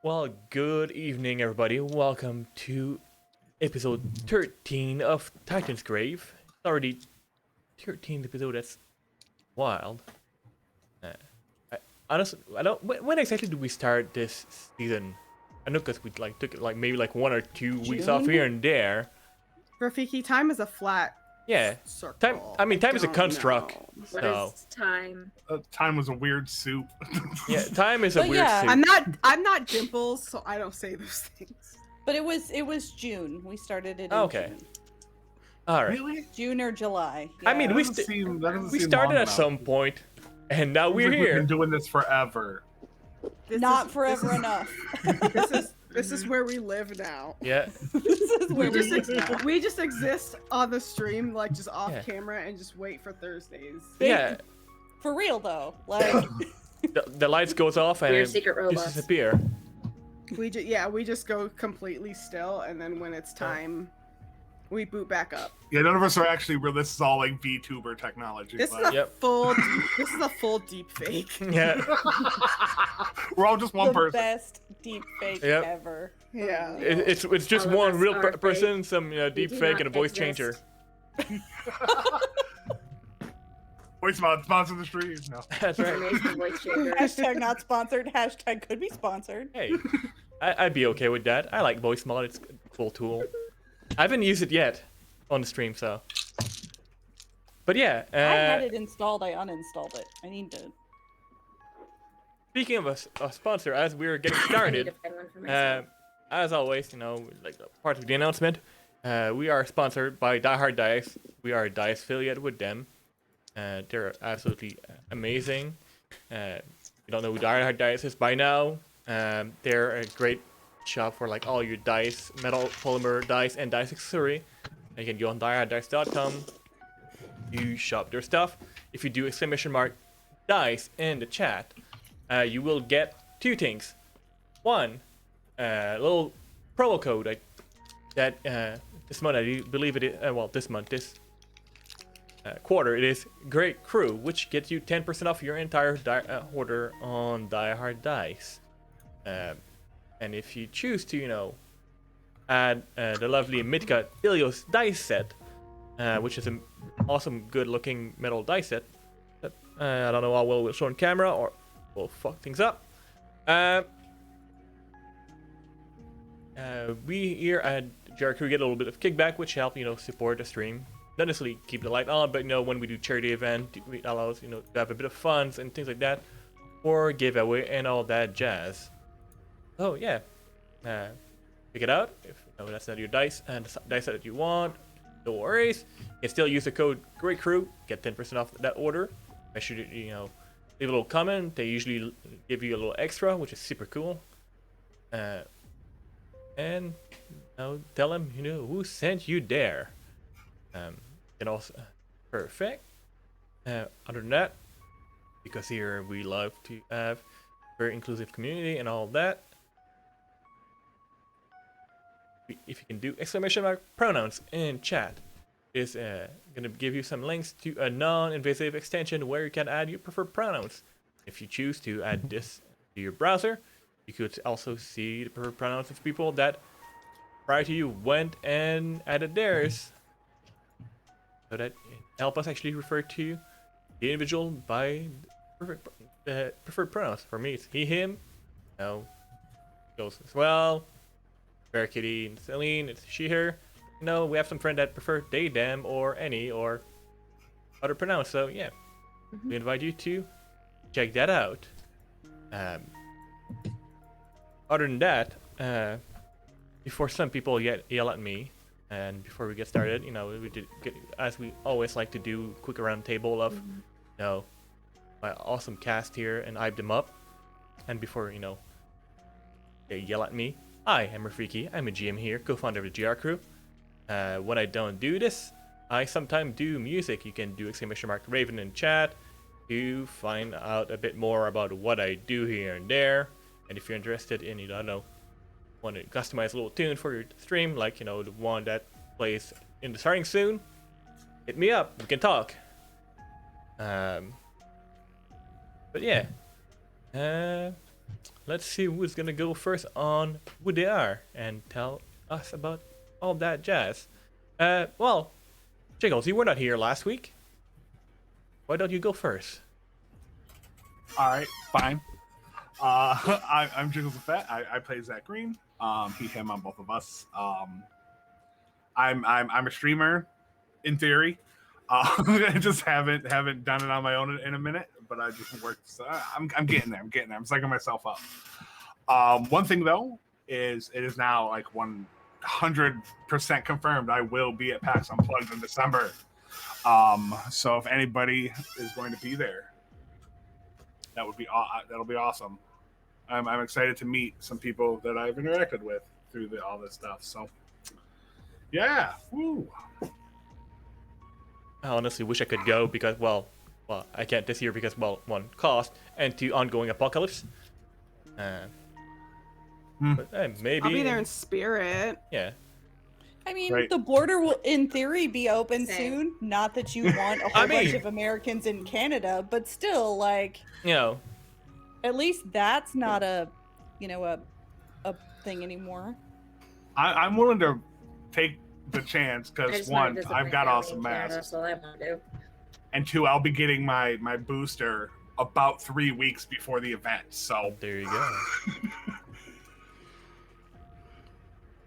Well, good evening, everybody. Welcome to episode 13 of Titansgrave. It's already 13th episode. That's wild. Uh, I, honestly, I don't. When exactly did we start this season? I know because we took maybe 1 or 2 weeks off here and there. Rafiki, time is a flat Yeah, circle. time. I mean, time is a don't construct. know. What So is time? Time was a weird soup. yeah, time is a But weird yeah, soup. I'm not Dimples, so I don't say those things. But it was June. We started it in Okay. June. All right. Really? June or July. I mean, Yeah. we We started at some point, and now we're We've here. been doing this forever. This Not is- forever this enough. This is where we live now. Yeah. This is where We we just live now. we just exist on the stream, like just off Yeah. camera, and just wait for Thursdays. Yeah. For real though. Like The lights goes off and We're it secret just robots. disappear. We just go completely still, and then when it's time, we boot back up. Yeah, none of us are actually real. This is all like VTuber technology. This is but- a Yep. this is a full deep fake. Yeah. We're all just one the person. best deep fake Yep. ever. Yeah. It's just All of one us real are person, fake. some deep do fake, not and a voice exist. changer. Voice mod sponsor the stream. No. That's right. Amazing voice changer. Hashtag not sponsored. Hashtag could be sponsored. Hey, I'd be okay with that. I like voice mod. It's a cool tool. I haven't used it yet on the stream, so. But yeah, I had it installed. I uninstalled it. I need to. speaking of a sponsor, as we're getting I need to started, find one for myself. as always, like part of the announcement, we are sponsored by Die Hard Dice. We are a Dice affiliate with them. They're absolutely amazing. You don't know who Die Hard Dice is by now. They're a great shop for like all your dice, metal, polymer dice, and dice accessory. You can go on dieharddice.com. You shop their stuff. If you do !dice in the chat, you will get 2 things. One, a little promo code that this month, I believe it is, this quarter, it is Great Crew, which gets you 10% off your entire order on Die Hard Dice. And if you choose to, add the lovely Mythica Ilios dice set, which is an awesome, good-looking metal dice set. That, I don't know how well we'll show on camera, or we'll fuck things up. We here at JR Crew get a little bit of kickback, which help support the stream. Not necessarily keep the light on, but when we do charity event, it allows to have a bit of funds and things like that, or giveaway and all that jazz. Oh yeah, pick it out if that's not your dice and the dice set that you want. No worries. You can still use the code Great Crew, get 10% off that order. Make sure leave a little comment. They usually give you a little extra, which is super cool. And tell them who sent you there. And also perfect. Other than that, because here we love to have very inclusive community and all that. If you can do !! pronouns in chat, is gonna give you some links to a non-invasive extension where you can add your preferred pronouns. If you choose to add this to your browser, you could also see the preferred pronouns of people that prior to you went and added theirs, so that help us actually refer to the individual by preferred pronouns. For me, it's he, him. No, goes as well. Bear Kitty and Celine, it's she, her. No, we have some friend that prefer they, them, or any, or other pronouns. So yeah, we invite you to check that out. Other than that, before some people yell at me, and before we get started, we did as we always like to do, quick round table of, my awesome cast here and hype them up. And before they yell at me, I am Rafiki. I'm a GM here, co-founder of the GR Crew. When I don't do this, I sometimes do music. You can do !Raven in chat to find out a bit more about what I do here and there. And if you're interested in, want to customize a little tune for your stream, like, the one that plays in the starting soon, hit me up. We can talk. But yeah. let's see who's gonna go first on who they are and tell us about all that jazz. Well, Jiggles, you were not here last week. Why don't you go first? All right, fine. I'm Jiggles the Fat. I play Zach Green. He, him on both of us. I'm a streamer, in theory. I just haven't done it on my own in a minute, but I just worked. So I'm getting there. I'm psyching myself up. One thing though is it is now like 100% confirmed. I will be at PAX Unplugged in December. So if anybody is going to be there, that'll be awesome. I'm excited to meet some people that I've interacted with through all this stuff. So yeah, woo. I honestly wish I could go because, well, I can't this year because, well, one, cost, and two, ongoing apocalypse. But maybe I'll be there in spirit. Yeah. I mean, Right. the border will, in theory, be open Same. soon. Not that you want a whole I bunch mean- of Americans in Canada, but still, like, You know, at least that's not a thing anymore. I'm willing to take the chance I because just wanna one, visit my I've got family awesome in Canada, masks, That's all I want to do. and two, I'll be getting my booster about 3 weeks before the event. So there you go.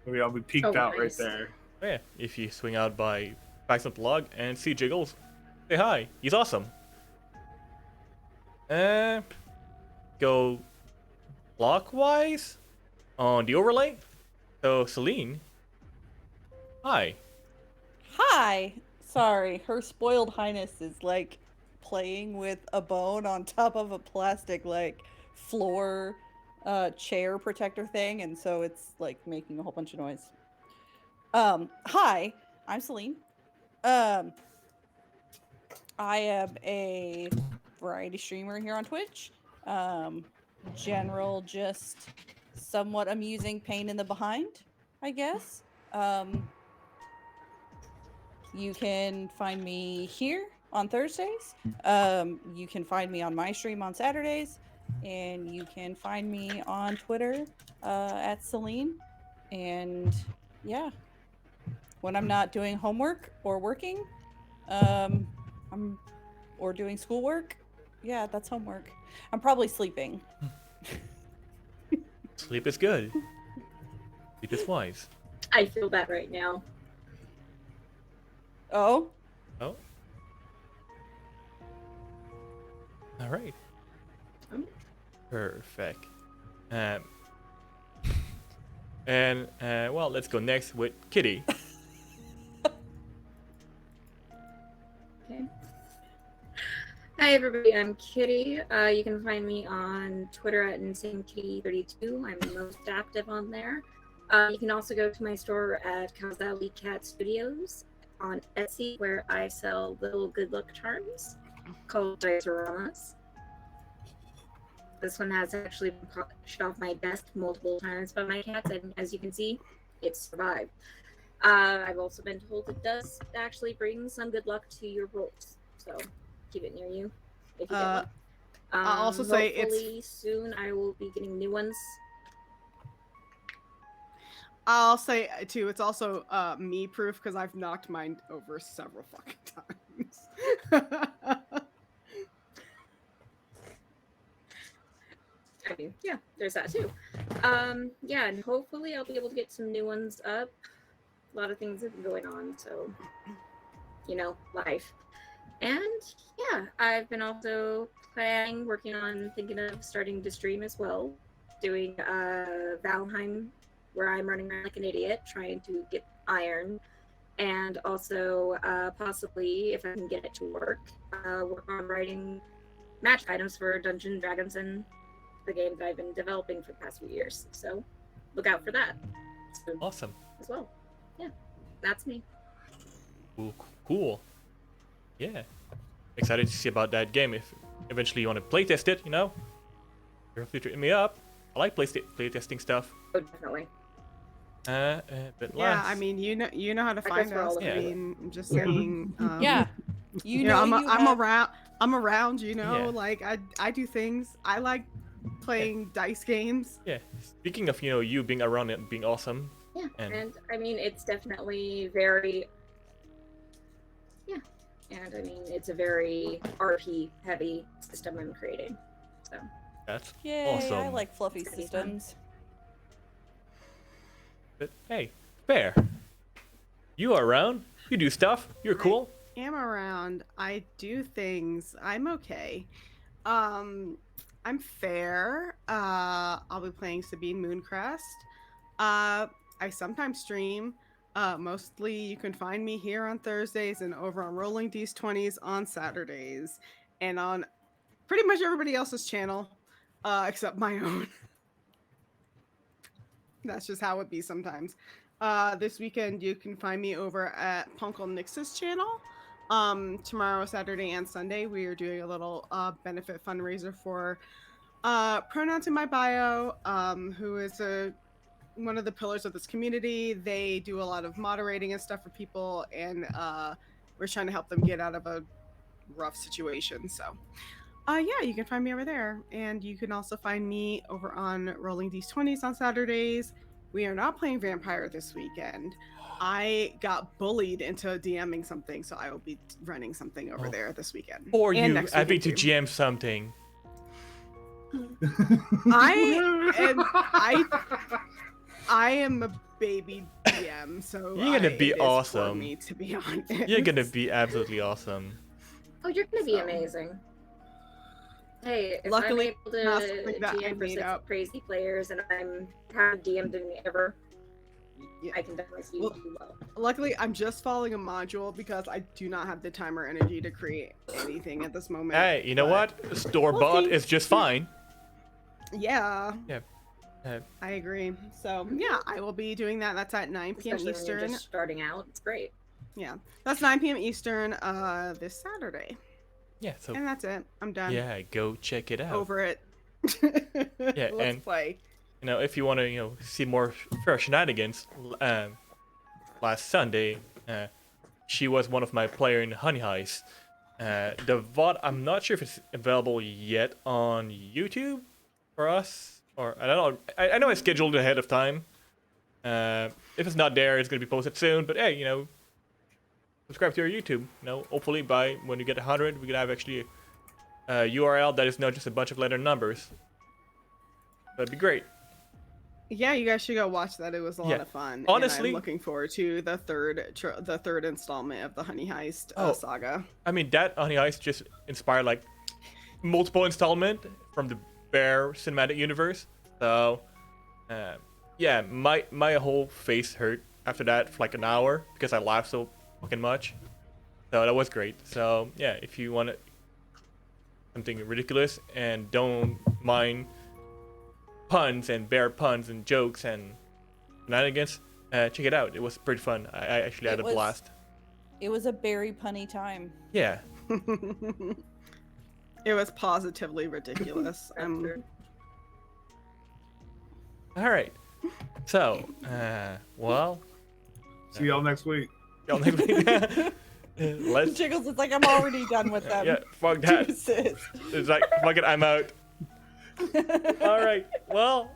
maybe I'll be peeked Oh, out right nice. there. Oh, yeah, if you swing out by PAX Unplugged and see Jiggles, say hi. He's awesome. Go clockwise on the overlay. So Celine, hi. Hi. Sorry, her spoiled highness is like playing with a bone on top of a plastic like floor chair protector thing, and so it's like making a whole bunch of noise. Hi, I'm Celine. I am a variety streamer here on Twitch. General, just somewhat amusing pain in the behind, I guess. You can find me here on Thursdays. You can find me on my stream on Saturdays, and you can find me on Twitter at Celine. And yeah, when I'm not doing homework or working, or doing schoolwork, yeah, that's homework. I'm probably sleeping. Sleep is good. Sleep is wise. I feel that right now. Oh, Oh. All right. Perfect. And well, let's go next with Kitty. Okay. Hi everybody, I'm Kitty. You can find me on Twitter at InsaneKitty32. I'm most active on there. You can also go to my store at Kazali Cat Studios on Etsy, where I sell little good luck charms called Dice-O-Ramas. This one has actually been polished off my desk multiple times by my cats, and as you can see, it's survived. I've also been told it does actually bring some good luck to your rolls, so keep it near you if you get one. I'll also say it's- hopefully soon I will be getting new ones. I'll say too, it's also me proof because I've knocked mine over several fucking times. I mean, yeah, there's that too. Yeah, and hopefully I'll be able to get some new ones up. A lot of things have been going on, so you know, life. And yeah, I've been also working on thinking of starting to stream as well, doing Valheim, where I'm running around like an idiot trying to get iron, and also possibly, if I can get it to work on writing match items for Dungeons and Dragons and the game that I've been developing for the past few years. So look out for that soon Awesome. as well. Yeah, that's me. Cool. Yeah. Excited to see about that game. If eventually you want to playtest it, you know, you're free to hit me up. I like playtesting stuff. Oh, definitely. But Yeah, last, I mean, you know how to guess find we're us. all I Yeah. mean, I'm just Yeah. saying. yeah. You You know, know, you I'm have- around. I'm around. You know, Yeah. like I do things. I like playing dice games. Yeah. Speaking of, you being around and being awesome. Yeah, And- and I mean, it's definitely very. Yeah, and I mean, it's a very RP heavy system I'm creating. So. That's Yay, awesome. I like fluffy It's gonna be fun. systems. But hey, Bear. You are around. You do stuff. You're cool. Am around. I do things. I'm okay. I'm fair. I'll be playing Sabine Mooncrest. I sometimes stream. Mostly you can find me here on Thursdays and over on Rolling D's 20s on Saturdays, and on pretty much everybody else's channel, except my own. That's just how it be sometimes. This weekend you can find me over at Punkle Nix's channel. Tomorrow, Saturday, and Sunday we are doing a little benefit fundraiser for Pronouns in My Bio, who is one of the pillars of this community. They do a lot of moderating and stuff for people, and we're trying to help them get out of a rough situation. So yeah, you can find me over there, and you can also find me over on Rolling D's 20s on Saturdays. We are not playing Vampire this weekend. I got bullied into DMing something, so I will be running something over there this weekend. Or and you next having to weekend, too. GM something. I am a baby DM, so You're gonna be it is for awesome. me, to be honest. You're gonna be absolutely awesome. Oh, you're gonna be So- amazing. Hey, if Luckily, I'm able not to something that I GM for made 6 up. crazy players and I'm haven't DM'd me ever, Yeah. I can definitely see Well- you well. Luckily, I'm just following a module because I do not have the time or energy to create anything at this moment. Hey, you know but- what? Store bought see. is just fine. Yeah. Yeah. I agree. So yeah, I will be doing that. That's at 9 p.m. Especially when you're Eastern. just starting out, it's great. Yeah, that's 9 p.m. Eastern. This Saturday, Yeah. So and that's it. I'm done. yeah, go check it out. Over it. Yeah, Let's and- play. If you want to, see more fair shenanigans, last Sunday, she was one of my player in Honey Heist. The VOD, I'm not sure if it's available yet on YouTube for us, or I don't know. I know I scheduled it ahead of time. If it's not there, it's gonna be posted soon. But hey, subscribe to our YouTube. Hopefully by when you get 100, we can have actually a URL that is not just a bunch of letter numbers. That'd be great. Yeah, you guys should go watch that. It was a lot Yeah. of fun. and Honestly- I'm looking forward to the third installment of the Honey Heist Oh. saga. I mean, that Honey Heist just inspired like multiple installment from the Bear cinematic universe. So, yeah, my whole face hurt after that for like an hour because I laughed so fucking much. So that was great. So yeah, if you want something ridiculous and don't mind puns and Bear puns and jokes and shenanigans, check it out. It was pretty fun. I actually had It a was- blast. It was a very punny time. Yeah. It was positively ridiculous. That's true. All right. So, well, See y'all next week. y'all next week. Let's. Jiggles is like, I'm already done with them. Yeah, fuck that. Deuces. It's like, fuck it, I'm out. All right. Well,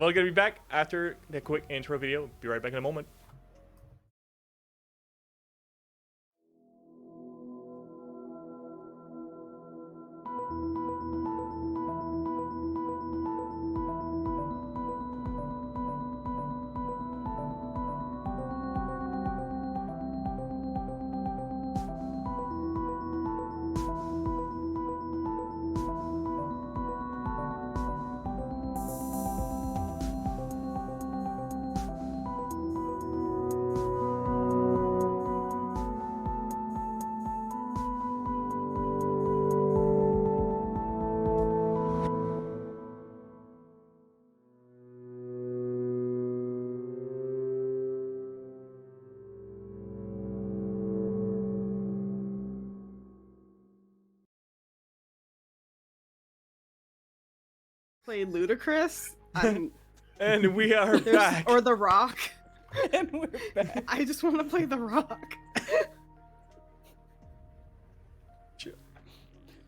we're gonna be back after the quick intro video. Be right back in a moment. Play Ludacris. And we are back. Or The Rock. And we're back. I just want to play The Rock.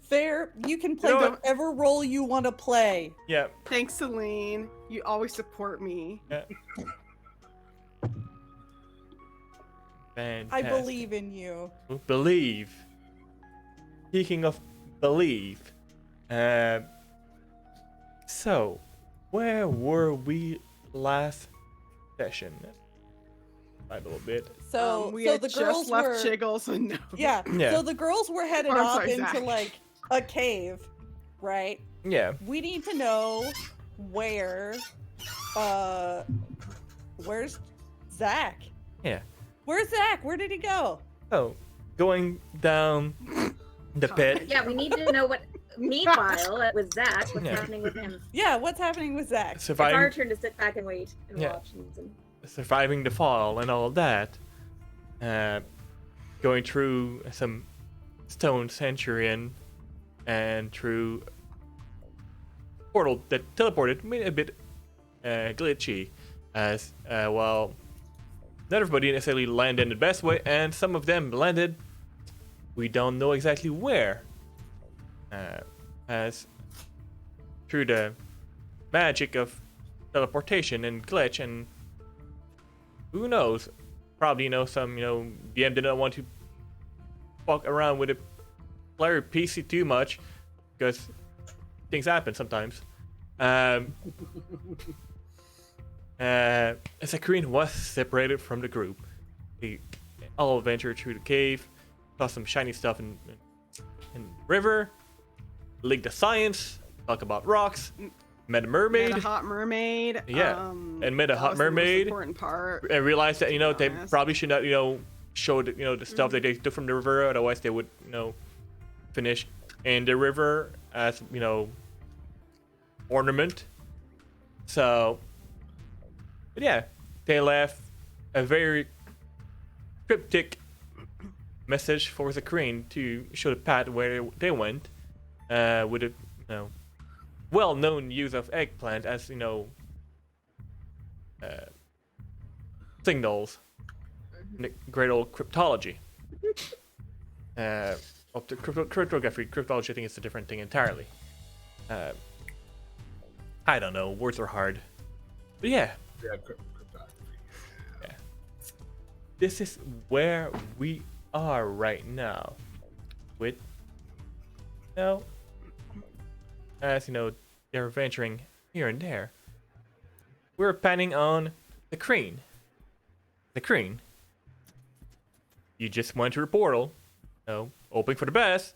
Fair. You can play know what? whatever role you want to play. Yeah. Thanks, Celine. You always support me. Yeah. I Fantastic. believe in you. Believe. Speaking of believe, so where were we last session? A little bit. So, we so had the just girls left were. Jiggle, so no. Yeah. Yeah. So the girls were headed I'm off sorry, into Zach. like a cave, right? Yeah. We need to know where. Where's Zach? Yeah. Where's Zach? Where did he go? Oh, going down the pit. Yeah, we need to know what. Meanwhile, with Zach, what's Yeah. happening with him? Yeah, what's happening with Zach? It's our Surviving, turn to sit back and wait and Yeah. watch. And surviving the fall and all that. Going through some stone centurion and through portal that teleported, made it a bit glitchy, as well. Not everybody necessarily landed in the best way, and some of them landed. We don't know exactly where. As through the magic of teleportation and glitch, and who knows? Probably some DM did not want to walk around with a player PC too much because things happen sometimes. Zacharin was separated from the group. They all ventured through the cave, saw some shiny stuff in the river, linked the science, talk about rocks, met a mermaid, Met a hot mermaid. Yeah, and met a that hot was the most mermaid. important part. and realized that they honest. probably should not show the stuff that they took from the river, otherwise they would finish in the river as ornament. So, but yeah, they left a very cryptic message for Zacharin to show the path where they went, with a well-known use of eggplant as signals in the great old cryptology. Of the cryptography, cryptology, I think it's a different thing entirely. I don't know, words are hard. But yeah, Yeah, cryptography. this is where we are right now. With, as they're venturing here and there. We're panning on the crane. The crane. You just went to a portal, hoping for the best.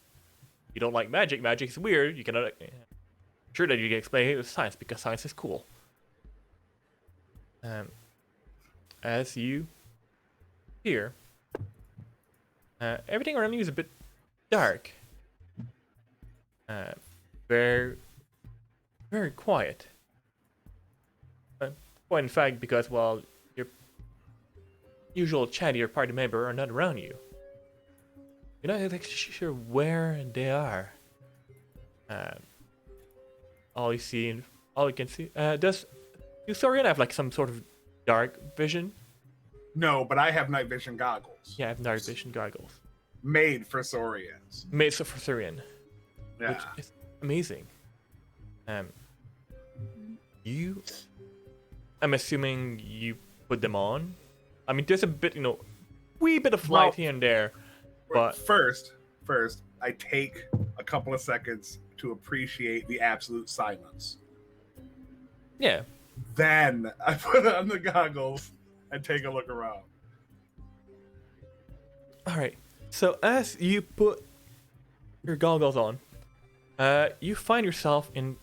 You don't like magic. Magic is weird. You cannot. Sure that you can explain it with science because science is cool. As you hear, everything around you is a bit dark. Very, very quiet. Well, in fact, because your usual chatty or party member are not around you. You're not exactly sure where they are. All you can see. Does Sorian have like some sort of dark vision? No, but I have night vision goggles. Yeah, I have dark vision goggles. Made for Saurians. Made for Sorian, Yeah. which is amazing. I'm assuming you put them on. I mean, there's a bit, wee bit of light Well, here and there, but First, I take a couple of seconds to appreciate the absolute silence. yeah. Then I put on the goggles and take a look around. All right. So as you put your goggles on, you find yourself in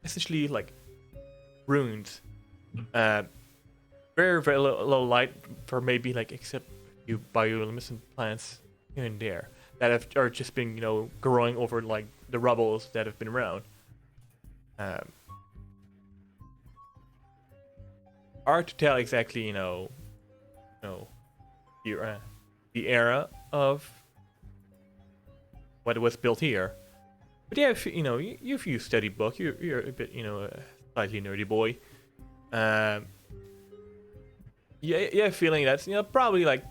essentially like ruins. Very, very low light for maybe like except you bioluminescent plants here and there that are just been growing over like the rubbles that have been around. Hard to tell exactly the era of what was built here. But yeah, if you study book, you're a bit a slightly nerdy boy. Yeah, feeling that's probably like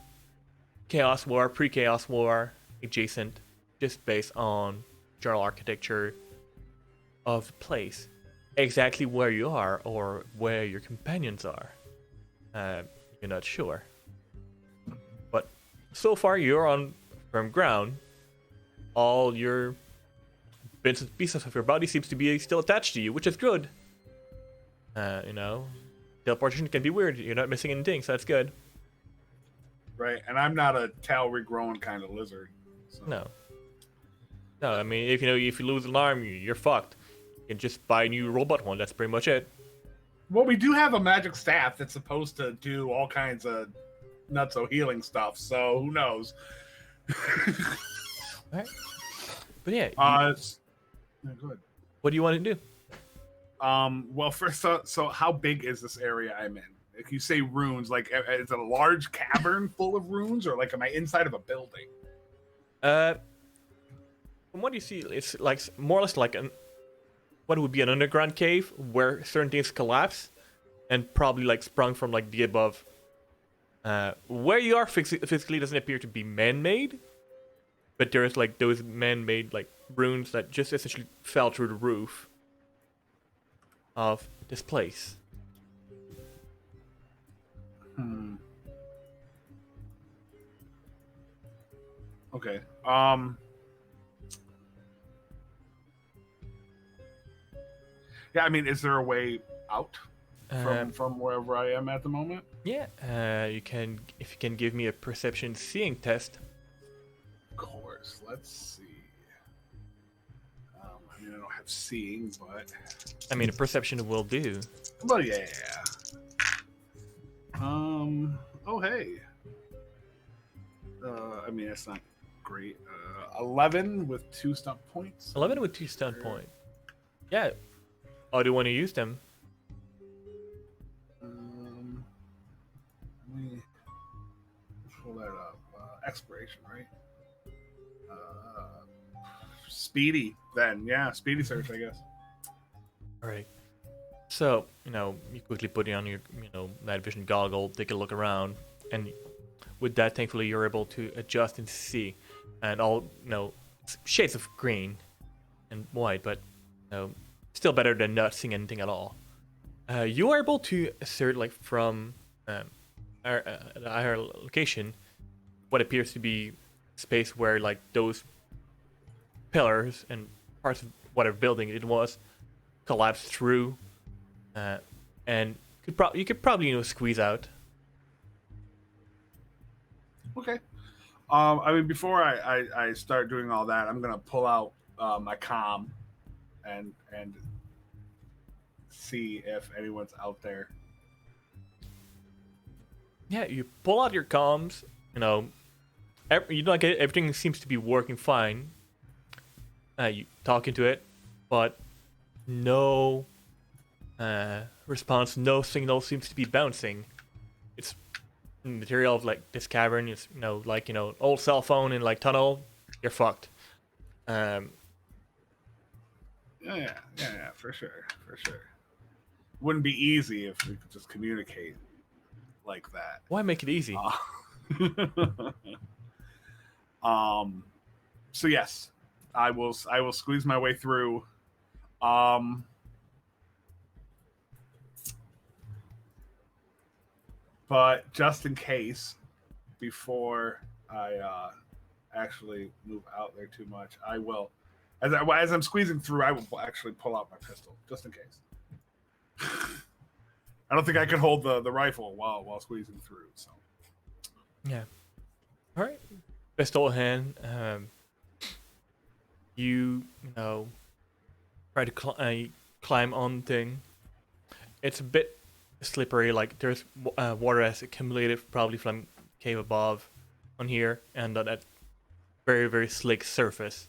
Chaos War, pre-Chaos War adjacent, just based on general architecture of the place. Exactly where you are or where your companions are, you're not sure. But so far, you're on firm ground. All your bits and pieces of your body seems to be still attached to you, which is good. You know, teleportation can be weird. You're not missing anything, so that's good. Right, and I'm not a tail regrowing kind of lizard. So. No, I mean, if you lose an arm, you're fucked. You can just buy a new robot one. That's pretty much it. Well, we do have a magic staff that's supposed to do all kinds of nutso healing stuff. So who knows? Alright. But yeah, yeah, good. what do you want to do? Well, first, so how big is this area I'm in? If you say runes, like, is it a large cavern full of runes, or like, am I inside of a building? From what you see, it's like more or less like what would be an underground cave where certain things collapse, and probably like sprung from like the above. Where you are physically doesn't appear to be man-made, but there's like those man-made like runes that just essentially fell through the roof of this place. Okay. Yeah, I mean, is there a way out from wherever I am at the moment? Yeah, you can, if you can give me a perception seeing test. Of course. Let's see. I mean, I don't have seeing, but I mean, a perception will do. well, yeah. Oh, hey. I mean, that's not great. 11 with 2 stunt points. 11 with 2 stunt point. Yeah. Oh, do you want to use them? Let me pull that up. Expiration, right? Speedy, then. Yeah, speedy search, I guess. All right. So, you quickly put on your, night vision goggle, take a look around, and with that, thankfully, you're able to adjust and see, and all, shades of green and white, but, still better than not seeing anything at all. You are able to assert, like, from our location, what appears to be space where, like, those pillars and parts of whatever building it was collapsed through, and you could probably squeeze out. Okay. I mean, before I start doing all that, I'm gonna pull out my comm and see if anyone's out there. Yeah, you pull out your comms. Everything seems to be working fine. You talk into it, but no response, no signal seems to be bouncing. It's material of like this cavern. It's old cell phone and like tunnel. You're fucked. Yeah, for sure. Wouldn't be easy if we could just communicate like that. Why make it easy? So yes, I will squeeze my way through. But just in case, before I actually move out there too much, I will, as I'm squeezing through, I will actually pull out my pistol, just in case. I don't think I can hold the rifle while squeezing through. So. Yeah. All right. Pistol in hand. You try to climb on thing. It's a bit slippery. Like there's water has accumulated probably from cave above on here, and on that very very slick surface,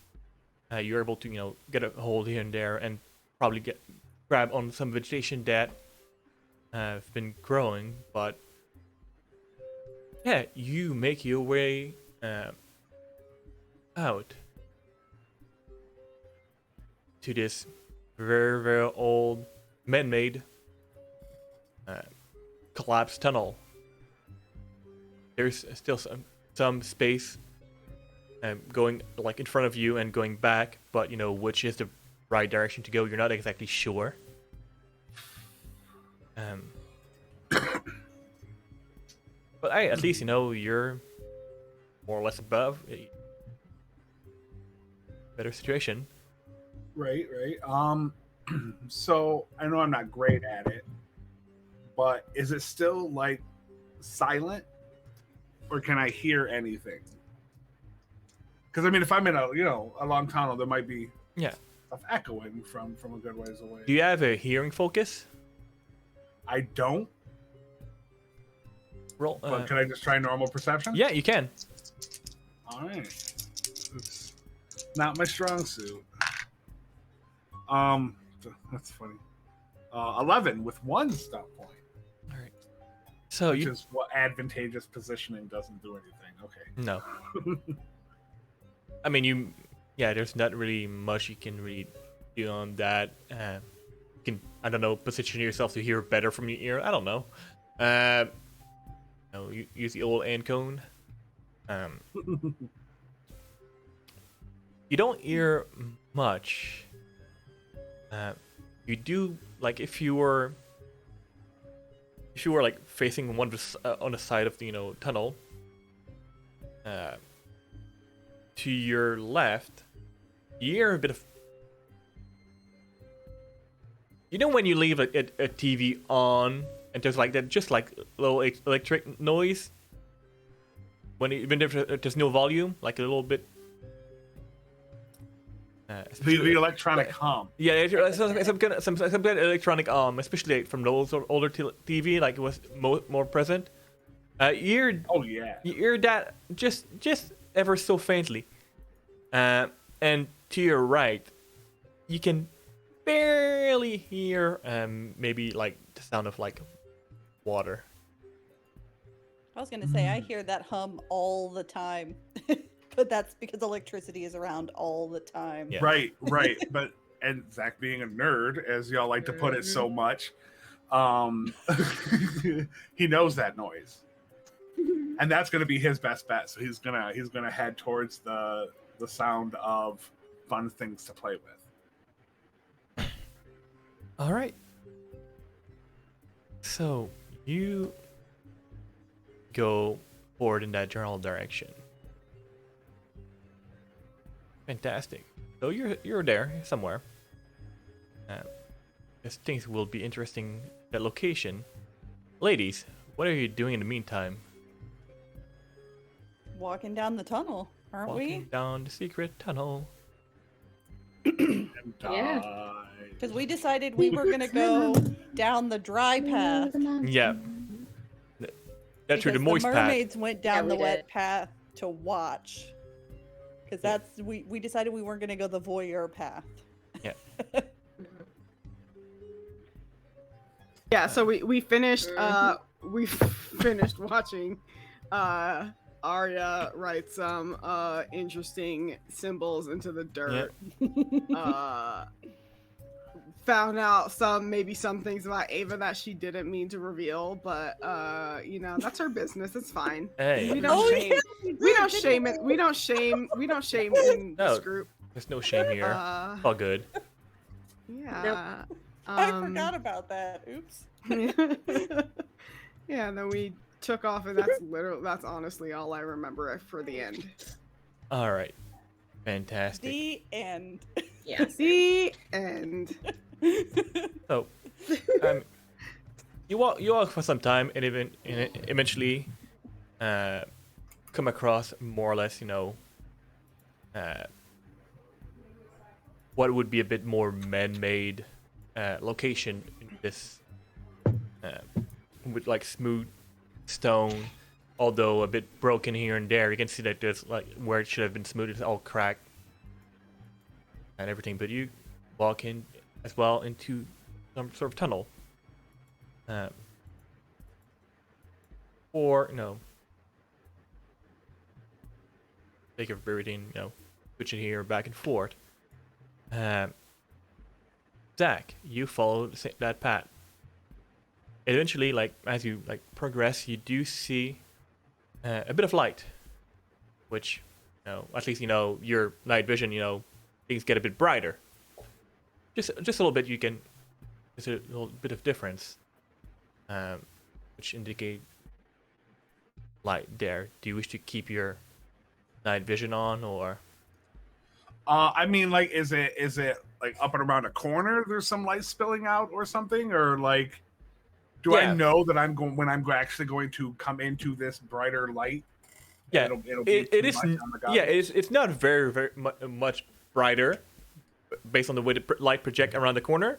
you're able to get a hold here and there, and probably grab on some vegetation that have been growing. But yeah, you make your way out to this very very old man-made collapsed tunnel. There's still some space going like in front of you and going back, but which is the right direction to go, you're not exactly sure. But hey, at least you're more or less above a better situation. Right. So I know I'm not great at it, but is it still like silent, or can I hear anything? Because I mean, if I'm in a long tunnel, there might be stuff echoing from a good ways away. Do you have a hearing focus? I don't. Roll. But can I just try normal perception? Yeah, you can. All right. It's not my strong suit. That's funny. 11 with 1 stop point. All right. So Which is what advantageous positioning doesn't do anything. Okay. No. I mean, there's not really much you can really do on that. You can, I don't know, position yourself to hear better from your ear. I don't know. You use the old end cone. You don't hear much. You do, like, if you were like facing one on the side of the tunnel. To your left, you hear a bit of. When you leave a TV on and there's like that, just like little electric noise. Even if there's no volume, like a little bit. The electronic hum. Yeah, some kind of electronic especially from the older TV, like it was more present. Oh yeah. You hear that just ever so faintly, and to your right, you can barely hear maybe like the sound of like water. I was gonna say I hear that hum all the time, but that's because electricity is around all the time. Yeah. Right. But and Zach being a nerd, as y'all like to put it so much, he knows that noise. And that's going to be his best bet. So he's gonna head towards the sound of fun things to play with. All right. So you go forward in that general direction. Fantastic. So you're there somewhere. As things will be interesting at location. Ladies, what are you doing in the meantime? Walking down the tunnel, aren't Walking down the secret tunnel. And Yeah. die. Because we decided we were gonna go down the dry path. Yeah. That's through the because moist the path. mermaids went down Yeah, the we wet did. path to watch. Because we decided we weren't gonna go the voyeur path. Yeah. Yeah, so we finished we finished watching Arya write some interesting symbols into the dirt. Found out maybe some things about Ava that she didn't mean to reveal, but that's her business. It's fine. Hey. We don't shame. yeah, We don't shame it. We don't shame in No. this group. There's no shame here. All good. Yeah. I forgot about that. Oops. Yeah, and then we took off, and that's honestly all I remember for the end. All right. Fantastic. The end. Yes. The end. So, you walk for some time, and eventually, come across more or less, what would be a bit more man-made location in this, with like smooth stone, although a bit broken here and there. You can see that there's like where it should have been smooth, it's all cracked and everything. But you walk in as well into some sort of tunnel, or take of everything, switching here back and forth. Zach, you follow that path. Eventually, like as you progress, you do see a bit of light, which at least your night vision, things get a bit brighter. Just a little bit. You can. There's a little bit of difference, which indicate light there. Do you wish to keep your night vision on, or? I mean, like, is it like up and around a corner? There's some light spilling out or something, or like, do I Yeah. know that I'm going when I'm actually going to come into this brighter light? Yeah, it'll be it too is. much on the goggles? Yeah, it's not very much brighter, based on the way the light project around the corner.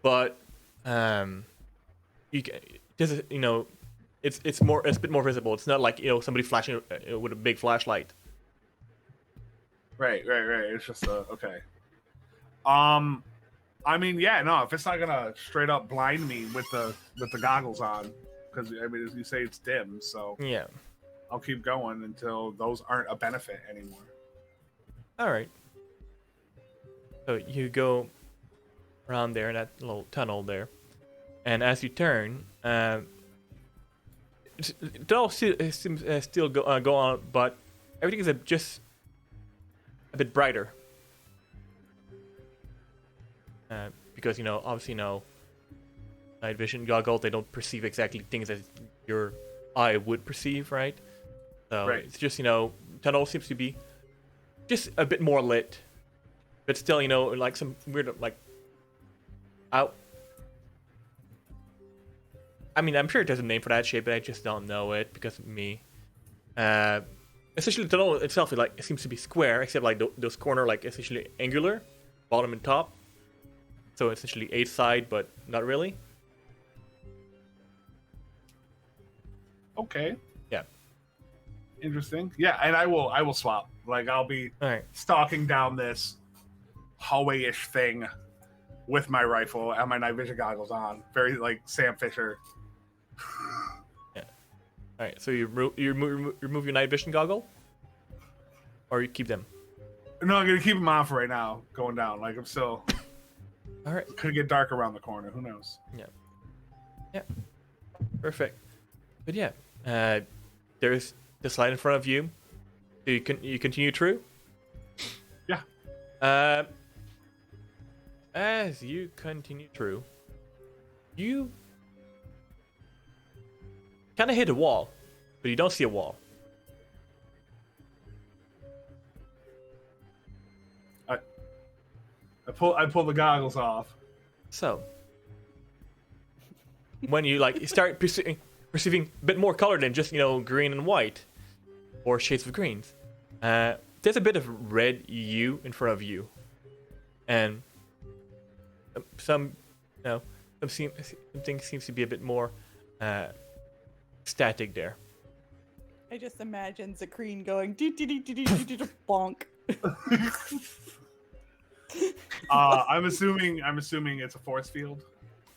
But you can just it's a bit more visible. It's not like somebody flashing with a big flashlight. Right. It's just okay. I mean, yeah, no. If it's not gonna straight up blind me with the goggles on, because I mean, as you say, it's dim, so Yeah. I'll keep going until those aren't a benefit anymore. All right. So you go around there in that little tunnel there, and as you turn, it all seems still go on, but everything is just a bit brighter. Because obviously night vision goggles, they don't perceive exactly things that your eye would perceive, right? So Right. it's just tunnel seems to be just a bit more lit, but still like some weird like out. I mean, I'm sure there's a name for that shape, but I just don't know it because of me. Essentially, the tunnel itself is it seems to be square, except like those corner essentially angular, bottom and top. So essentially 8 side, but not really. Okay. Yeah. Interesting. Yeah, and I will swap. Like, I'll be All right. stalking down this hallway-ish thing with my rifle and my night vision goggles on, very like Sam Fisher. All right. So you remove your night vision goggle, or you keep them. No, I'm gonna keep them on for right now. Going down, like I'm still. All right. Could get dark around the corner. Who knows? Yeah. Perfect. But yeah, there's this light in front of you. So you continue through. Yeah. As you continue through, you kind of hit a wall, but you don't see a wall. I pull the goggles off. So, when you you start perceiving a bit more color than just green and white, or shades of greens, there's a bit of red hue in front of you, and some things seems to be a bit more static there. I just imagine Zakreen going bonk. I'm assuming it's a force field.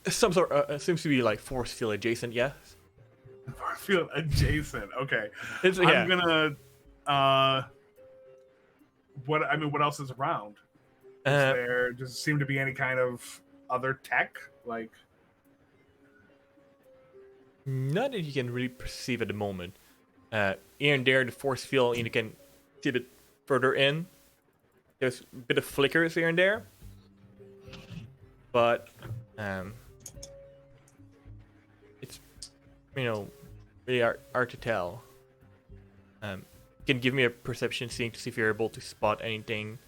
Some sort seems to be like force field adjacent. Yes. Force field adjacent. Okay. Yeah. I'm gonna. What else is around? There does it seem to be any kind of other tech like? Not that you can really perceive at the moment. Here and there, the force field you can see a bit further in. There's a bit of flickers here and there, but it's really hard to tell. You can give me a perception seeing to see if you're able to spot anything.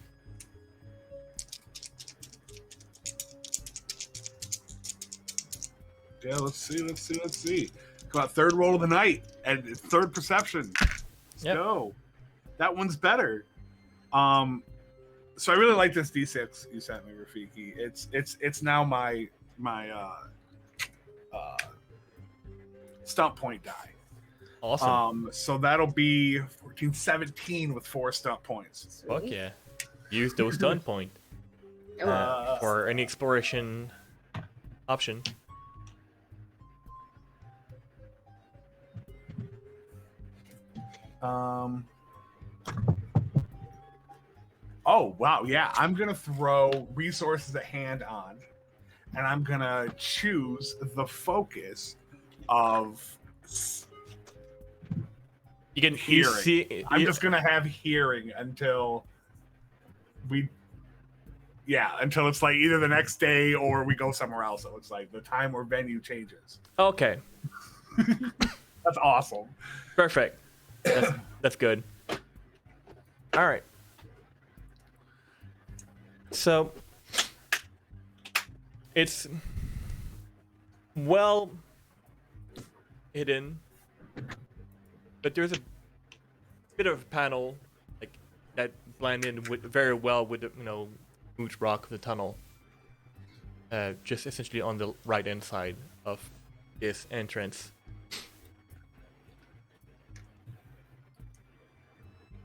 Yeah, let's see. Come on, third roll of the night and third perception. Let's Yep. go. That one's better. So I really like this D6 you sent me, Rafiki. It's now my stump point die. Awesome. So that'll be 14, 17 with 4 stump points. Fuck yeah. Use those stun point for any exploration option. Oh wow, yeah. I'm gonna throw resources at hand on, and I'm gonna choose the focus of You can hearing. see. I'm just gonna have hearing until until it's like either the next day or we go somewhere else. So it's like the time or venue changes. Okay, That's awesome. perfect. That's good. All right. So it's well hidden, but there's a bit of a panel like that blend in with very well with the smooth rock of the tunnel. Just essentially on the right hand side of this entrance.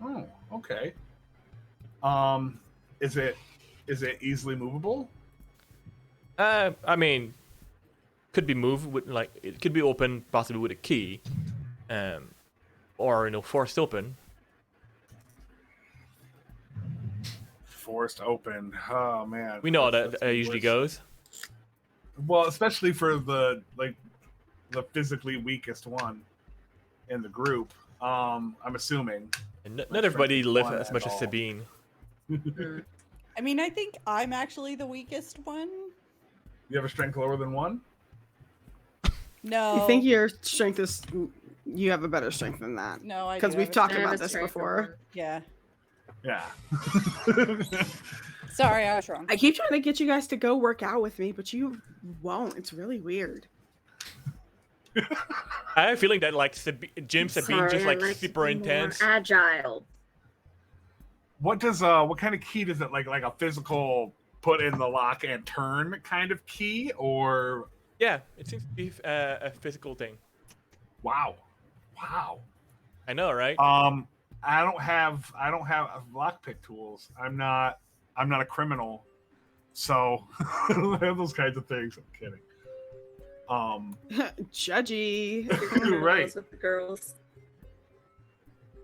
Oh, okay. Is it easily movable? I mean, could be moved with it could be open possibly with a key, or forced open. Forced open. Oh man. We know how That's that the usually worst. goes. Well, especially for the physically weakest one in the group. I'm assuming. And Like not everybody strength lifts one as at much as all. Sabine. I mean, I think I'm actually the weakest one. You have a strength lower than 1? No. You think your strength is? You have a better strength than that. No, I Because do we've have a talked strength. about this before. Yeah. Yeah. Sorry, I was wrong. I keep trying to get you guys to go work out with me, but you won't. It's really weird. I have a feeling that Jim Sabine Sorry, just I like like to super be intense. more agile. What kind of key does it like a physical put in the lock and turn kind of key, or Yeah, it seems to be a physical thing. wow. I know, right? I don't have lockpick tools. I'm not a criminal, so I don't have those kinds of things. I'm kidding. Judgy. Right. With the girls.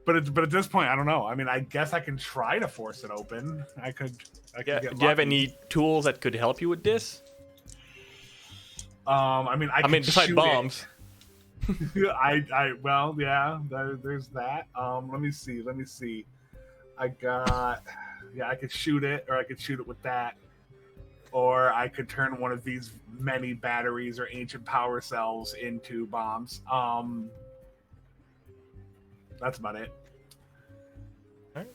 But at this point, I don't know. I mean, I guess I can try to force it open. I could Yeah. get Do you have lucky. any tools that could help you with this? I mean, I I mean, could besides shoot bombs. well, yeah. There's that. Let me see. I could shoot it, or I could shoot it with that, or I could turn one of these many batteries or ancient power cells into bombs. That's about it. Alright.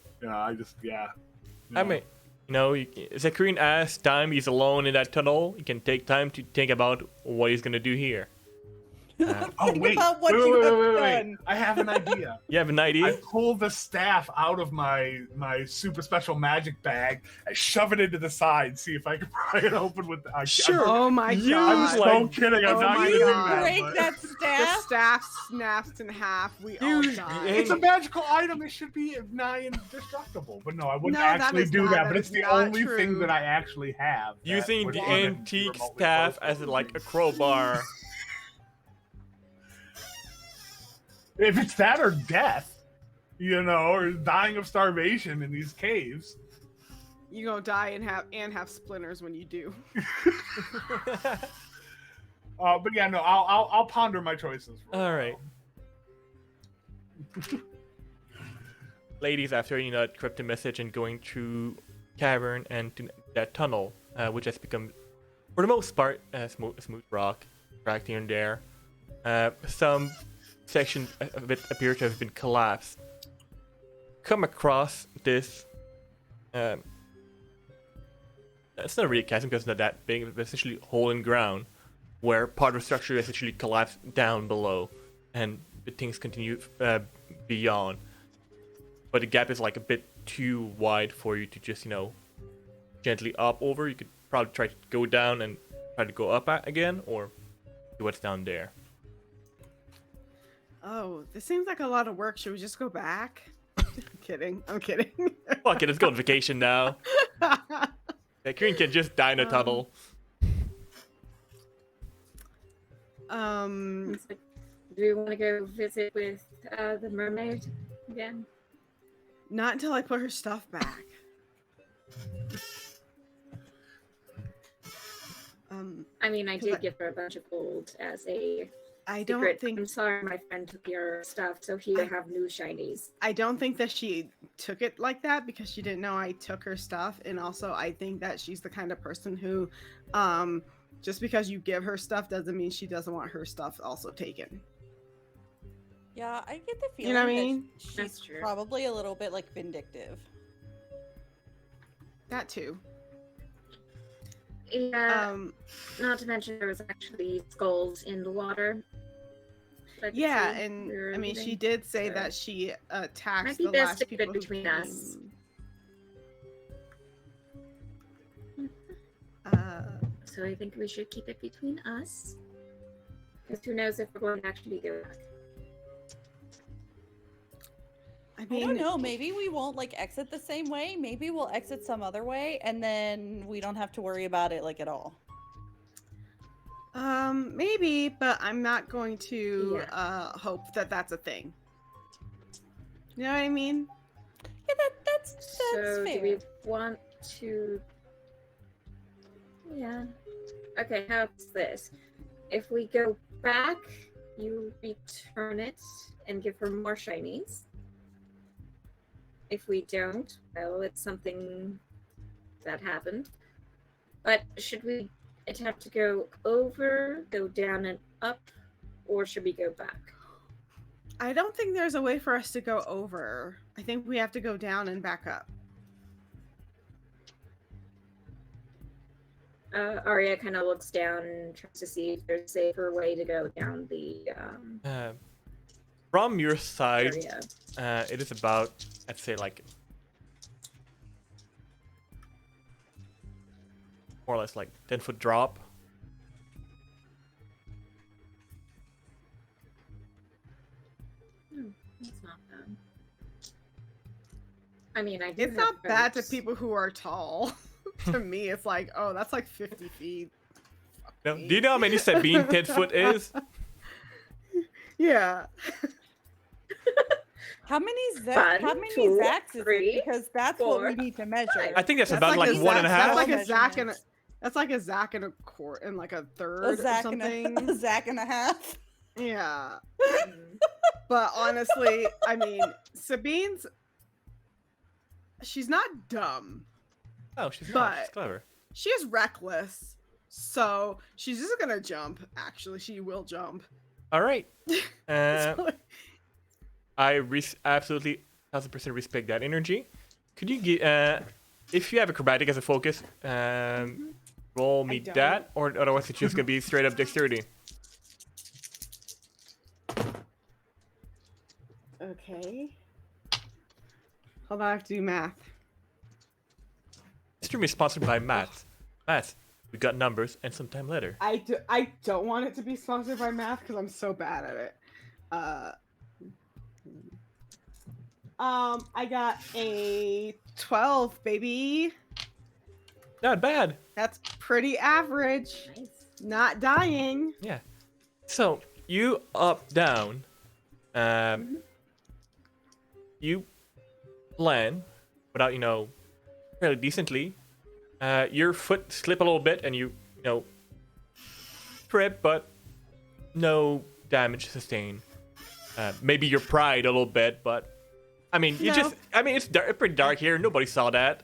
I I mean, Zacharian asked time he's alone in that tunnel. He can take time to think about what he's gonna do here. Oh Think wait, about what wait, you wait, have wait, wait, wait. done. I have an idea. You have an I idea? pull the staff out of my super special magic bag. I shove it into the side. See if I can pry it open with. Sure. Oh my You god. I'm like- so kidding. I'm Oh not my gonna do God. that. Break but- that The staff. staff snaps in half. We all Dude, die. It's a magical item. It should be nigh indestructible. But no, I wouldn't No, that actually is do not- that. that But is it's the not only true. thing that I actually have. that Using would the even be antique remotely staff close as to like a crowbar. If it's that or death, or dying of starvation in these caves. You're gonna die and have splinters when you do. But yeah, no, I'll ponder my choices. For a All while. right. Ladies, after cryptic message and going through cavern and to that tunnel, which has become, for the most part, smooth rock, cracked here and there. Some sections of it appear to have been collapsed. Come across this. It's not really a chasm because it's not that big, but essentially hole in ground where part of the structure essentially collapsed down below, and the things continue beyond. But the gap is like a bit too wide for you to just gently up over. You could probably try to go down and try to go up again, or do what's down there. Oh, this seems like a lot of work. Should we just go back? I'm kidding. Fuck it, let's go on vacation now. Kieran can just die in a tunnel. Um, So, do we want to go visit with the mermaid again? not until I put her stuff back. I mean, I 'Cause did I- give her a bunch of gold as a I don't Secret. think I'm sorry, my friend took your stuff, so here you have new shinies. I don't think that she took it like that because she didn't know I took her stuff, and also I think that she's the kind of person who, just because you give her stuff doesn't mean she doesn't want her stuff also taken. Yeah, I get the You feeling know what I that mean? she's That's true. probably a little bit like vindictive. That too. Yeah. Not to mention there was actually skulls in the water. that I could Yeah, see and we were I mean, she leaving. did say so- that she attacked Might be the best last to keep people it who between us. came. So I think we should keep it between us. Because who knows if we're going to actually go back. I I mean, don't know. Maybe we won't like exit the same way. Maybe we'll exit some other way, and then we don't have to worry about it like at all. maybe, but I'm not going to Yeah. hope that that's a thing. You know what I mean? Yeah, that's So fair. do we want to... Yeah. Okay, how's this? If we go back, you return it and give her more shinies. If we don't, well, it's something that happened. But should we attempt to go over, go down and up, or should we go back? I don't think there's a way for us to go over. I think we have to go down and back up. Arya kind of looks down and tries to see if there's a safer way to go down the From your side, area. it is about, I'd say, like more or less like 10-foot drop. It's not bad. I mean, I do It's have not bad to boats. people who are tall. To me, it's like, oh, that's like 50 feet. No, do you know how many Sabine 10-foot is? Yeah. How many One, how many two, Zacks is three, it? Because that's what we four, need to measure. I think that's That's about like a one and a Zac- half. That's like a Measurement. Zac and that's like a Zac and a quart and like a third a or Zack something. a Zack and a half. Yeah. Mm. But honestly, I mean, Sabine's she's not dumb. Oh, she's not. But- She's clever. She is reckless. So she's just gonna jump. Actually, she will jump. All right. So- I absolutely 1000% respect that energy. Could you get, if you have acrobatic as a focus, roll me don't. that, or otherwise it's just gonna be straight up dexterity. Okay. Hold on, I have to do math. This stream is sponsored by Math. Math, we got numbers and some time later. I don't want it to be sponsored by math because I'm so bad at it. I got a 12, baby. Not bad. That's pretty average. Nice. Not dying. Yeah. So you up down. You land without fairly decently. Your foot slip a little bit and you trip, but no damage sustained. Maybe your pride a little bit, but I mean, it's pretty dark here. Nobody saw that.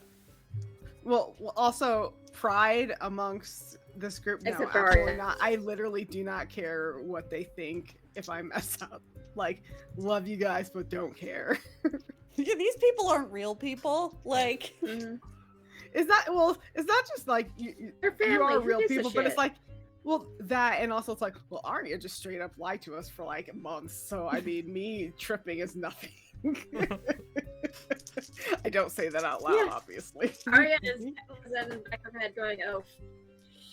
Well, also pride amongst this group. No, Except absolutely Arya. not. I literally do not care what they think if I mess up. Like, love you guys, but don't care. Yeah, these people aren't real people. Like, Mhm. It's not just like They're you family. are Who real gives a people, but it's shit? like, well, that, and also it's like, well, Arya just straight up lied to us for like months. So I mean, me tripping is nothing. I don't say that out loud, Yeah. obviously. Arya is in the back of her head going, oh,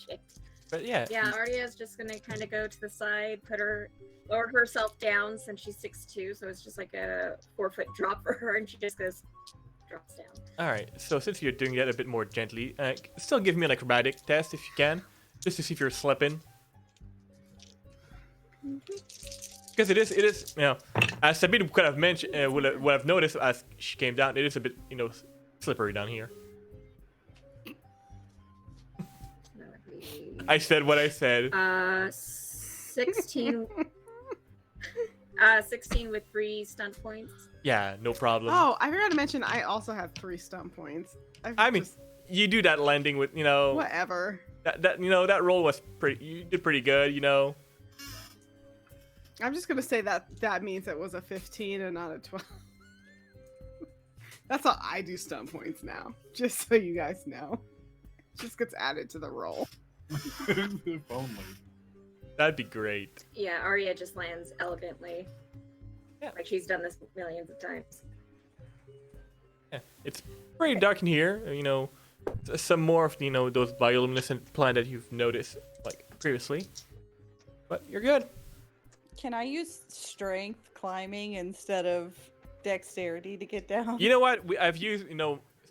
shit. But yeah. Yeah, Arya's just gonna kind of go to the side, lower herself down since she's 6'2", so it's just like a 4-foot drop for her, and she just drops down. All right. So since you're doing that a bit more gently, still give me an acrobatic test if you can, just to see if you're slipping. Because it is, as Sabine could have mentioned, would have noticed as she came down, it is a bit, slippery down here. That would be, I said what I said. 16 16 with 3 stunt points. Yeah, no problem. Oh, I forgot to mention I also have 3 stun points. I mean, you do that landing with, you know, whatever. that roll was pretty. You did pretty good, you know. I'm just gonna say that means it was a 15 and not a 12. That's how I do stun points now. Just so you guys know, it just gets added to the roll. If only. That'd be great. Yeah, Arya just lands elegantly. Yeah. Like she's done this millions of times. Yeah, it's pretty dark in here. You know, some more of those bioluminescent plant that you've noticed like previously. But you're good. Can I use strength climbing instead of dexterity to get down? You know what? I've used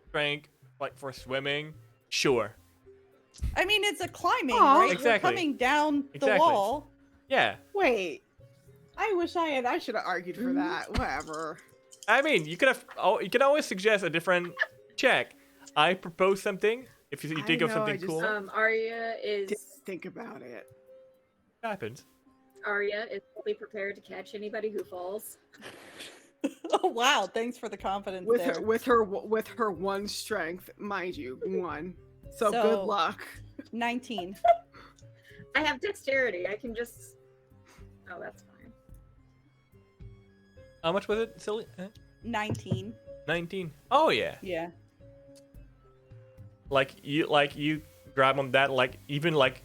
strength like for swimming. Sure. I mean, it's a climbing, Aw. right? Exactly. You're coming down the Exactly. wall. Yeah. Wait, I should have argued for that. Whatever. I mean, you can always suggest a different check. I propose something. If you I think of know, something I just- cool, Arya is Didn't think about it. it happens. Arya is fully prepared to catch anybody who falls. Oh wow! Thanks for the confidence With there. with her 1 strength, mind you, 1. So good So- luck. 19. I have dexterity. I can just. Oh, that's fine. How much was it, silly? 19. 19. Oh yeah. Yeah. Like you grab on that, like even like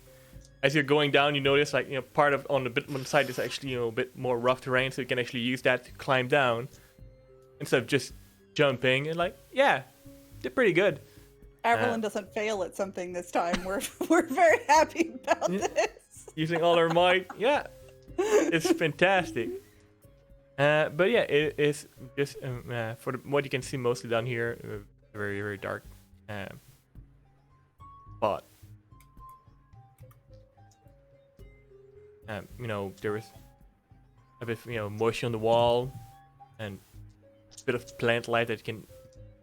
as you're going down, you notice like part of on the bit one side is actually a bit more rough terrain, so you can actually use that to climb down instead of just jumping. And like, yeah, did pretty good. Averlyn doesn't fail at something this time. We're very happy about Yeah. this. Using all our might, yeah, it's fantastic. But yeah, it is just for what you can see mostly down here, very very dark spot. There was a bit of moisture on the wall and a bit of plant light that you can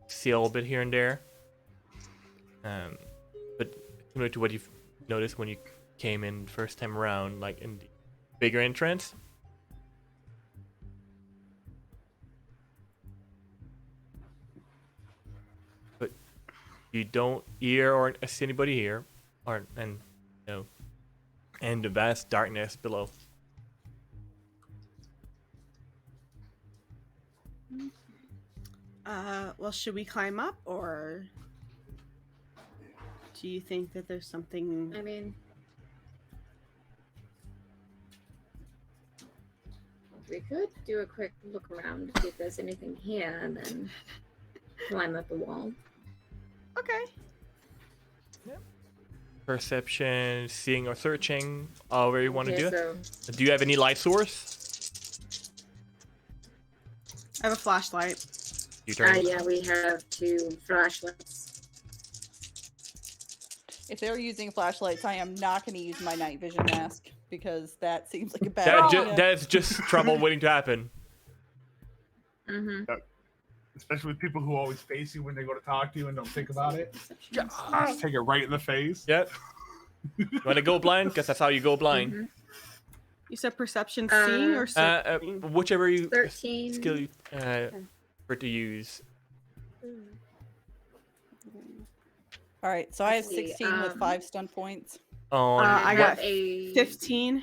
see a little bit here and there. But similar to what you've noticed when you came in first time around, like in the bigger entrance. But you don't hear or see anybody here, and the vast darkness below. Well, should we climb up, or do you think that there's something? I mean, we could do a quick look around to see if there's anything here, and then climb up the wall. Okay. Perception, seeing or searching, however you want to Okay, do it. so Do you have any light source? I have a flashlight. You turn. yeah, we have 2 flashlights. If they're using flashlights, I am not going to use my night vision mask because that seems like a bad That idea. that's just trouble waiting to happen. Mm-hmm. Especially with people who always face you when they go to talk to you and don't think about it. Just take it right in the face. Yep. You want to go blind? Because that's how you go blind. Mm-hmm. You said perception, seeing, or searching? Whichever you 13. skill you prefer to use. All right, so I have Let's see, 16 with 5 stun points. On I what, got a 15.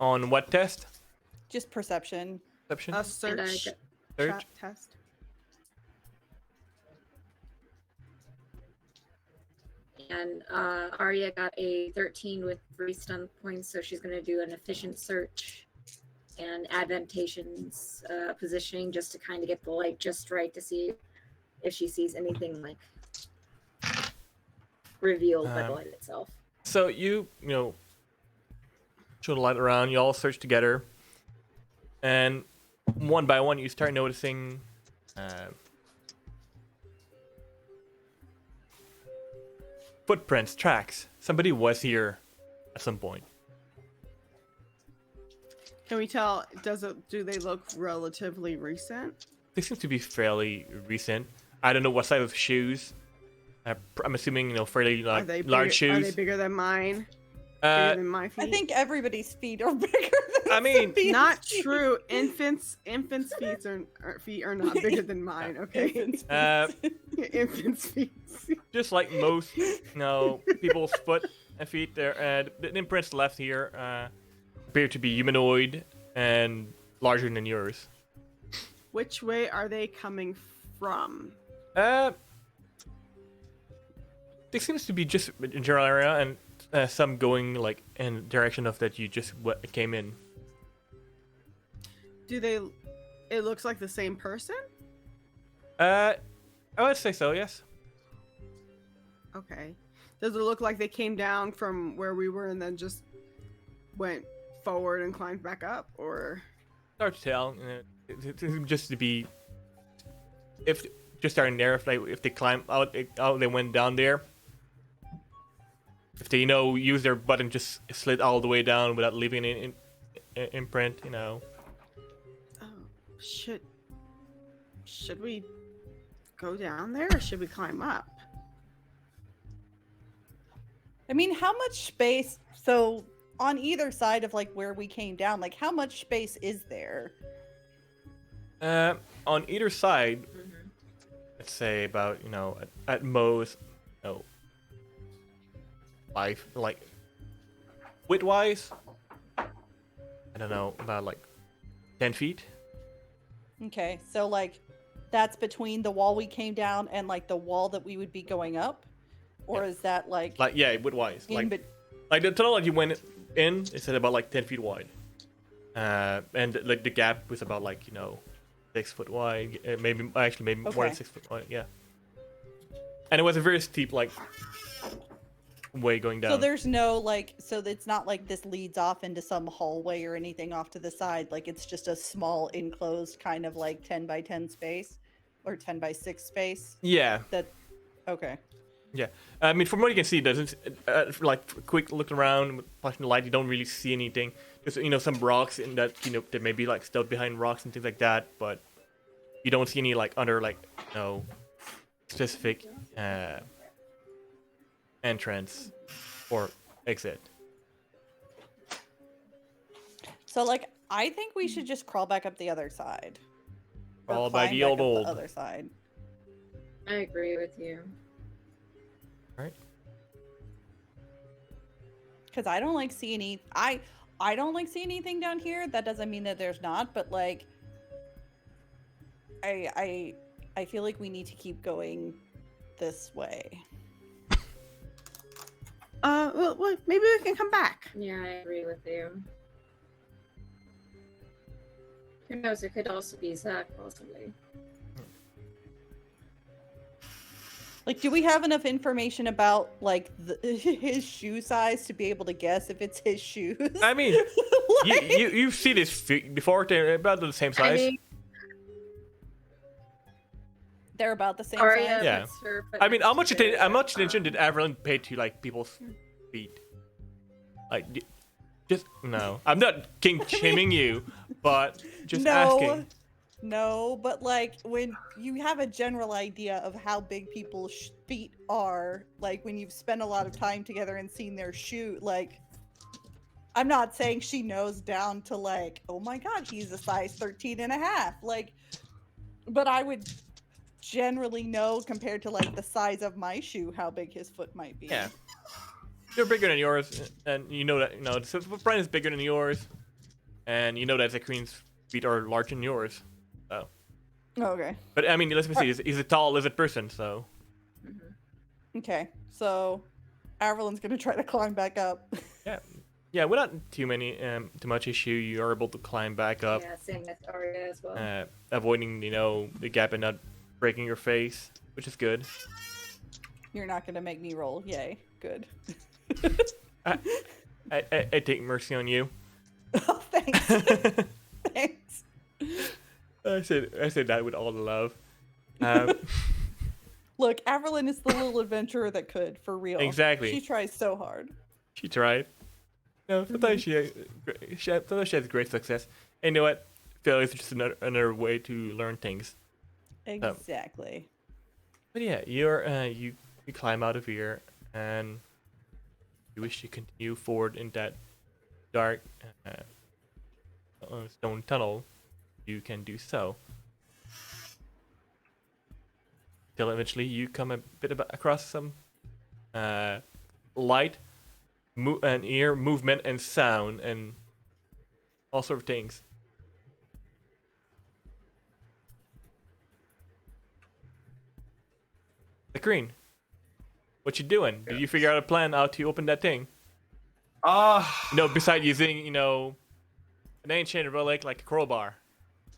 on what test? Just perception. Perception. A and I search got- Search. test. And Arya got a 13 with 3 stun points, so she's going to do an efficient search and advantations positioning just to kind of get the light just right to see if she sees anything like revealed by the light itself. So you show the light around. You all search together, and one by one, you start noticing footprints, tracks. Somebody was here at some point. Can we tell? Do they look relatively recent? They seem to be fairly recent. I don't know what size of shoes. I'm assuming fairly Are they large bigger, Are they shoes. bigger than mine? Bigger Uh, than my feet. I think everybody's feet are bigger than I mean, Sabine's Not feet. true. Infants' feet are not bigger than mine. Okay. Infants' feet. Uh, Infants' feet. just like most, people's foot and feet, the imprints left here appear to be humanoid and larger than yours. Which way are they coming from? There seems to be just a general area, and some going like in the direction of that you just came in. Do they? It looks like the same person. I would say so. Yes. Okay. Does it look like they came down from where we were and then just went forward and climbed back up, or? Hard to tell. It seems just to be, if just starting there, if they climb out, they went down there. If they use their butt and just slid all the way down without leaving an imprint, Oh, should we go down there or should we climb up? I mean, how much space? So on either side of like where we came down, like how much space is there? On either side, Mm-hmm. let's say about at most, 5, like width wise, I don't know, about like 10 feet. Okay, so like that's between the wall we came down and like the wall that we would be going up, or Yeah. is that like Like width wise, in like bet- like the tunnel that you went in is at about like 10 feet wide, and like the gap was about like 6 foot wide, maybe more than Okay. 6 foot wide, yeah. And it was a very steep like way going down. So there's no like, so it's not like this leads off into some hallway or anything off to the side. Like it's just a small enclosed kind of like 10 by 10 space or 10 by 6 space. Yeah, Okay. yeah. I mean, from what you can see, doesn't like quick look around, with flashing the light, you don't really see anything. Just some rocks in that there may be like stuff behind rocks and things like that, but you don't see any like under like specific entrance or exit. So like I think we should just crawl back up the other side. Or Crawl by climb the back old up old. the other side. I agree with you. Right? Because I don't like see any I don't like see anything down here. That doesn't mean that there's not, but like I feel like we need to keep going this way. Well, maybe we can come back. Yeah, I agree with you. Who knows? It could also be Zach, possibly. Like, do we have enough information about like his shoe size to be able to guess if it's his shoes? I mean, Like- you've seen his feet before. They're about the same I size. mean, They're about the same Arya size. Yeah. puts her foot I mean, how next much to attention did Avril pay to like people's feet? Like, just no. I'm not king shaming you, but just asking. No, but like when you have a general idea of how big people's feet are, like when you've spent a lot of time together and seen their shoe, like I'm not saying she knows down to like, oh my god, he's a size 13 and a half. Like, but I would generally know compared to like the size of my shoe how big his foot might be. Yeah. They're bigger than yours, and you know that the footprint is bigger than yours, and you know that Zakreen's feet are larger than yours. So, Okay. but I mean, let's be serious. He's a tall lizard person, so Okay. So Averlin's gonna try to climb back up. yeah, without too much issue, you are able to climb back up, Yeah, same with Arya as well. avoiding the gap and not breaking your face, which is good. You're not gonna make me roll. Yay. Good. I take mercy on you. Oh, thanks. Thanks. I said that with all the love. Look, Averlin is the little adventurer that could, for real. Exactly. She tries so hard. She tried. No, sometimes she has great success. And you know what? Failure is just another way to learn things. Exactly. But yeah, you climb out of here, and you wish to continue forward in that dark stone tunnel, you can do so. Till eventually you come a bit across some light, and ear movement and sound and all sort of things. The green, what you doing? Did you figure out a plan how to open that thing? Besides using, an ancient relic like a crowbar.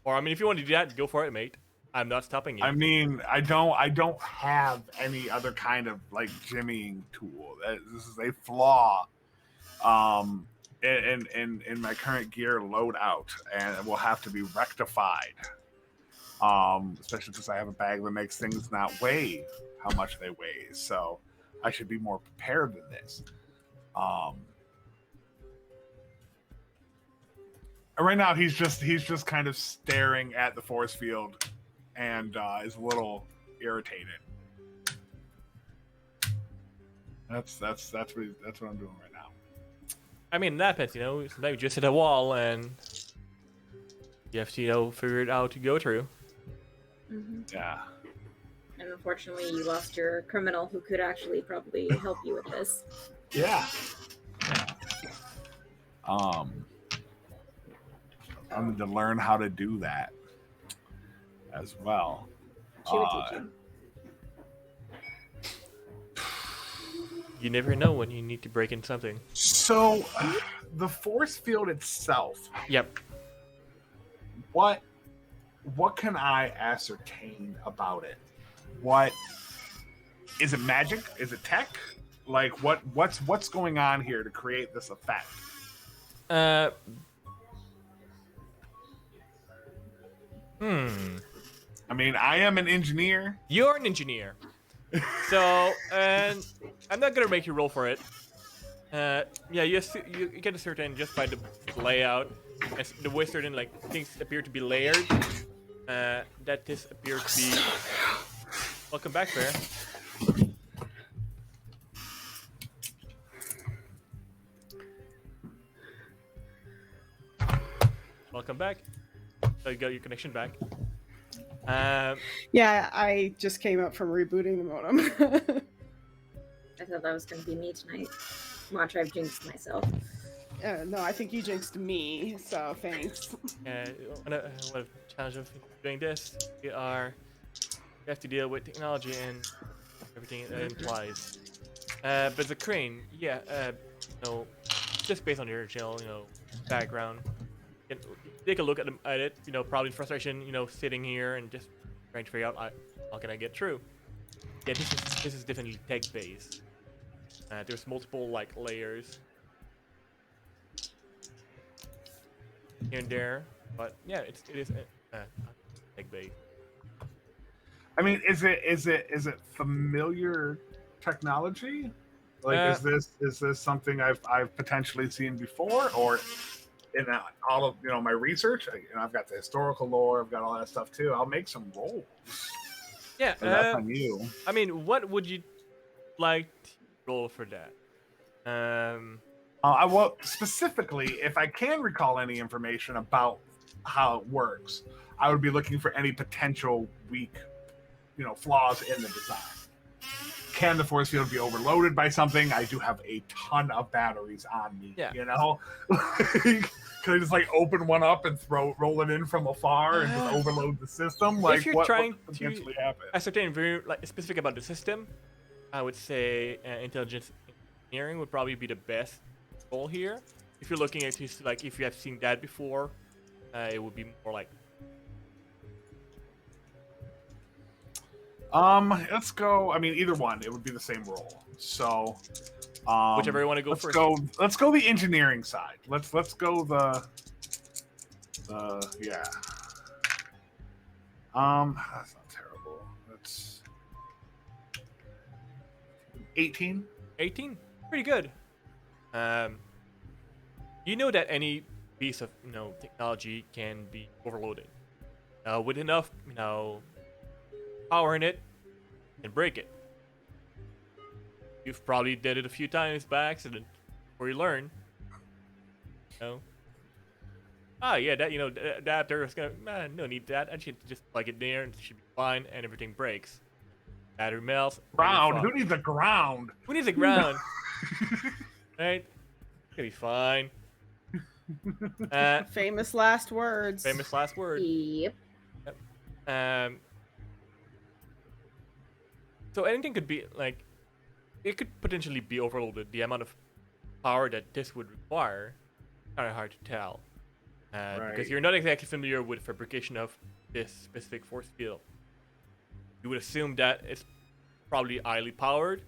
Or, I mean, if you want to do that, go for it, mate. I'm not stopping you. I mean, I don't have any other kind of like jimmying tool. This is a flaw in my current gear loadout, and it will have to be rectified. Especially since I have a bag that makes things not weigh how much they weigh. So I should be more prepared than this. And right now he's just kind of staring at the force field and is a little irritated. That's what I'm doing right now. I mean, that happens, sometimes you just hit a wall and you have to, figure it out to go through. Mm-hmm. Yeah. And unfortunately, you lost your criminal who could actually probably help you with this. Yeah. I need to learn how to do that as well. She would teach you. You never know when you need to break in something. So, the force field itself. Yep. What can I ascertain about it? What is it? Magic? Is it tech? Like what's going on here to create this effect? I mean, I am an engineer. You're an engineer. So, and I'm not gonna make you roll for it. Yeah, you get a certain just by the layout, as the way certain things appear to be layered. That this appears to be. Welcome back, Bear. Welcome back. So you got your connection back. Yeah, I just came up from rebooting the modem. I thought that was going to be me tonight. Watch, I've jinxed myself. No, I think you jinxed me, so thanks. One of the challenges of doing this, we have to deal with technology and everything it implies. But the crane, just based on your original, background, you can take a look at it. Probably in frustration, sitting here and just trying to figure out how can I get through. Yeah, this is definitely tech based. There's multiple layers here and there, but yeah, it is tech based. I mean, is it familiar technology? Like, is this something I've potentially seen before, or in all of my research? I've got the historical lore, I've got all that stuff too. I'll make some rolls. Yeah, that's on you. I mean, what would you like to roll for that? I will specifically, if I can recall any information about how it works, I would be looking for any potential weak, flaws in the design. Can the force field be overloaded by something? I do have a ton of batteries on me. Yeah. Could I just open one up and roll it in from afar and just overload the system? If you're trying what could potentially happen? Ascertain very specific about the system, I would say intelligence engineering would probably be the best goal here. If you're looking at if you have seen that before, it would be more like. Let's go. I mean, either one. It would be the same roll. So, whichever you want to go first. Let's go the engineering side. Let's go the yeah. That's not terrible. That's 18. 18, pretty good. You know that any piece of technology can be overloaded. With enough power in it, and break it. You've probably did it a few times by accident, or you learn. You know. Ah, yeah, that the adapter is gonna. No need that. I should just plug it there, and it should be fine, and everything breaks. Battery melts. Ground. Who needs a ground? Who needs a ground? Right? It's gonna be fine. Famous last words. Famous last word. Yep. So anything could be like, it could potentially be overloaded. The amount of power that this would require, kind of hard to tell, because you're not exactly familiar with fabrication of this specific force field. You would assume that it's probably highly powered,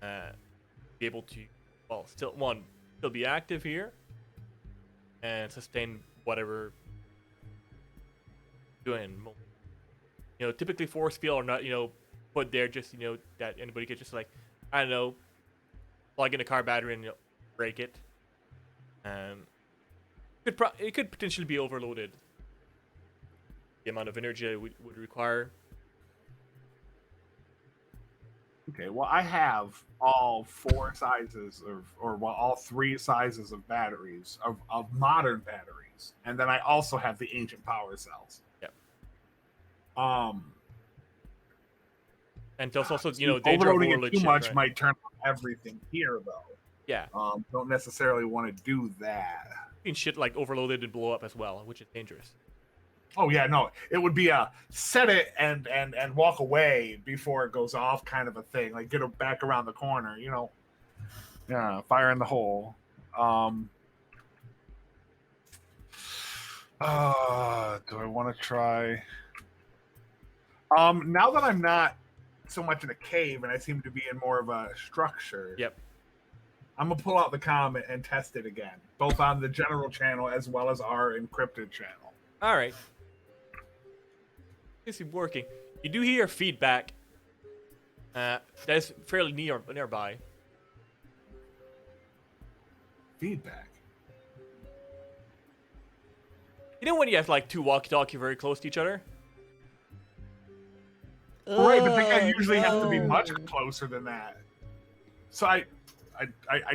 be able to, well, still be active here, and sustain whatever doing. Typically force field are not, put there just, that anybody could just like, I don't know, plug in a car battery and break it. It could potentially be overloaded. The amount of energy it would require. Okay, well, I have all 4 sizes all 3 sizes of batteries, of modern batteries. And then I also have the ancient power cells. Yep. And there's also, danger of overloading overload it too much right? might turn off everything here, though. Yeah. Don't necessarily want to do that. And shit like overloaded and blow up as well, which is dangerous. Oh yeah, no, it would be a set it and walk away before it goes off kind of a thing. Like get it back around the corner, Yeah, fire in the hole. Do I want to try? Now that I'm not so much in a cave and I seem to be in more of a structure. Yep. I'm gonna pull out the comet and test it again, both on the general channel as well as our encrypted channel. All right. This is working. You do hear feedback. That's fairly nearby. Feedback. You know when you have like 2 walkie-talkie very close to each other? Right, but I usually have to be much closer than that. So I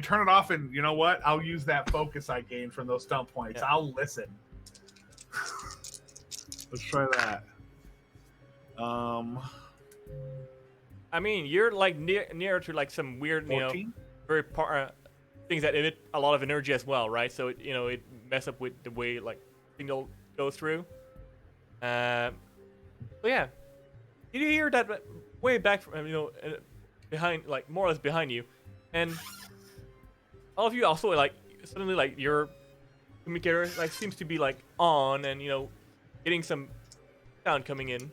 turn it off, and you know what? I'll use that focus I gained from those stump points. Yeah. I'll listen. Let's try that. I mean, you're like near to like some weird, 14? very things that emit a lot of energy as well, right? So it mess up with the way like signal goes through. But yeah, you hear that way back from behind, like more or less behind you, and all of you also like suddenly like your communicator like seems to be like on and getting some sound coming in.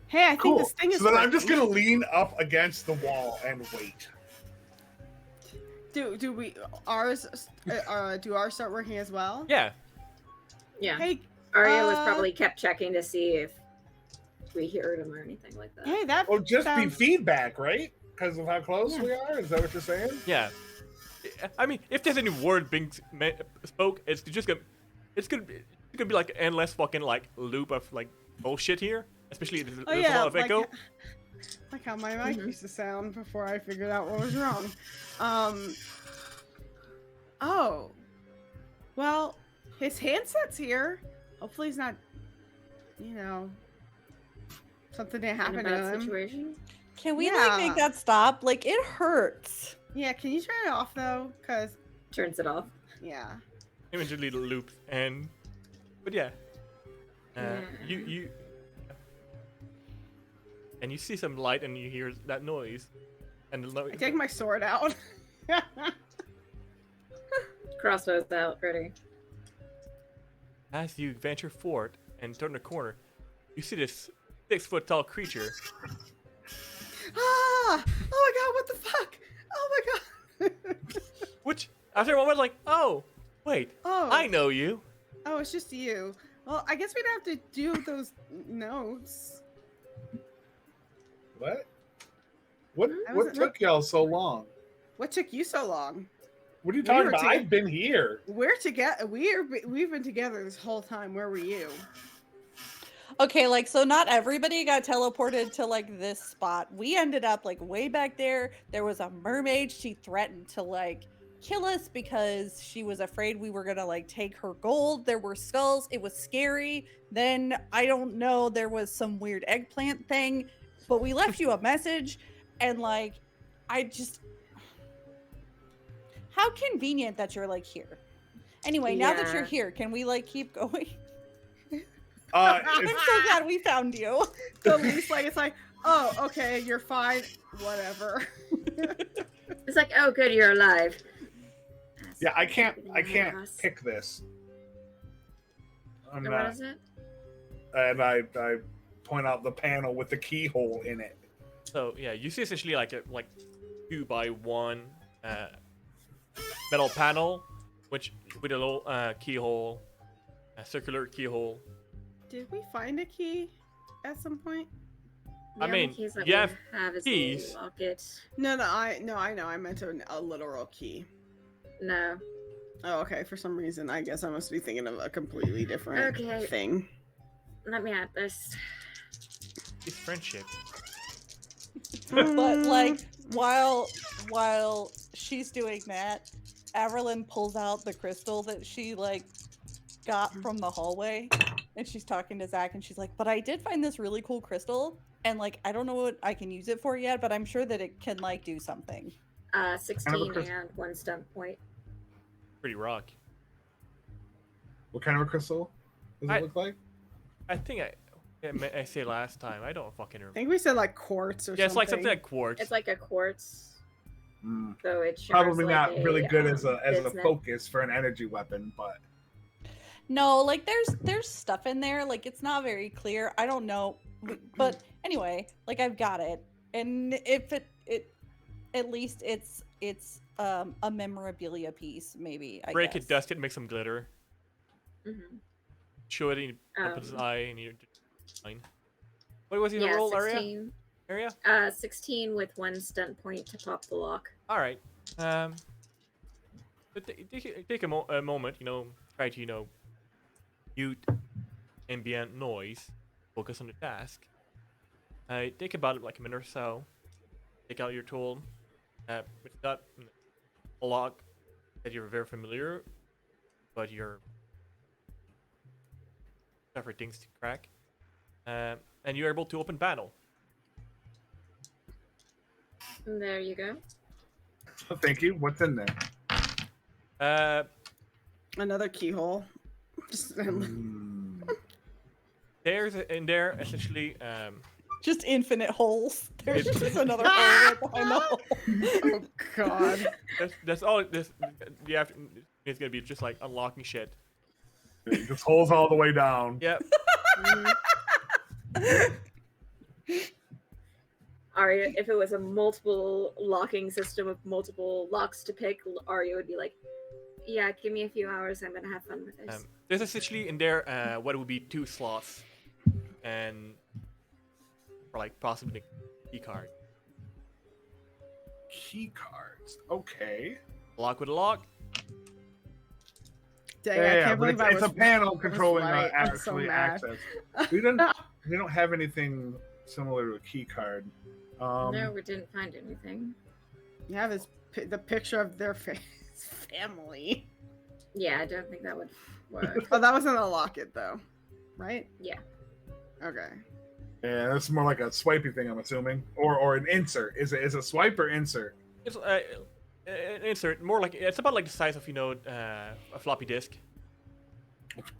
Hey, I think Cool. this thing is. So then I'm just working. gonna lean up against the wall and wait. Do we ours? Do ours start working as well? Yeah. Yeah. Hey, Arya was probably kept checking to see if we heard him or anything like that. hey, that. Well, just be sounds... feedback, right? Because of how close we are. Is that what you're saying? Yeah. I mean, if there's any word being spoke, it's gonna be like an endless fucking like loop of like bullshit here. Especially there's a lot of echo. Like how my mic used to sound before I figured out what was wrong. Oh. Well, his handset's here. Hopefully he's not, something didn't In happen a to bad him. situation. Can we Yeah. make that stop? Like it hurts. Yeah, can you turn it off though? Cause Turns it off. yeah. Immediately loops but yeah. You and you see some light and you hear that noise, and I take my sword out. Crossbows out, ready. As you venture forward and turn the corner, you see this 6-foot tall creature. Ah! Oh my god! What the fuck? Oh my god! Which after a moment, like, oh, wait, Oh. I know you. Oh, it's just you. Well, I guess we'd have to do those notes. What? I What wasn't- took y'all so long? What took you so long? What are you We talking were about? together- I've been here. We're together. We've been together this whole time. Where were you? Okay, like, so not everybody got teleported to, like, this spot. We ended up, like, way back there. There was a mermaid. She threatened to, like, kill us because she was afraid we were gonna, like, take her gold. There were skulls. It was scary. Then, I don't know, there was some weird eggplant thing. But we left you a message, and, like, I just... How convenient that you're, like, here. Anyway, now that you're Yeah. here, can we, like, keep going? Uh, I'm so glad we found you. The least like it's like, oh, okay, you're fine, whatever. It's like, oh, good, you're alive. yeah, I can't Cross. pick this. I'm What not. is it? And I point out the panel with the keyhole in it. So yeah, you see essentially like a 2x1 metal panel, which with a little keyhole, a circular keyhole. Did we find a key at some point? The I only mean, keys that you we have is keys. the locket. No, I know. I meant a literal key. No. Oh, okay. For some reason, I guess I must be thinking of a completely different Okay. thing. Let me add this. It's friendship. But like while she's doing that, Averlyn pulls out the crystal that she like got from the hallway, and she's talking to Zach, and she's like, "But I did find this really cool crystal, and like I don't know what I can use it for yet, but I'm sure that it can like do something." 16 crystal? and 1 stunt point. Pretty rock. What kind of a crystal does I- it look like? I think I say last time. I don't fucking I remember. think we said like quartz or something. Yeah, it's like something like quartz. It's like a quartz, Mm. so it shimmers Probably like not really good as a bismuth. focus for an energy weapon, but No, like there's stuff in there, like it's not very clear. I don't know, but anyway, like I've got it, and if it at least it's a memorabilia piece, maybe. I Break guess. it, dust it, make some glitter. Mhm. Show it in his eye, and you're fine. What was your Yeah, roll area? 16. 16 with 1 stunt point to pop the lock. All right. But take a moment. Try to mute ambient noise. Focus on the task. Take about like a minute or so. Take out your tool. It's not a lock that you're very familiar, but you're for things to crack. And you're able to open battle. And there you go. thank you. What's in there? Another keyhole. Just Mm. There's in there essentially. Just infinite holes. There's just another hole right behind the hole. oh god. That's all. This you have. It's gonna be just like unlocking shit. Just holes all the way down. Yep. Arya, if it was a multiple locking system with multiple locks to pick, Arya would be like, yeah, give me a few hours, I'm gonna have fun with this. There's essentially in there what would be 2 slots, and or like possibly a key card. Key cards. Okay. Lock with a lock. Dang, I can't but believe I it's was a panel controlling right. I'm so actually mad. access. We don't have anything similar to a key card. No, we didn't find anything. You have the picture of their family. Yeah, I don't think that would work. Oh, that wasn't a locket though, right? Yeah. Okay. Yeah, that's more like a swipey thing, I'm assuming, or an insert. Is a swipe or insert? It's an insert. More like it's about like the size of a floppy disk.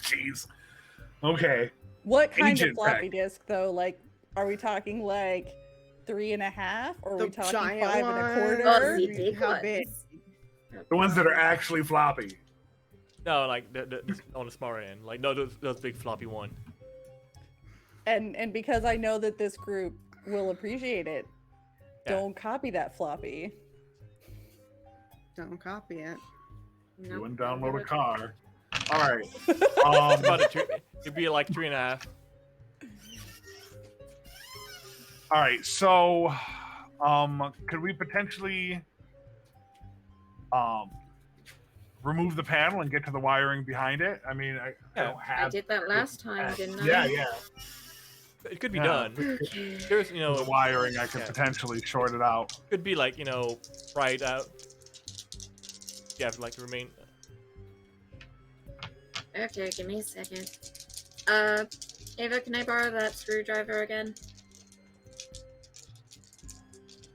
Jeez. Okay. What kind Agent of floppy pack. disk though? Like, are we talking like 3.5, or are The we talking giant 5.25? Oh, the big How ones. big? The ones that are actually floppy. No, like the on the smaller end. Like no, those big floppy one. And because I know that this group will appreciate it, Yeah. don't copy that floppy. Don't copy it. You Nope, wouldn't don't download do a it. car. All right. It's about it'd be like 3.5. All right. So, could we potentially remove the panel and get to the wiring behind it. I mean, I don't have. I did that last time, didn't I? Yeah. It could be Yeah. done. Okay. There's, The wiring, I could potentially short it out. could be like, fried out. You have to like remain. Okay, give me a second. Ava, can I borrow that screwdriver again?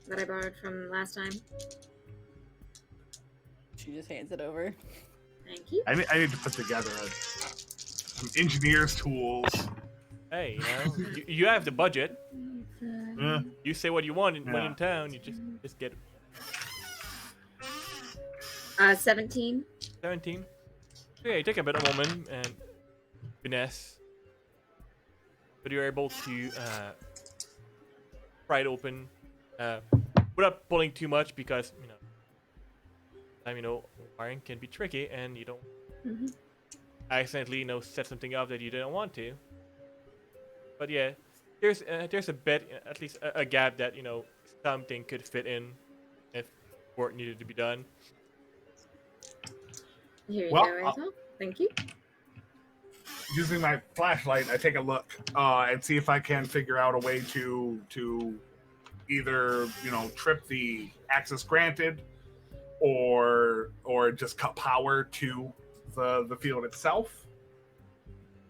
That I borrowed from last time? She just hands it over. Thank you. I need to put together some engineer's tools. Hey, you have the budget. Yeah. You say what you want when Yeah. in town. You just get 17. 17. Yeah, you take a bit of moment and finesse, but you're able to pry it open without pulling too much because wiring can be tricky and you don't Mm-hmm. accidentally set something up that you didn't want to. But yeah, there's a bit, at least a gap that something could fit in if work needed to be done. Here you Well, go, Ava. Thank you. Using my flashlight, I take a look and see if I can figure out a way to either trip the access granted or just cut power to the field itself.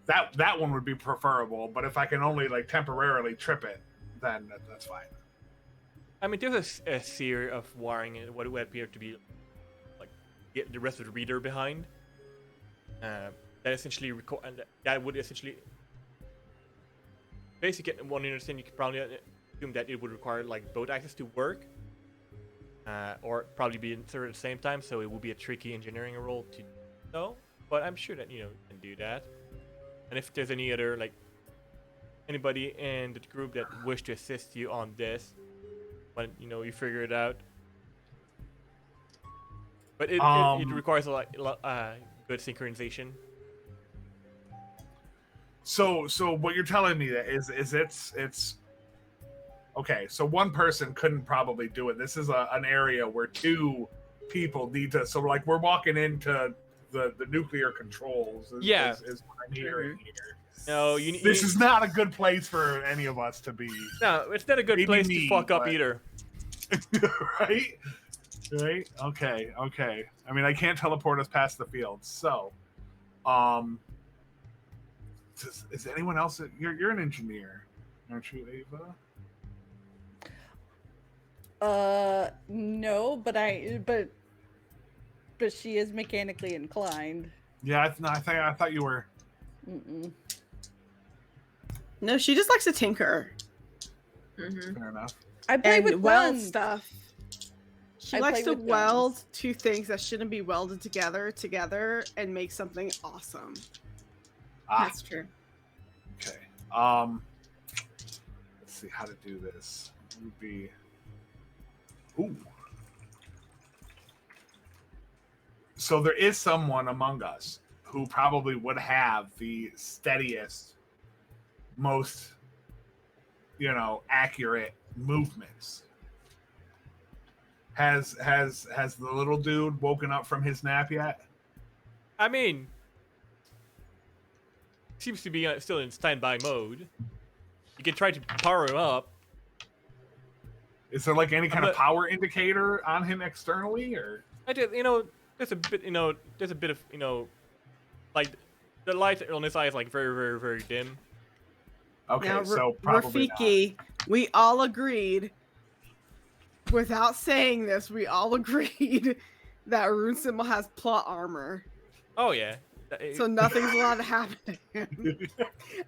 That one would be preferable, but if I can only temporarily trip it, then that's fine. I mean, there's a series of wiring and what would appear to be get the rest of the reader behind. That essentially that would essentially basically one understand. You could probably assume that it would require both access to work, or probably be inserted at the same time. So it would be a tricky engineering role to know. But I'm sure that you can do that. And if there's any other anybody in the group that wish to assist you on this, when you figure it out. But it requires a good synchronization. So what you're telling me is it's okay. So one person couldn't probably do it. This is an area where two people need to. So we're walking into the nuclear controls. Is what I'm hearing here. No, This is not a good place for any of us to be. No, it's not a good Maybe place me, to fuck up but- either. Right? Okay. I mean, I can't teleport us past the field. So, is anyone else? You're an engineer, aren't you, Ava? No, but she is mechanically inclined. Yeah, I thought you were. Mm-mm. No, she just likes to tinker Mm-hmm. Fair enough. I play and with weld guns. stuff. She I likes play to with weld guns. two things that shouldn't be welded together and make something awesome. That's true. Okay. Let's see how to do this. It would be. Ooh. So there is someone among us who probably would have the steadiest, most, accurate movements. Has the little dude woken up from his nap yet? I mean, seems to be still in standby mode. You can try to power him up. Is there any kind of power indicator on him externally, or? I just, there's a bit, there's a bit of, the light on his eye is very, very, very dim. Okay, Now, so probably Rafiki, we all agreed, without saying this, we all agreed that Rune Symbol has plot armor. Oh yeah. So nothing's allowed to happen to him.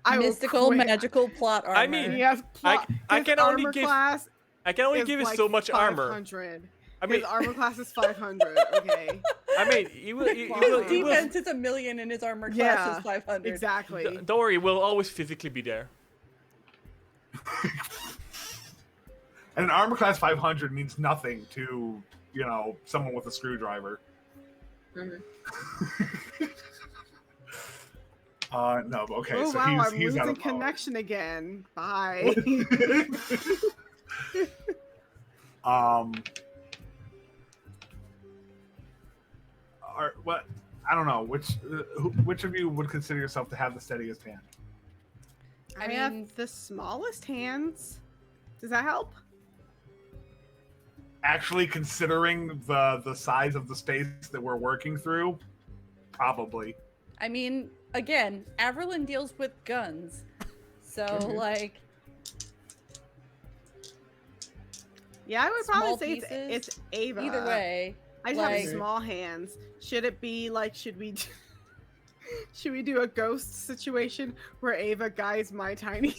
I will Mystical, quit. magical plot armor. I mean, He has plot. I his can only armor give- class I can only is give you like so much armor. 500. I mean, His armor class is 500. Okay. I mean, he will. He His will, his he will defense is 1,000,000 and his armor class Yeah, is 500. Exactly. don't worry, we'll always physically be there. And an armor class 500 means nothing to, someone with a screwdriver. Mm-hmm. No, but okay, Oh so wow, I'm he's out losing of power. connection again. Bye. or what? I don't know which of you would consider yourself to have the steadiest hand. I mean- have the smallest hands. Does that help? Actually, considering the size of the space that we're working through, probably. I mean, again, Averlin deals with guns. So, like, Yeah, I would Small probably say pieces, it's Ava. either way. I just like- have small hands. Should it be like, should we should we do a ghost situation where Ava guides my tiny?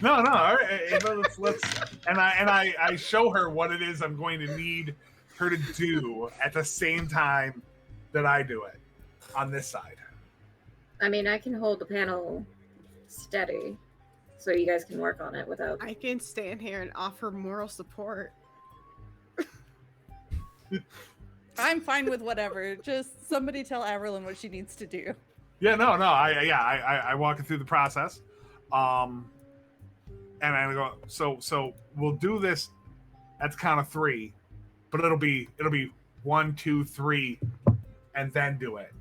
No. All right, Ava, let's and I show her what it is I'm going to need her to do at the same time that I do it on this side. I mean, I can hold the panel steady, so you guys can work on it without. I can stand here and offer moral support. I'm fine with whatever. Just somebody tell Averlin what she needs to do. Yeah, no. I walk her through the process, and I go. So we'll do this at the count of 3, but it'll be 1, 2, 3, and then do it.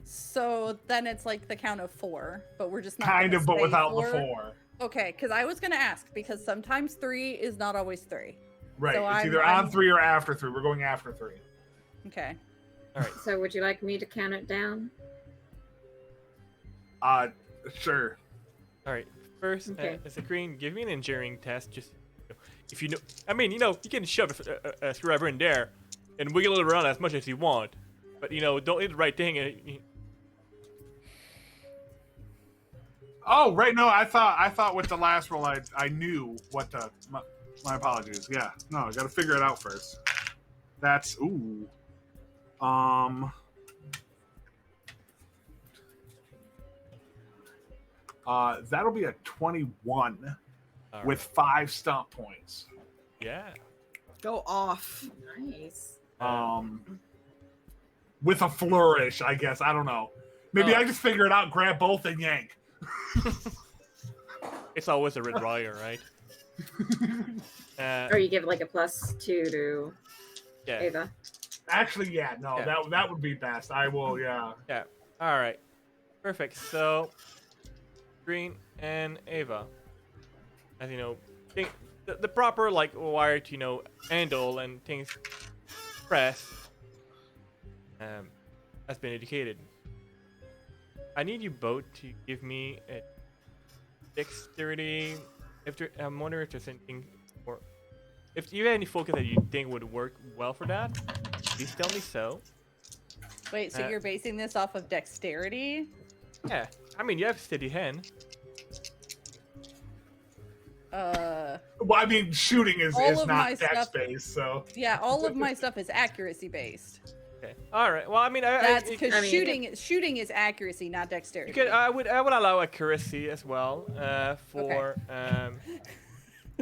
So then it's like the count of 4, but we're just not Kind gonna of, but say without 4. the 4. Okay, because I was gonna ask because sometimes 3 is not always 3. Right. So it's I'm- either on 3 or after 3. We're going after 3. Okay. All right. So, would you like me to count it down? Sure. All right. First, Okay. as a green, give me an engineering test. Just if you know, I mean, you can shove a screwdriver in there and wiggle it around as much as you want, but don't hit the right thing. Oh, right. No, I thought with the last roll, I knew what the. My apologies. Yeah. No, I got to figure it out first. That's ooh. That'll be a 21 All with 5 stomp points. Yeah. Go off. Nice. With a flourish, I guess. I don't know. Maybe Oh. I just figure it out, grab both, and yank. It's always a red wire, right? Or you give like a +2 to Yeah. Ava. Actually, yeah, no, Yeah. that would be best. I will, yeah. Yeah. All right. Perfect. So, Green and Ava, as you know, the proper wire to handle and things press has been indicated. I need you both to give me a dexterity. I'm wondering if there's anything, or if you have any focus that you think would work well for that. Please tell me so. Wait, so you're basing this off of dexterity? Yeah, I mean you have a steady hand. Well, I mean, shooting is All of not my dex stuff- based, so. Yeah, all of my stuff is accuracy based. Okay. All right. Well, I mean, That's because I mean- shooting is accuracy, not dexterity. I would allow accuracy as well for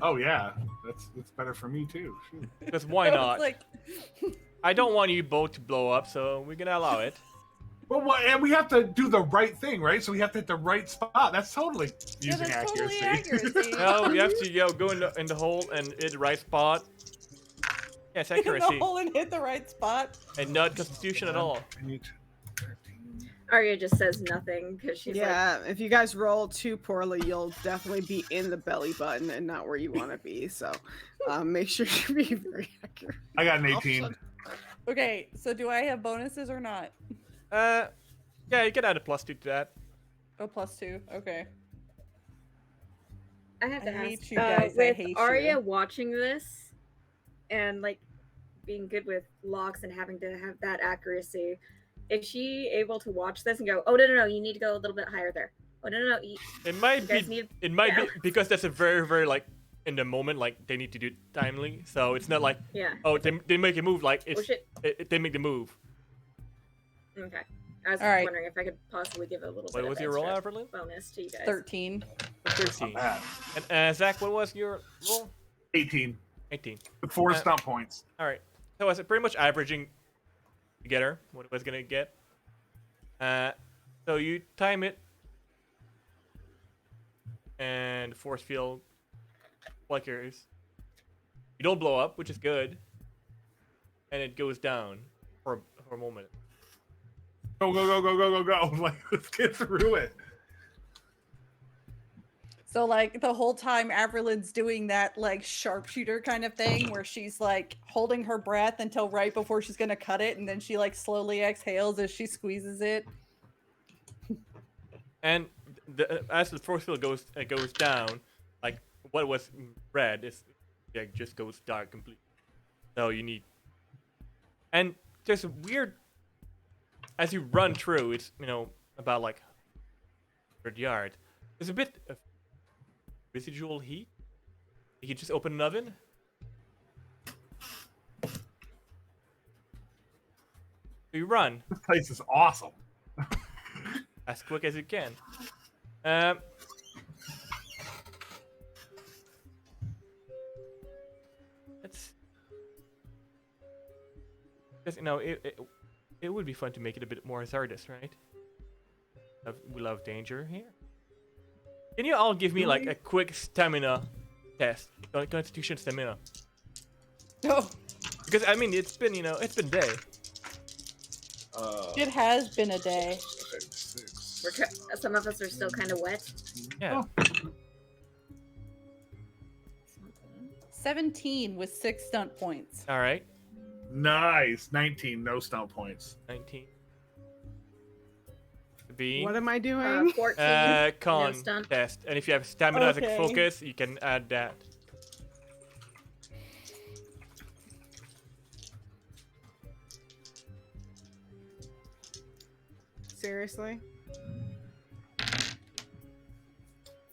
Oh yeah, that's better for me too. Shoot. because why I was not? like, I don't want you both to blow up, so we're gonna allow it. Well, and we have to do the right thing, right? So we have to hit the right spot. That's totally yeah, using that's accuracy. totally accuracy. No, you have to go in the hole and hit the right spot. Yes, In the accuracy hole and hit the right spot. and not constitution at all. I need 13. Arya just says nothing because she's like, Yeah, if you guys roll too poorly, you'll definitely be in the belly button and not where you want to be. So make sure you be very accurate. I got an 18. Okay, so do I have bonuses or not? Yeah, you can add a +2 to that. Oh, +2. Okay. I have to I hate ask, you guys, I with hate Arya you. watching this and like being good with locks and having to have that accuracy, is she able to watch this and go, oh no, you need to go a little bit higher there. Oh no, you It might guys be. need. It might yeah. be because that's a very, very in the moment. They need to do it timely. So it's not like Yeah. oh they make a move Oh it's shit. they make the move. Okay. I was All right. wondering if I could possibly give a little What bit was of your roll, extra Averlin? bonus to you guys. 13. 13. Bad. And Zach, what was your roll? 18. 18. With 4 Uh, stump points. All right. So it's pretty much averaging together what it was gonna get. So you time it, and force field flickers. You don't blow up, which is good. and it goes down for a moment. Go, go, go, go, go, go, go. Like, let's get through it. So like the whole time Averlin's doing that like sharpshooter kind of thing where she's like holding her breath until right before she's gonna cut it, and then she like slowly exhales as she squeezes it. And as the force field goes down, like what was red is just goes dark completely. So you need, and there's a weird as you run through. It's about like 100 yards. There's a bit of residual heat. You can just open an oven. So you run This place is awesome. as quick as you can. It's because it would be fun to make it a bit more hazardous, right? We love danger here. Can you all give me like a quick stamina test? Constitution stamina. Oh, Because I mean it's been it's been day. it has been a day. 6. Some of us are still kind of wet. Yeah. 17 with 6 stunt points. All right. Nice. 19. No stunt points. 19. B. What am I doing? 14. Con stunt. test, and if you have stamina as a Okay. focus, you can add that. Seriously?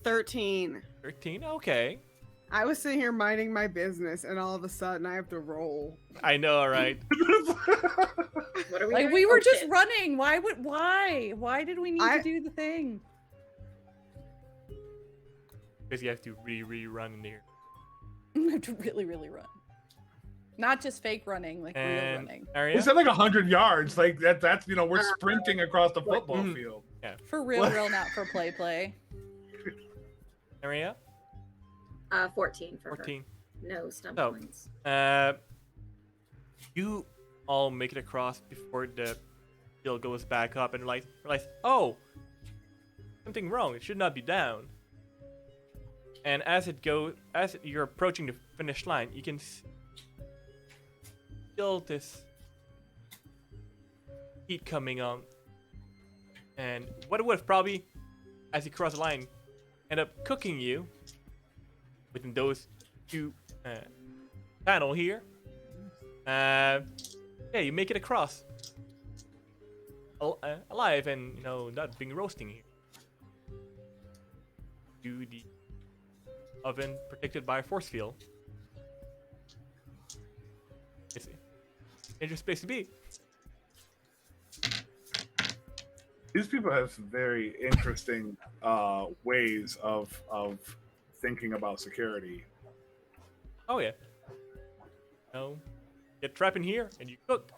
13. 13. Okay. I was sitting here minding my business, and all of a sudden I have to roll. I know, right? What are we Like doing? we were Oh, just shit. running. Why did we need I- to do the thing? Because you have to run in here. We have to really run. Not just fake running, like real And running. Aria? We said like 100 yards. Like that's we're sprinting across the football Mhm. field. For real, What? not for play. Aria? 14 for 14. her. No stump Oh. points. You all make it across before the hill goes back up and realize, oh, something wrong. It should not be down. And as you're approaching the finish line, you can feel this heat coming on. And what would have probably, as you cross the line, end up cooking you within those two panel here. Yeah, you make it across alive and not being roasting here. To the oven protected by a force field. It's an interesting place to be. These people have some very interesting ways of thinking about security. Oh yeah. Get trapped in here and you cook.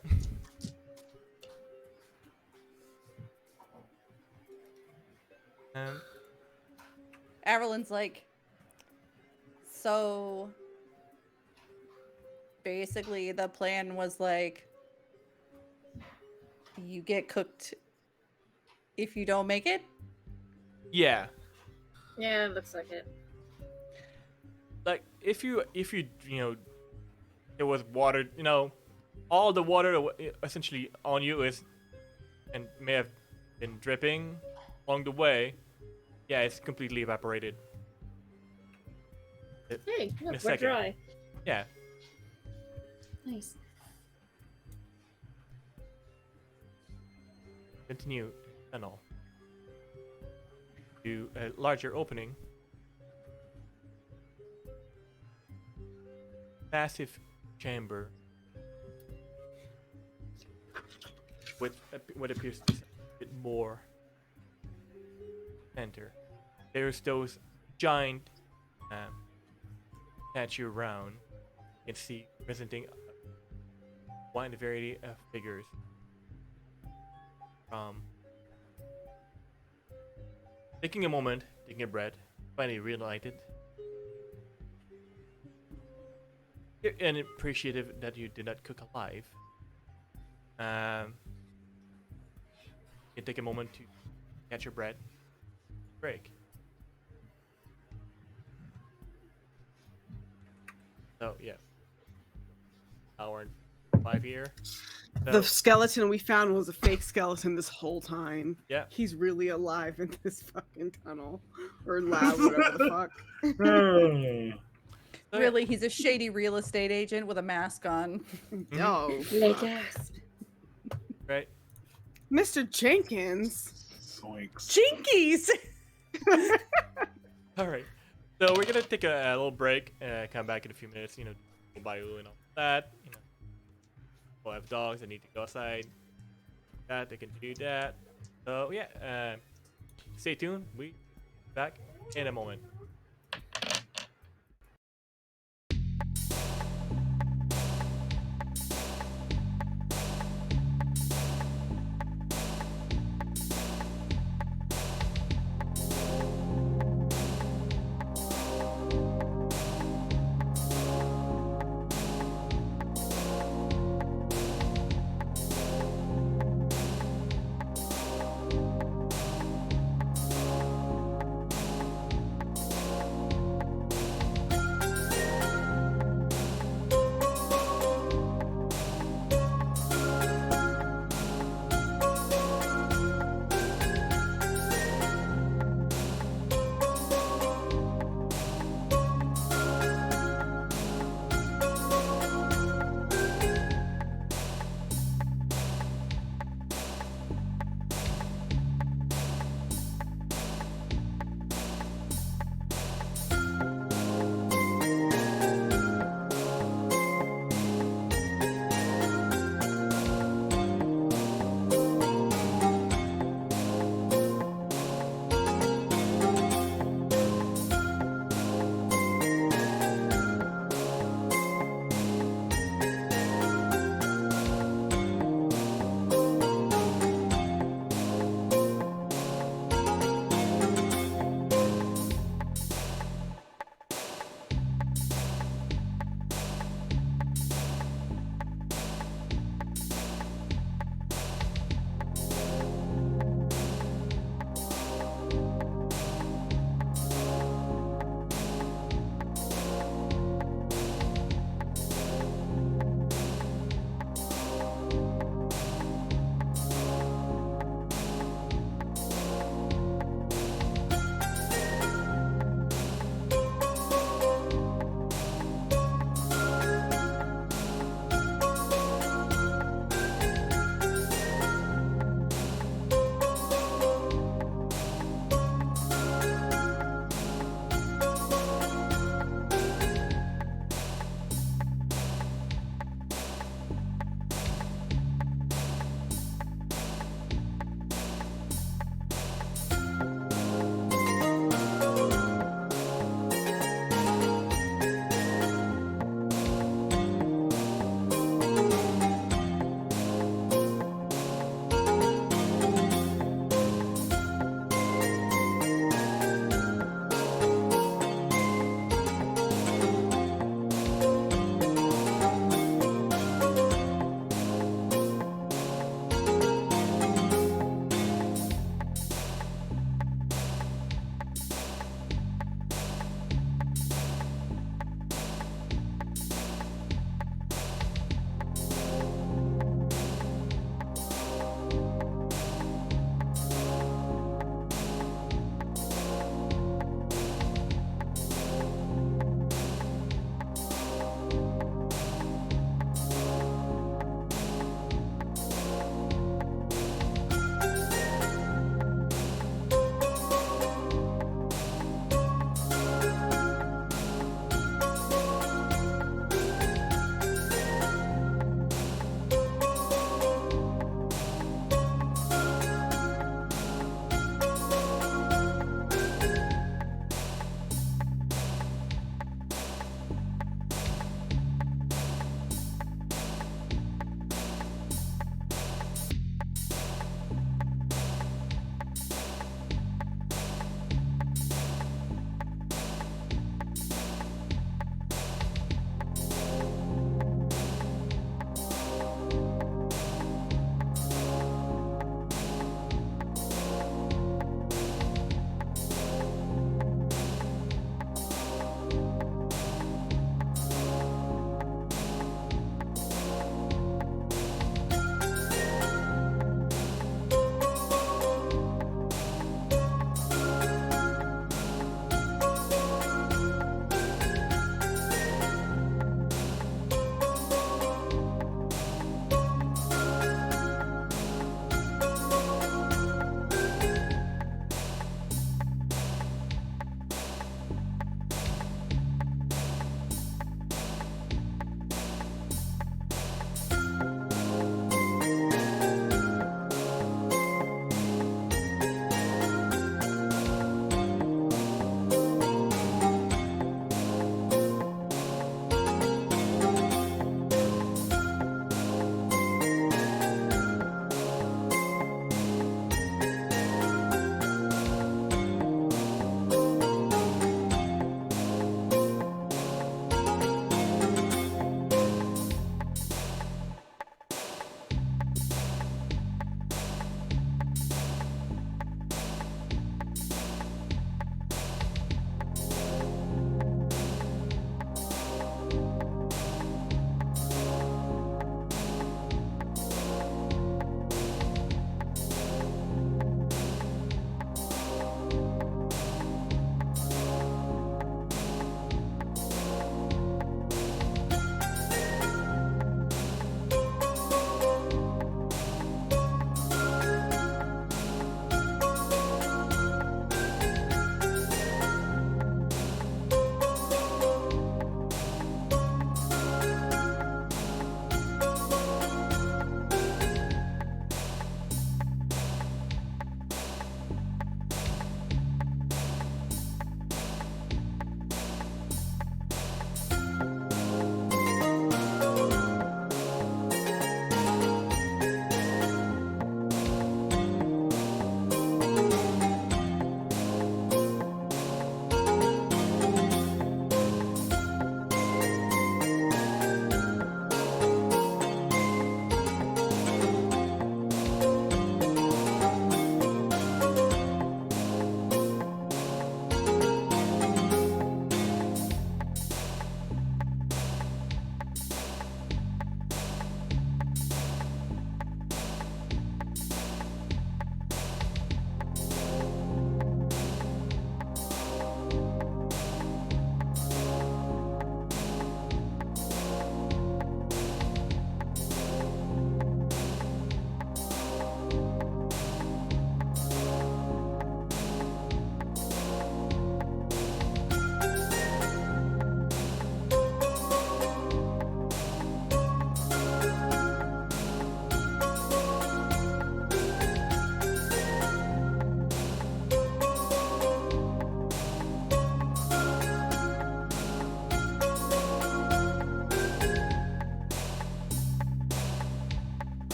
Averlin's like, so basically the plan was like, you get cooked if you don't make it. Yeah. Yeah, it looks like it. Like if you there was water, all the water essentially on you is and may have been dripping along the way. Yeah, it's completely evaporated. Hey, a look, we're second. dry. Yeah. Nice. Continue tunnel to a larger opening. Massive chamber with what appears to be a bit more center. There's those giant statue around. You can see presenting a wide variety of figures. Taking a moment, taking a breath, finally reunited. and appreciative that you did not cook alive. You take a moment to catch your breath, break. So yeah, hour and 5 here. So, The skeleton we found was a fake skeleton this whole time. Yeah. He's really alive in this fucking tunnel. Or lab, whatever the fuck. so, yeah. Really, he's a shady real estate agent with a mask on. No. Lay gasp. Right. Mr. Jenkins. Zoinks. Jinkies! All right. So we're gonna take a little break. Come back in a few minutes. You know, go by and all that. You know, we'll have dogs that need to go outside. That they can do that. So yeah. Stay tuned. We back in a moment.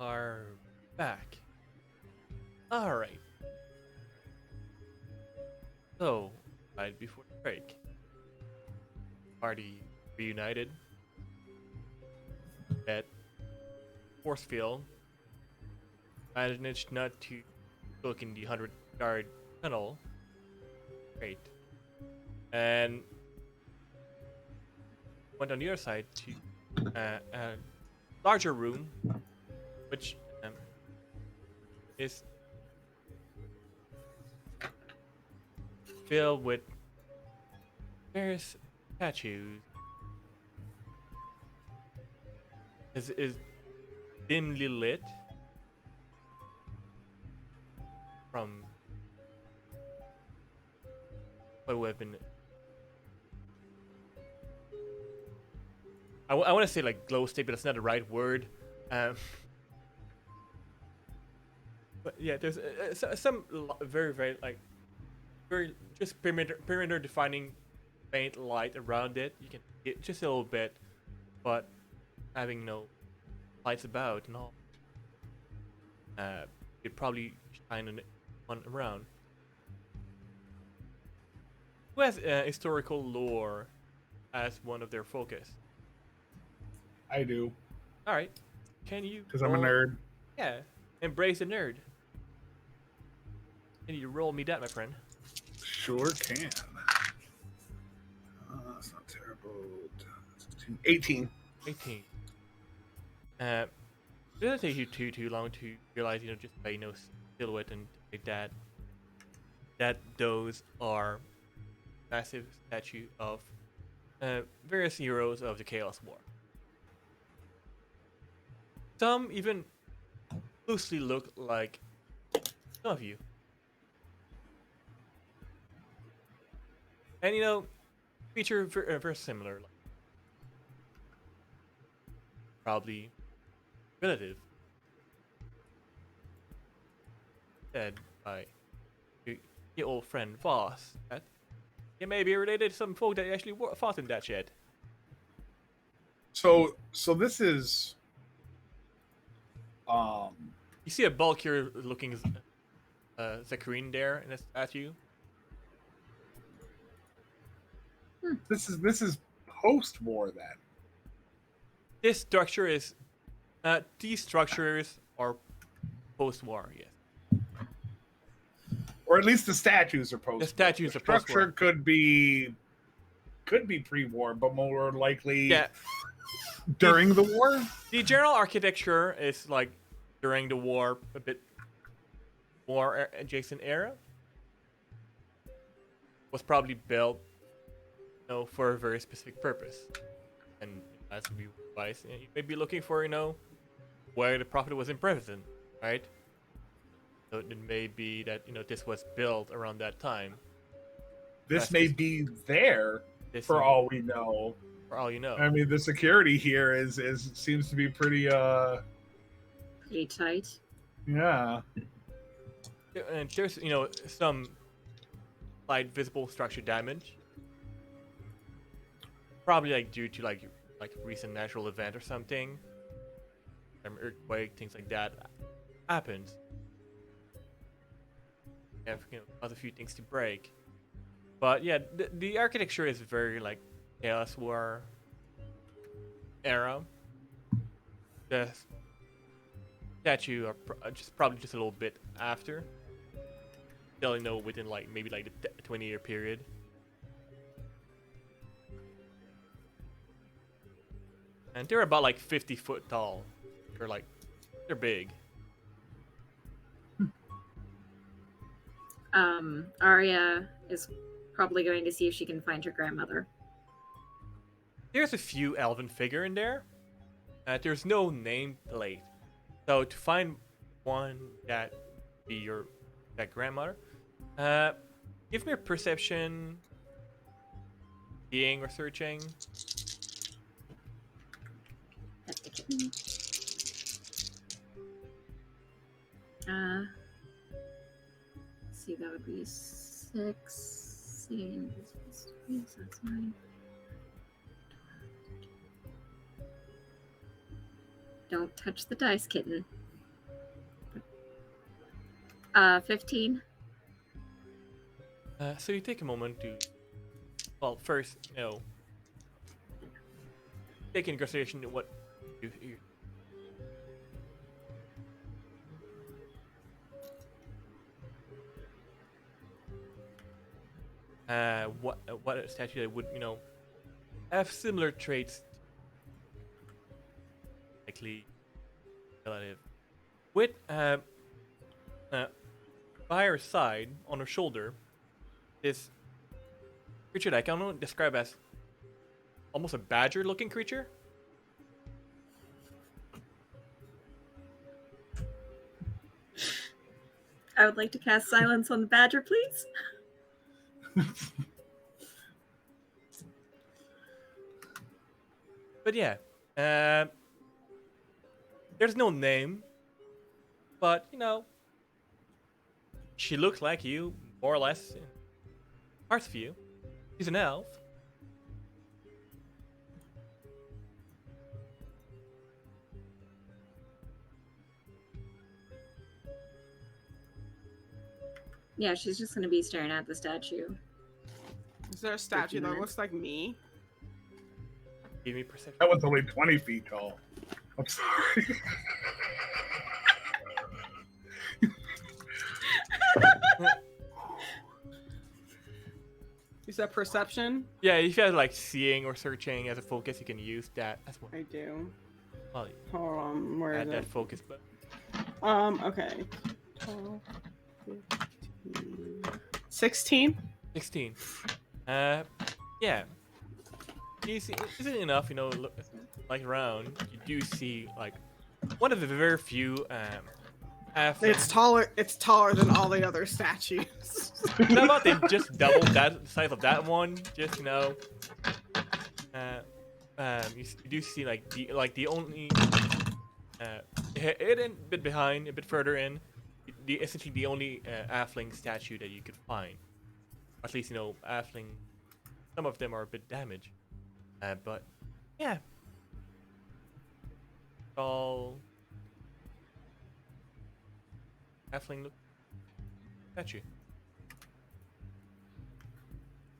are back. Alright. So, right before the break, party reunited at force field. Managed not to look in the 100-yard tunnel. Great. And went on the other side to a larger room, which is filled with various statues. Is dimly lit from what would have been. I want to say like glow stick, but that's not the right word. But yeah, there's some very like very just perimeter defining faint light around it. You can get just a little bit, but having no lights about and all, you'd probably shine on around. Who has historical lore as one of their focus? I do, All right, can you? because I'm a roll- nerd. Yeah, embrace a nerd. Can you roll me that, my friend? Sure can. That's not terrible. 18. 18. It doesn't take you too long to realize, just by silhouette and like that those are massive statue of various heroes of the Chaos War. Some even loosely look like some of you. And feature very similar. Probably relative. Said by your old friend Voss that it may be related to some folk that actually fought in that shed. So this is You see a bulkier looking Zakarine there in a statue. this is post-war then. This structure is these structures are post-war, yes. Or at least the statues are post-war. The statues The are post-war. structure could be pre-war, but more likely Yeah. during the war. The general architecture is like during the war, a bit war adjacent era. Was probably built, for a very specific purpose, and as we advise, you may be looking for, where the prophet was imprisoned, right? So it may be that this was built around that time. This That's may just- be there This for may- all we know. for all you know. I mean, the security here is seems to be pretty Pretty tight. yeah. And there's some slight visible structure damage, probably like due to like recent natural event or something, earthquake, things like that happens. You have caused a few things to break, but yeah, the architecture is very like Chaos War era. The statue are probably just a little bit after. Still, within maybe the 20-year period. And they're about 50 foot tall. They're big. Arya is probably going to see if she can find her grandmother. There's a few elven figure in there. There's no name plate. So to find one that be that grandmother, give me a perception, seeing or searching. That's the kitten. See, that would be 6. Seeing is 3, so that's 9. Don't touch the dice, kitten. 15. So you take a moment to, well, first, take into consideration what you what a statue that would, have similar traits, likely relative. With by her side, on her shoulder, this creature that I can only describe as almost a badger-looking creature. I would like to cast silence on the badger, please. But yeah, there's no name, but she looks like you, more or less, in parts of you. She's an elf. Yeah, she's just gonna be staring at the statue. Is there a statue that looks like me? Give me perception. That one's only 20 feet tall. I'm sorry. Is that perception? Yeah, if you have like seeing or searching as a focus, you can use that as well. I do. Well, Hold on, where add is that it? focus, but Okay. 12, 15, 16? 16. Yeah. Isn't enough, look, like around, you do see like one of the very few It's taller than all the other statues. How about they just double that size of that one? Just you do see like the only hidden a bit behind, a bit further in, essentially the only halfling statue that you could find. At least halfling. Some of them are a bit damaged, but yeah, all halfling statue.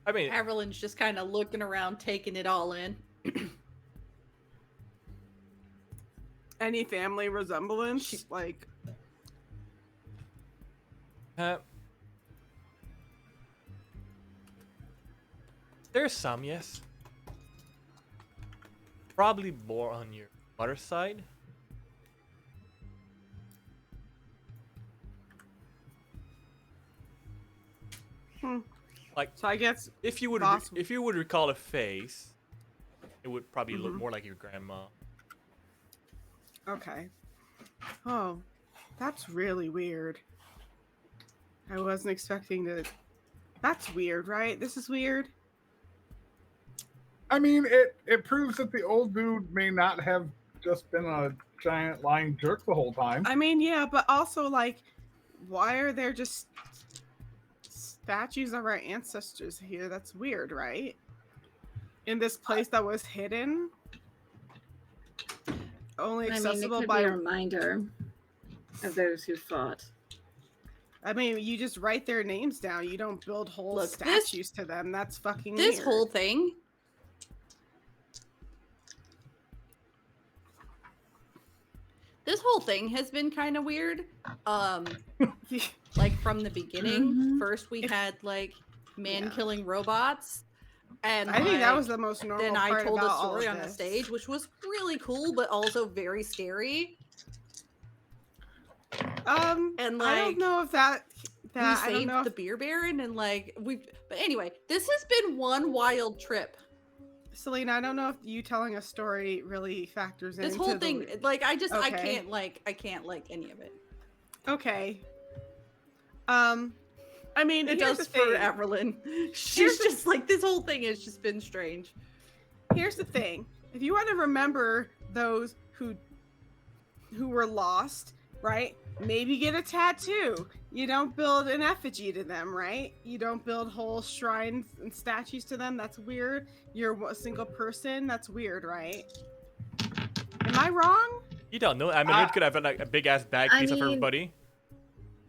I mean, Averlin's just kind of looking around, taking it all in. Any family resemblance? Like, there's some, yes. Probably more on your mother's side. Like, so I guess if you would recall a face, it would probably look more like your grandma. okay. Oh, that's really weird. I wasn't expecting to. That's weird, right? This is weird. I mean, it proves that the old dude may not have just been a giant lying jerk the whole time. I mean, yeah, but also, like, why are there just statues of our ancestors here? That's weird, right? In this place that was hidden, only accessible it could by be a reminder of those who fought. I mean, you just write their names down. You don't build whole Look, statues to them. That's fucking This weird. whole thing. This whole thing has been kind of weird. Like from the beginning, first we had like man-killing robots, and I think that like, was the most normal then I part told a about all story of on the this. stage, which was really cool, but also very scary. And And I don't like, know if that we I don't saved know. the beer baron, and like but anyway, this has been one wild trip. Selena, I don't know if you telling a story really factors This into whole thing, like, I Okay. can't like any of it. Okay. I mean, It here's does the for thing. Evelyn. She's Here's the- just like, this whole thing has just been strange. Here's the thing. If you want to remember those who were lost, right? Maybe get a tattoo. You don't build an effigy to them, right? You don't build whole shrines and statues to them. That's weird. You're a single person. That's weird, right? Am I wrong? You don't know. I mean, it could have like a big ass bag piece of mean- everybody.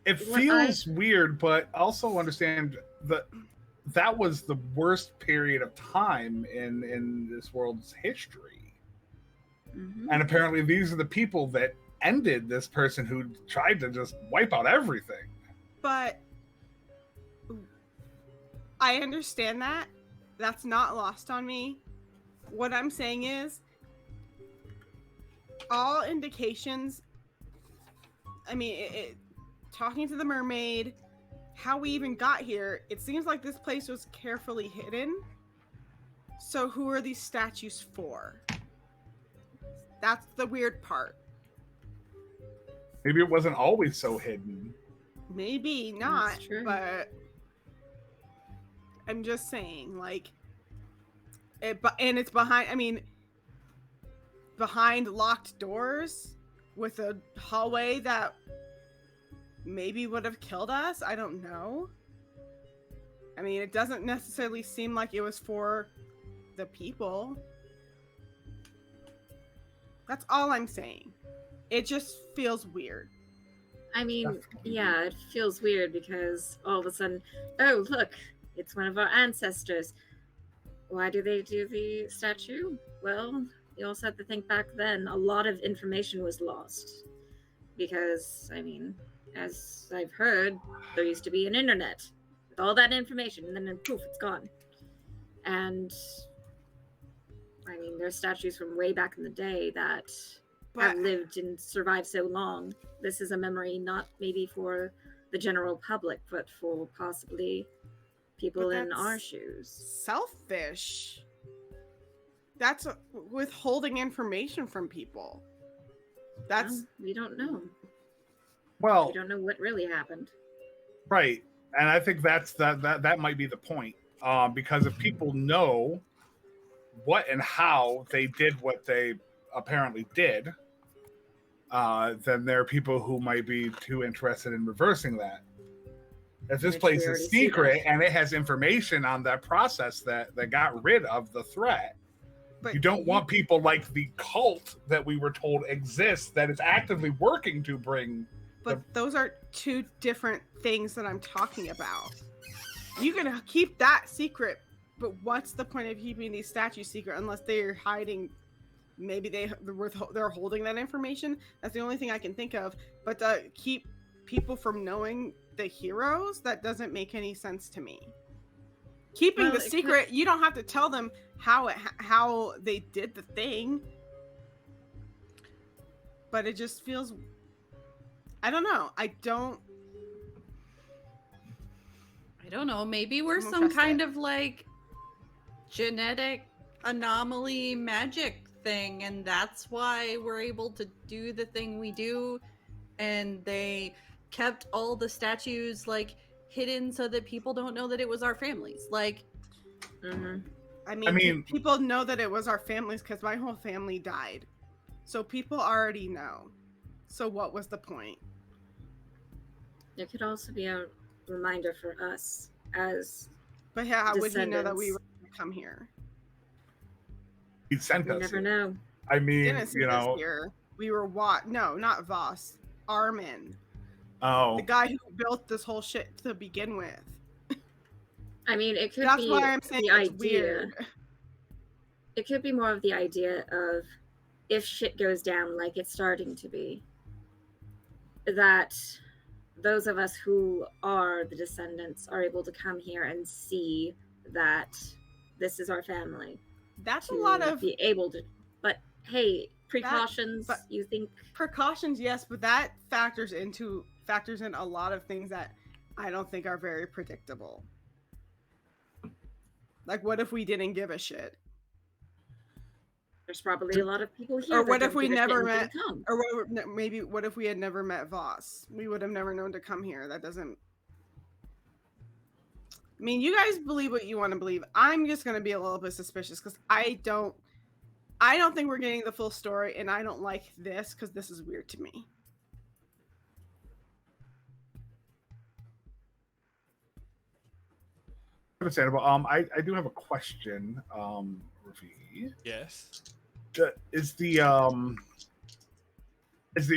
It What feels weird, but also understand that was the worst period of time in this world's history. Mhm. And apparently these are the people that ended this person who tried to just wipe out everything. But I understand that. That's not lost on me. What I'm saying is, all indications. I mean, talking to the mermaid, how we even got here, it seems like this place was carefully hidden. So who are these statues for? That's the weird part. Maybe it wasn't always so hidden. Maybe not, That's true. but I'm just saying, like, and it's behind. I mean, behind locked doors with a hallway that maybe would have killed us. I don't know. I mean, it doesn't necessarily seem like it was for the people. That's all I'm saying. It just feels weird. I mean, yeah, it feels weird because all of a sudden, oh, look, it's one of our ancestors. Why do they do the statue? Well, you also have to think back then, a lot of information was lost. Because, I mean, as I've heard, there used to be an internet with all that information, and then poof, it's gone. And, I mean, there's statues from way back in the day that have lived and survived so long. This is a memory not maybe for the general public, but for possibly people in our shoes. Selfish. That's withholding information from people. That's Well, we don't know. Well, We don't know what really happened. right. And I think that might be the point. Because if people know what and how they did what they apparently did, then there are people who might be too interested in reversing that. If this Which place we is already see secret that. and it has information on that process that got rid of the threat, but you don't want people like the cult that we were told exists that is actively working to bring. But those are two different things that I'm talking about. You can keep that secret, but what's the point of keeping these statues secret unless they're hiding? Maybe they're holding that information. That's the only thing I can think of. But to keep people from knowing the heroes, that doesn't make any sense to me. Keeping the secret, you don't have to tell them how they did the thing. But it just feels, I don't know. I don't know. Maybe we're don't some trust kind it. of like genetic anomaly magic thing, and that's why we're able to do the thing we do. And they kept all the statues like hidden so that people don't know that it was our families. Like, I mean, people know that it was our families because my whole family died. So people already know. So what was the point? It could also be a reminder for us as But yeah, how would he know that descendants. we were going to come here? He sent You us. never here. know. I mean, Didn't send us here. We were no, not Voss. Armin. Oh, The guy who built this whole shit to begin with. I mean, it could That's be why I'm saying the it's idea. weird. It could be more of the idea of if shit goes down like it's starting to be, that those of us who are the descendants are able to come here and see that this is our family. That's a to lot of be able to. But hey, precautions. but- you think? precautions, yes, but that factors in a lot of things that I don't think are very predictable. Like, what if we didn't give a shit? There's probably a lot of people here. Or that what if don't we give a shit never and met? didn't come. Or what if we had never met Voss? We would have never known to come here. That doesn't. I mean, you guys believe what you want to believe. I'm just gonna be a little bit suspicious because I don't think we're getting the full story, and I don't like this because this is weird to me. understandable. I do have a question, Rafi. Yes. Is the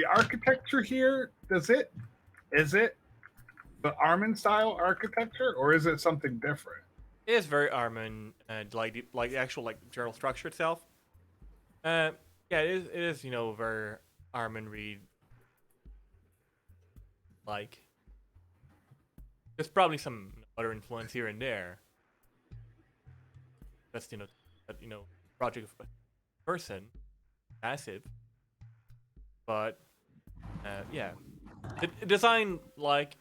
architecture here? Is it the Armin style architecture, or is it something different? It is very Armin, like the actual like journal structure itself. Yeah, it is very Armin Reed like. There's probably some other influence here and there. That's project of a person, massive, but yeah, the design like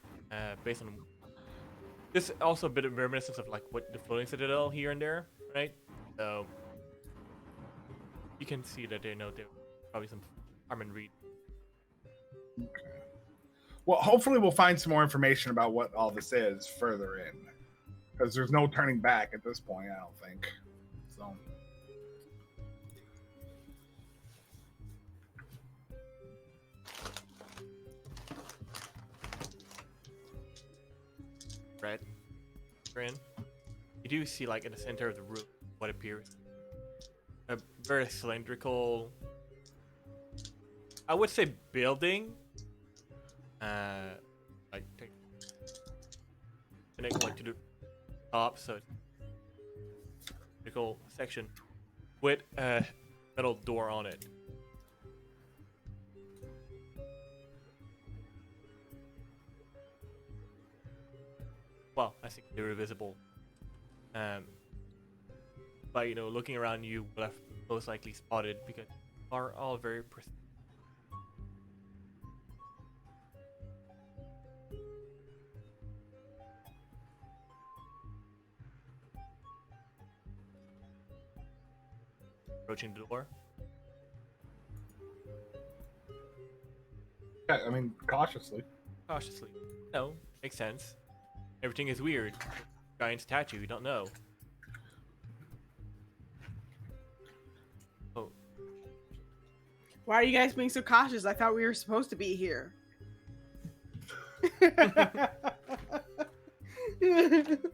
based on this also a bit of reminiscence of like what the floating citadel here and there, right? So you can see that there's probably some Armin Reed. Well, hopefully we'll find some more information about what all this is further in, because there's no turning back at this point. I don't think so. Right? Grin. You do see like in the center of the room what appears a very cylindrical, I would say, building. Like connect like to the top, so it's a cylindrical section with a metal door on it. Well, I think they're visible. But looking around, you will have most likely spotted because they are all very precise. Approaching the door. Yeah, I mean, cautiously. Cautiously. No, makes sense. Everything is weird. Giant statue, you don't know. Oh. Why are you guys being so cautious? I thought we were supposed to be here.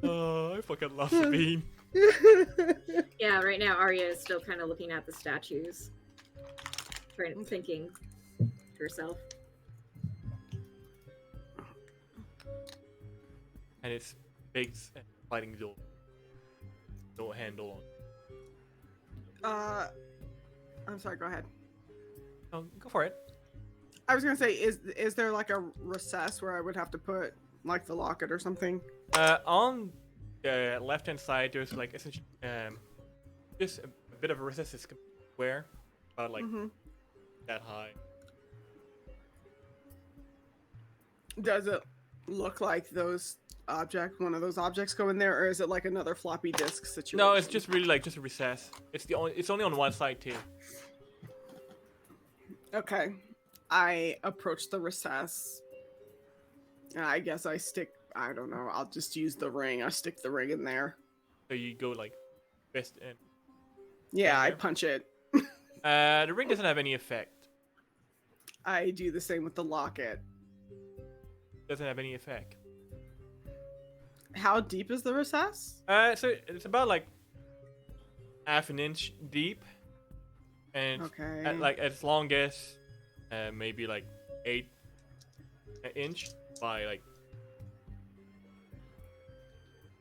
Oh, I fucking love Sabine. Yeah, right now Arya is still kind of looking at the statues, thinking to herself. And it's big sliding door. No handle on. I'm sorry. Go ahead. Oh, go for it. I was gonna say, is there like a recess where I would have to put like the locket or something? On the left-hand side, there's like essentially just a bit of a recess. It's square, about like that high. Does it look like one of those objects go in there, or is it like another floppy disk situation? No, it's just really like just a recess. It's only on one side too. Okay. I approach the recess. I guess I don't know, I'll just use the ring. I stick the ring in there. So you go like fist in. Yeah, I there. punch it. The ring doesn't have any effect. I do the same with the locket. Doesn't have any effect. How deep is the recess? So it's about like half an inch deep, and Okay. at its longest, maybe like 8 inch by like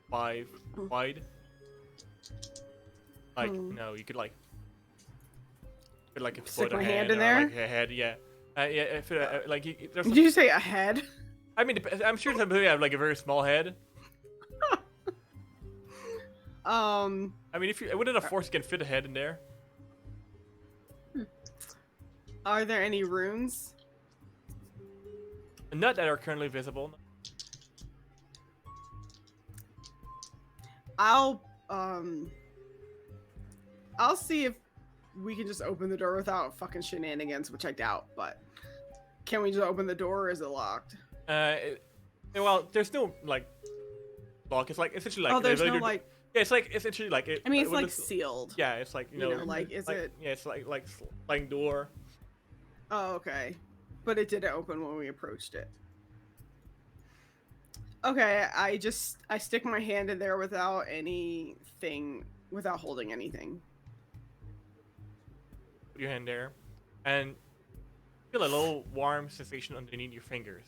5 wide. Like you could like put like a Stick foot, a my hand hand in or, there? like a head, yeah. Yeah, if like there's Did you say a head? I mean, I'm sure some people have like a very small head. I mean, if you wouldn't a force can fit a head in there. Are there any runes? Not that are currently visible. I'll see if we can just open the door without fucking shenanigans, which I doubt, but can we just open the door, or is it locked? Well, there's no like lock. It's like essentially like there's no like. Yeah, it's like essentially like it. I mean, it's like sealed. Yeah, it's like You know, like, is like, it? Yeah, it's like sliding door. Oh, okay, but it didn't open when we approached it. Okay, I stick my hand in there without holding anything. Put your hand there, and feel a little warm sensation underneath your fingers.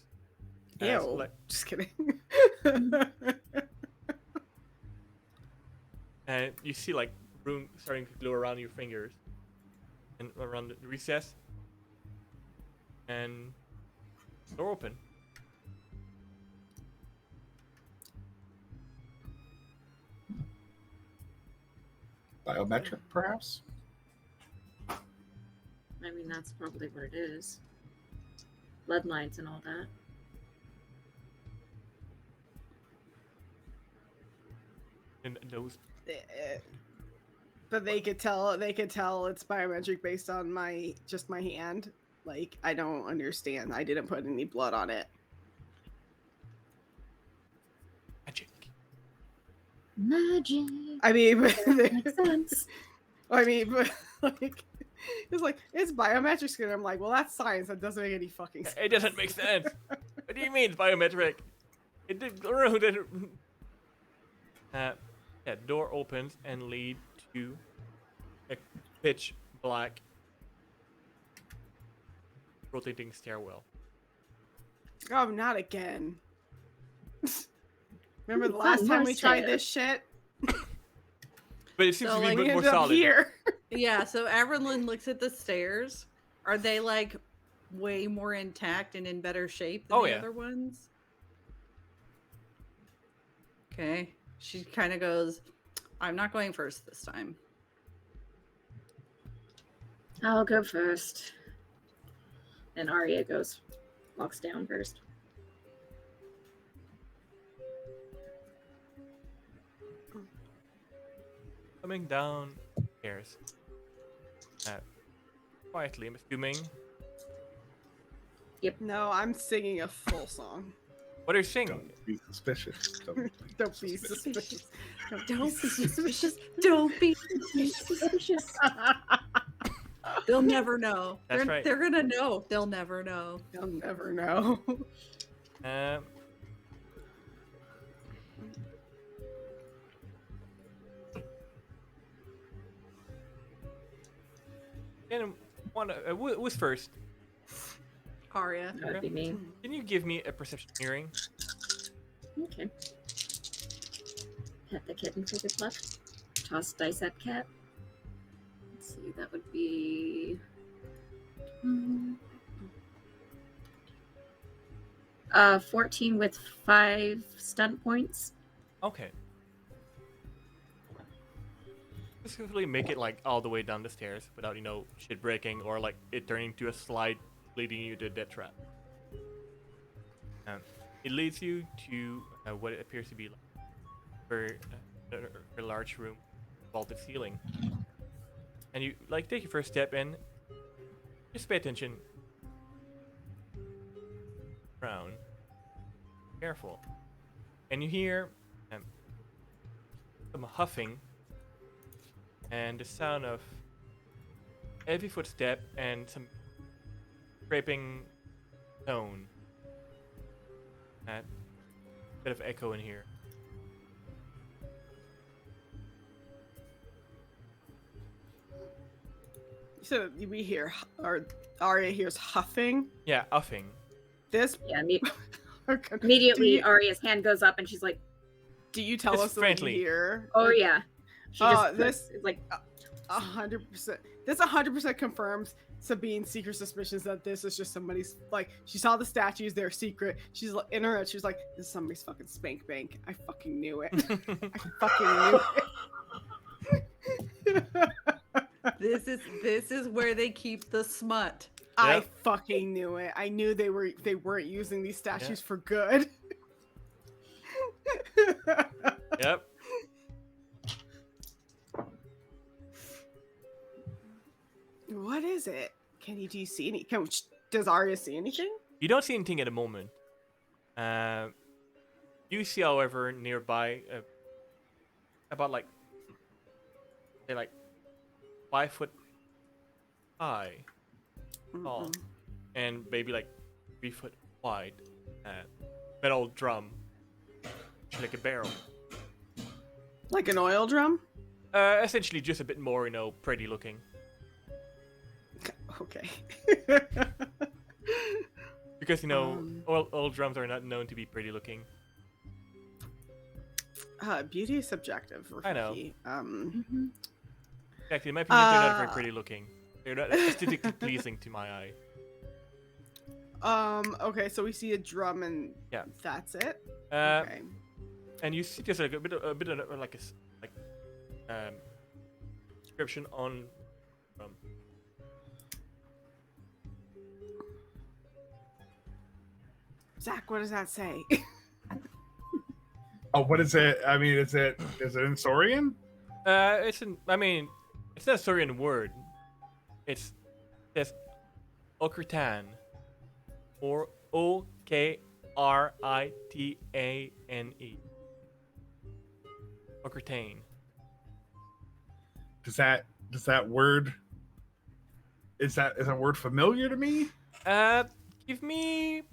As, Ew. like, Just kidding. and you see like room starting to glow around your fingers and around the recess, and door open. Biometric, perhaps? I mean, that's probably what it is. Bloodlines and all that. And those But they could tell it's biometric based on my hand. Like, I don't understand. I didn't put any blood on it. magic. Magic. I mean, Makes sense. but like, it's like it's biometric skin. I'm like, well, that's science. That doesn't make any fucking sense. It doesn't make sense. What do you mean it's biometric? It did. Yeah, door opens and lead to a pitch black rotating stairwell. Oh, not again. Remember the Ooh, last fun, time more we tried stairs. this shit? But it seems So, to be like, a We bit more ended up solid. here. Yeah, so Averlyn looks at the stairs. Are they like way more intact and in better shape than Oh, the yeah. other ones? Okay. She kind of goes, I'm not going first this time. I'll go first. And Arya walks down first. Coming down stairs. Quietly, I'm assuming. No, I'm singing a full song. What are you singing? Don't be suspicious. Don't be suspicious. Don't be suspicious. Don't be suspicious. They'll never know. That's right. They're gonna know. They'll never know. You'll never know. Um, and who's first? Arya. That would be me. Can you give me a perception hearing? Okay. Pet the kitten for good luck. Toss dice at cat. Let's see, that would be. 14 with 5 stunt points. Okay. Specifically make it like all the way down the stairs without, shit breaking or like it turning to a slide leading you to a death trap. It leads you to what it appears to be like a large room, vaulted ceiling. And you take your first step in. Just pay attention. Around. Careful. And you hear some huffing and the sound of heavy footstep and some scraping tone. A bit of echo in here. So we hear, or Arya hears huffing. Yeah, huffing. This Yeah, okay. immediately Do Arya's hand goes up and she's like, Do you tell It's us what friendly. you hear? oh yeah. She Oh, just this- it's like 100%. This 100% confirms Sabine's secret suspicions that this is just somebody's, like, she saw the statues, they're secret. She's like, in her head, she's like, this is somebody's fucking spank bank. I fucking knew it. I fucking knew it. This is where they keep the smut. I Yep. fucking knew it. I knew they weren't using these statues for good. Yep. What is it? Do you see any? Does Arya see anything? You don't see anything at the moment. You see, however, nearby, about say 5 foot high, tall, Mm-mm. and maybe 3 foot wide, metal drum, like a barrel. Like an oil drum? Essentially, just a bit more, pretty looking. Okay. Because old drums are not known to be pretty looking. Beauty is subjective. I know. Rafiki. Actually, in my opinion, they're not very pretty looking. They're not aesthetically pleasing to my eye. Okay, so we see a drum and Yeah. that's it. Uh, Okay. And you see there's like a bit of like description on. Zach, what does that say? Oh, what is it? I mean, is it in Saurian? It's not a Saurian word. It's Okritan, or Okritane. Okritane. Does that word is that word familiar to me? Give me. Do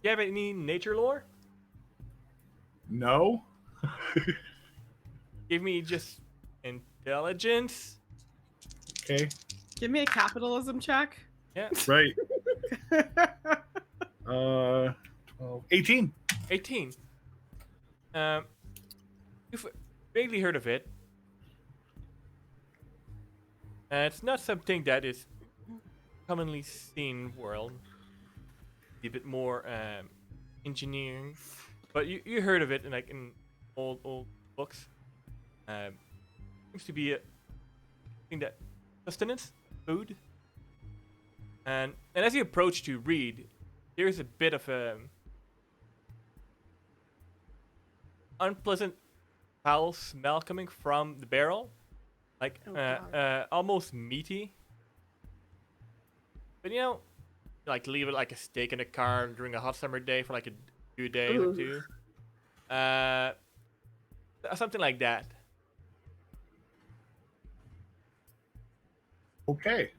you have any nature lore? No. Give me just intelligence. Okay. Give me a capitalism check. Yeah. Right. 18. 18. You've vaguely heard of it. It's not something that is commonly seen in the world. A bit more engineering, but you heard of it in old books. Seems to be a thing that sustenance, food, and as you approach to read, there's a bit of a unpleasant foul smell coming from the barrel, like Oh, God. almost meaty. But like leave it like a steak in the car during a hot summer day for like a few days or Ooh. two. Something like that. Okay.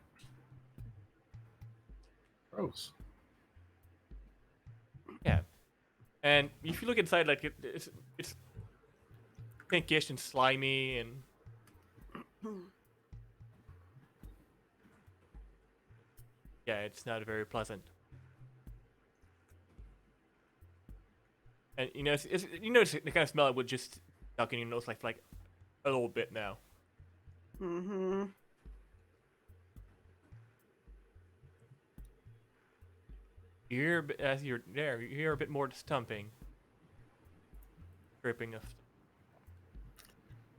Gross. Yeah. And if you look inside, like it's pinkish and slimy and yeah, it's not very pleasant. And it's the kind of smell it would just stuck in your nose like a little bit now. Mm-hmm. As you're there, you hear a bit more stumping, dripping of.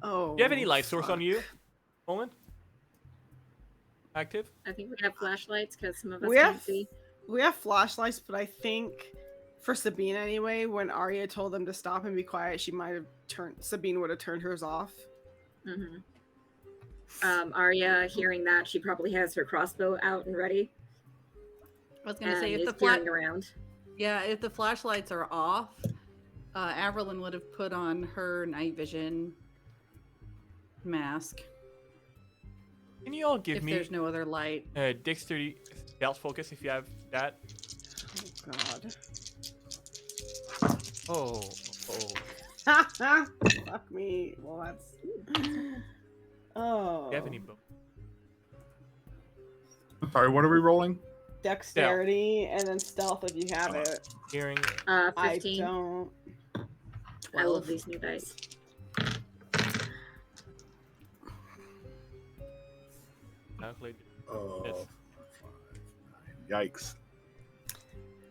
Oh. Do you have any light source on fuck. you, Olin? Active? I think we have flashlights because some of us We can't have- see. We have flashlights, but I think for Sabine anyway, when Arya told them to stop and be quiet, Sabine would have turned hers off. Mm-hmm. Arya, hearing that, she probably has her crossbow out and ready, I was gonna and say is if peering around. if the flashlights are off, Averlyn would have put on her night vision mask Can you all give if me there's no other light. dexterity stealth focus if you have that? Oh Oh. God. Fuck me. Well, that's. Oh. Do you have any bow? Sorry, what are we rolling? Dexterity and then stealth if you have it. Hearing? 15. I don't. I love these new dice. Calculate. Oh, Yes. Yikes.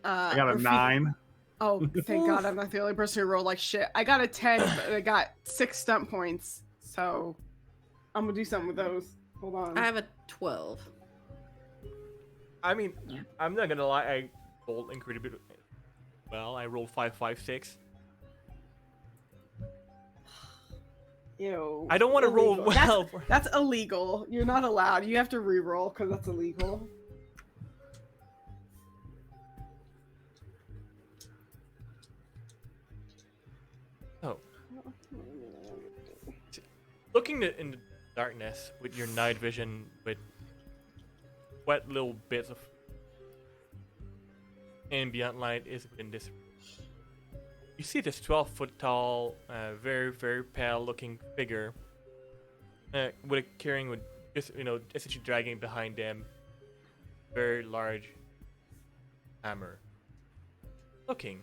I got a 9. Oh, thank God I'm not the only person who rolled like shit. I got a 10, but I got 6 stunt points. So I'm gonna do something with those. Hold on. I have a 12. I mean, Yeah. I'm not gonna lie. I rolled incredibly well. I rolled 5, 5, 6. Ew. I don't want to roll Illegal. well. That's illegal. You're not allowed. You have to re-roll because that's illegal. Oh. Looking in the darkness with your night vision, with wet little bits of ambient light is within this. You see this 12-foot tall, very, very pale looking figure with a carrying with just essentially dragging behind them very large hammer, looking,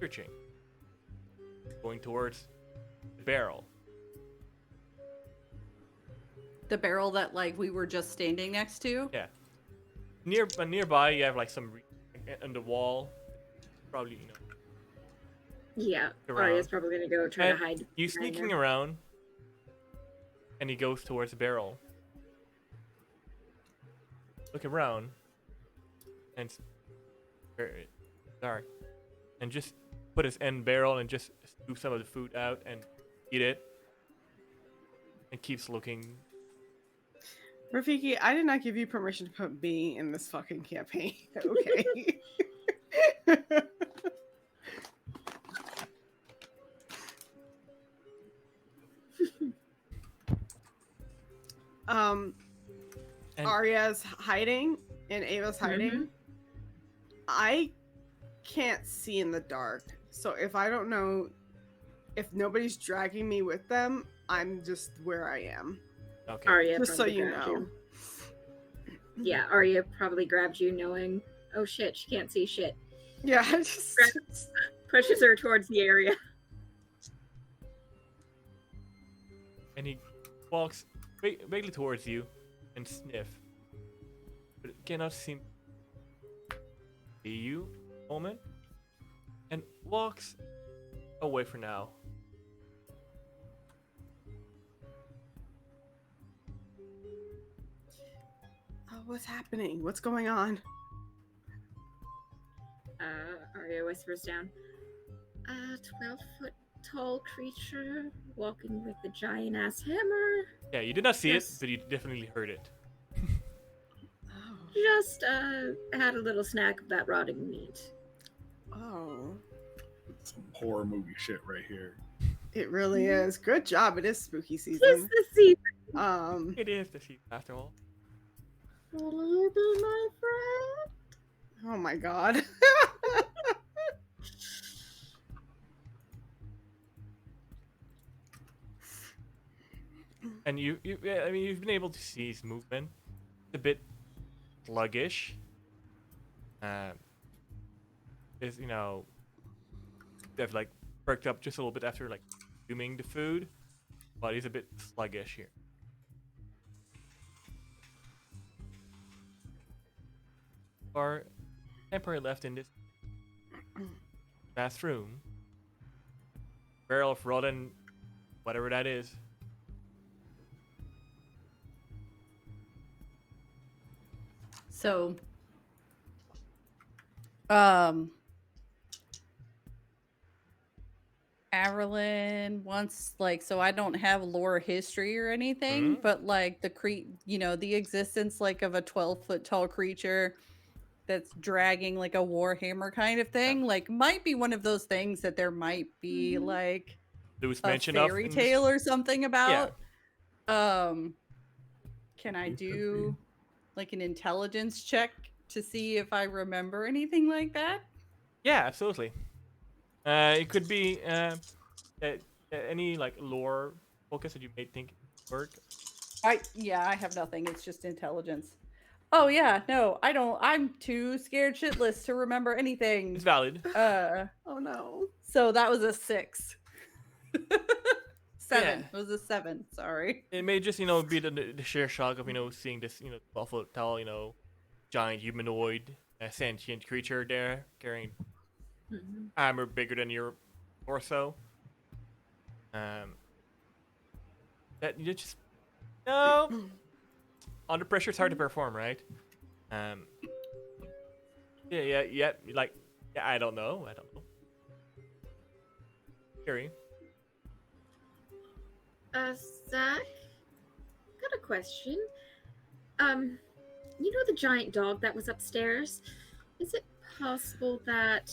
searching, going towards the barrel. The barrel that like we were just standing next to. Yeah. Nearby, you have like some on the wall. Probably, Yeah, around. Arya's probably gonna go try And to hide. you behind sneaking there. around, and he goes towards the barrel. Look around, and it's very dark, and just put his end barrel and just scoop some of the food out and eat it, and keeps looking. Rafiki, I did not give you permission to put me in this fucking campaign. Okay. um, And Arya's hiding and Ava's hiding. Mhm. I can't see in the dark. So if I don't know, if nobody's dragging me with them, I'm just where I am. okay, Arya Just so probably you grabbed know. Yeah, Arya probably grabbed you knowing, oh shit, she can't see shit. Yeah, I just Pushes her towards the area. and he walks vaguely towards you and sniff, but it cannot seem to see you a moment, and walks away for now. Oh, what's happening? What's going on? Arya whispers down. A 12-foot tall creature walking with a giant ass hammer. Yeah, you did not see Yes. it, but you definitely heard it. Oh. Just had a little snack of that rotting meat. Oh. Some horror movie shit right here. It really is. Good job. It is spooky Tis season. the season. It is the sheep after all. Will you be my friend? Oh my god. And I mean, you've been able to see his movement. It's a bit sluggish. Is they've like perked up just a little bit after like consuming the food, but he's a bit sluggish here. Are temporarily left in this bathroom. Barrel of rotten, whatever that is. So, Averlin wants so I don't have lore history or anything, Mhm. but like the existence like of a 12-foot tall creature that's dragging like a warhammer kind of thing, like might be one of those things that there might be like There was a mention of fairy in this- tale or something about. Can I It could do like an intelligence check to see if I remember anything like that? Yeah, absolutely. It could be any like lore focus that you may think work. I have nothing. It's just intelligence. Oh yeah, no, I don't. I'm too scared shitless to remember anything. It's valid. Oh no. So that was a 6. 7. Yeah. It was a 7. Sorry. It may just be the sheer shock of seeing this 12-foot tall giant humanoid sentient creature there carrying Mhm. armor bigger than your torso. That you just under pressure it's hard to perform, right? Yeah. I don't know. Scary. Zach, got a question. You know the giant dog that was upstairs? Is it possible that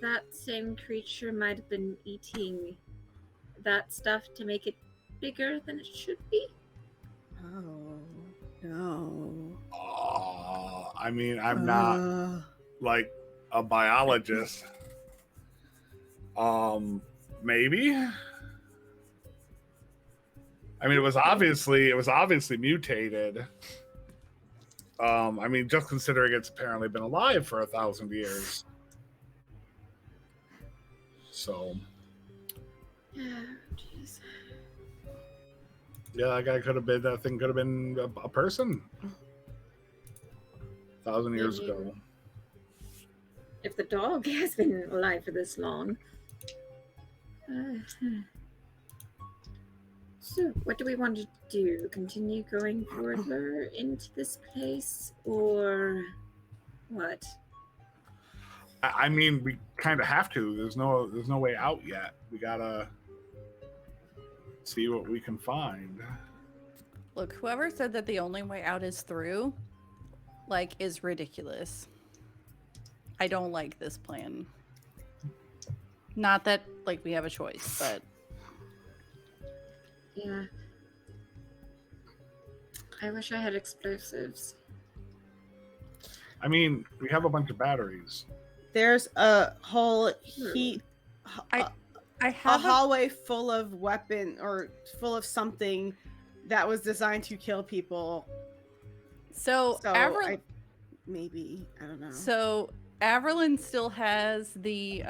that same creature might have been eating that stuff to make it bigger than it should be? Oh no. I mean, I'm not like a biologist. Maybe. I mean, it was obviously mutated. I mean, just considering it's apparently been alive for 1,000 years. So, Jeez. yeah, that guy could have been, that thing could have been a person 1,000 years Maybe. ago. If the dog has been alive for this long. So, what do we want to do? Continue going further into this place, or what? I mean, we kind of have to. There's no way out yet. We gotta see what we can find. Look, whoever said that the only way out is through, like, is ridiculous. I don't like this plan. Not that, like, we have a choice, but... Yeah. I wish I had explosives. I mean, we have a bunch of batteries. There's a whole heat. I A have a... hallway full of weapon or full of something that was designed to kill people. So, So Avril... maybe I don't know. So, Averlin still has the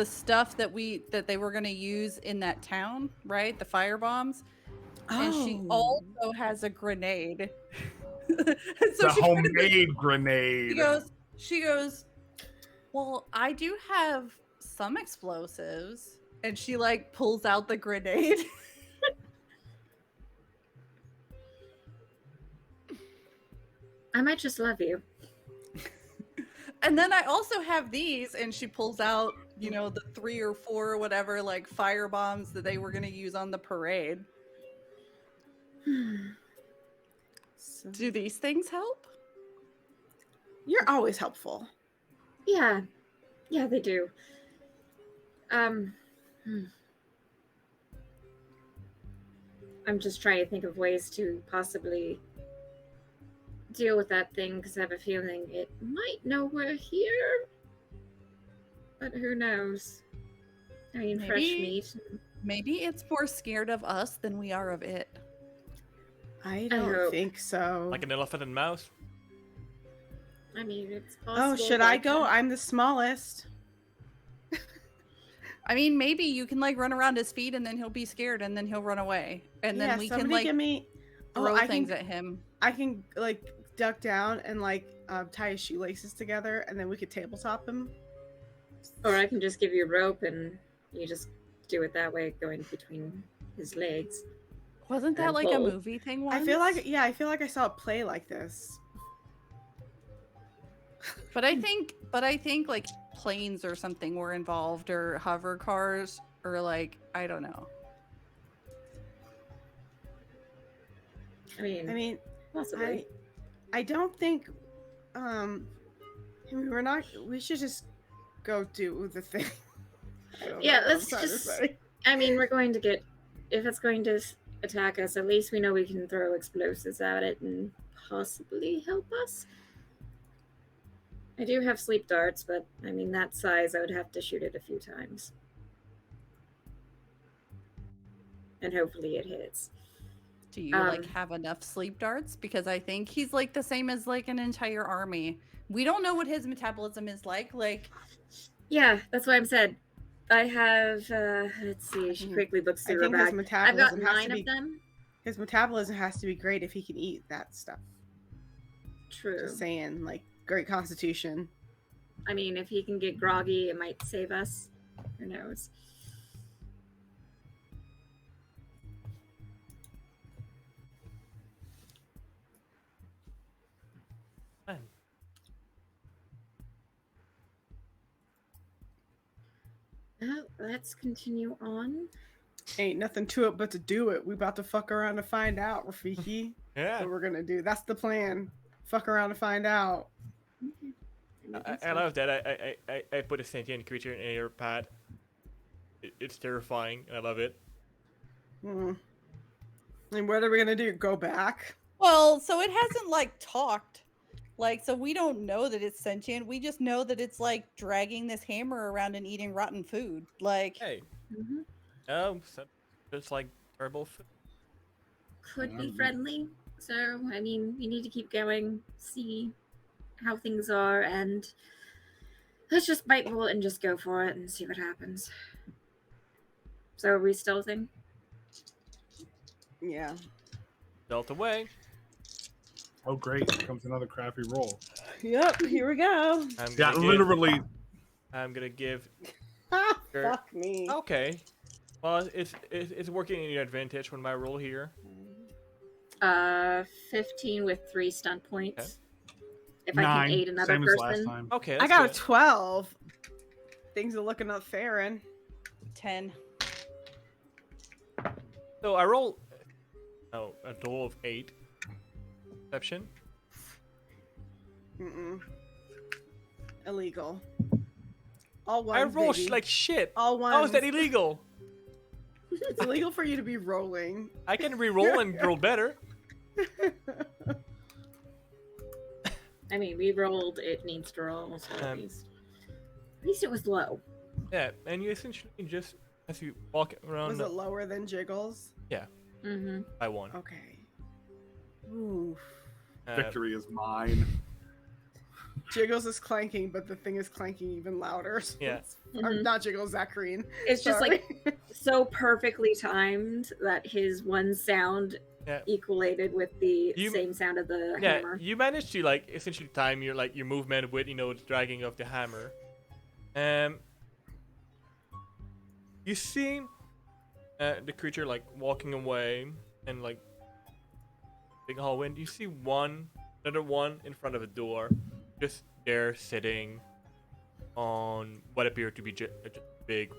stuff that they were going to use in that town, right? The fire bombs. And she also has a grenade. So The homemade grenade. She goes, well, I do have some explosives. And she, like, pulls out the grenade. I might just love you. And then I also have these, and she pulls out, you know, the 3 or 4 or whatever, like, fire bombs that they were going to use on the parade. So, Do these things help? you're always helpful. Yeah. Yeah, they do. I'm just trying to think of ways to possibly deal with that thing, because I have a feeling it might know we're here. But who knows? I mean, fresh meat. Maybe it's more scared of us than we are of it. I I don't hope. think so. Like an elephant and mouse. I mean, it's possible. Oh, should I but- go? I'm the smallest. I mean, maybe you can, like, run around his feet and then he'll be scared and then he'll run away. And then Yeah, we can, somebody like, give me. throw I things can, at him. I can like duck down and like tie his shoelaces together, and then we could tabletop him. Or I can just give you a rope and you just do it that way, going between his legs. Wasn't that, and like, a pull. movie thing once? I feel like I saw it play like this. But I think, like, planes or something were involved, or hover cars, or, like, I don't know. I mean, possibly. I don't think I mean, we should just go do the thing. I don't Yeah, know what I'm let's trying to just- say. I mean, we're going to get. If it's going to attack us, at least we know we can throw explosives at it and possibly help us. I do have sleep darts, but I mean, that size, I would have to shoot it a few times. And hopefully it hits. Do you, like, have enough sleep darts? Because I think he's, like, the same as, like, an entire army. We don't know what his metabolism is like. Yeah, that's why I'm said. I have, let's see, she quickly looks I through her think his bag. I've got metabolism has 9 to be of them. his metabolism has to be great if he can eat that stuff. True. Just saying, like, great constitution. I mean, if he can get groggy, it might save us. Who knows? Man. Well, let's continue on. Ain't nothing to it but to do it. We about to fuck around to find out, Rafiki. Yeah. What we're gonna do. That's the plan. Fuck around to find out. I love that. I put a sentient creature in your pad. It's terrifying, and I love it. Hmm. And what are we gonna do? Go back? Well, so it hasn't, like, talked. Like, so we don't know that it's sentient. We just know that it's, like, dragging this hammer around and eating rotten food. Like, Hey. Mhm. Oh, so just like terrible food. Could be friendly. So, I mean, we need to keep going, see how things are, and let's just bite bullet and just go for it and see what happens. So, are we stealthing? Yeah. Dealt away. Oh, great! Here comes another crappy roll. Yep. Here we go. Yeah, literally. I'm gonna give. Ah, Sure. fuck me. Okay. Well, it's working in your advantage with my roll here. 15 with 3 stunt points. Okay. If I can 9, aid another same as last person. time. Okay. I That's got a good. 12. Things are looking up, Farron. 10. So I roll. Oh, a total of 8. Perception. Mm-mm. Illegal. All ones, I roll baby. like shit. All ones. How is that illegal? It's illegal for you to be rolling. I can re-roll and roll better. I mean, we rolled, it needs to roll, so at least it was low. Yeah, and you essentially just as you walk around Was it lower than Jiggles? Mm-hmm. by 1. Okay. Oof. Victory is mine. Jiggles is clanking, but the thing is clanking even louder. So Yeah. it's- Or Mhm. not Jiggles, Zacharine. It's just Sorry. like so perfectly timed that his one sound Yeah. equalated with the You- same sound of the Yeah, hammer. you managed to like essentially time your your movement with the dragging of the hammer. You see the creature like walking away and like big hallway. And you see another one in front of a door, just there sitting on what appeared to be just a big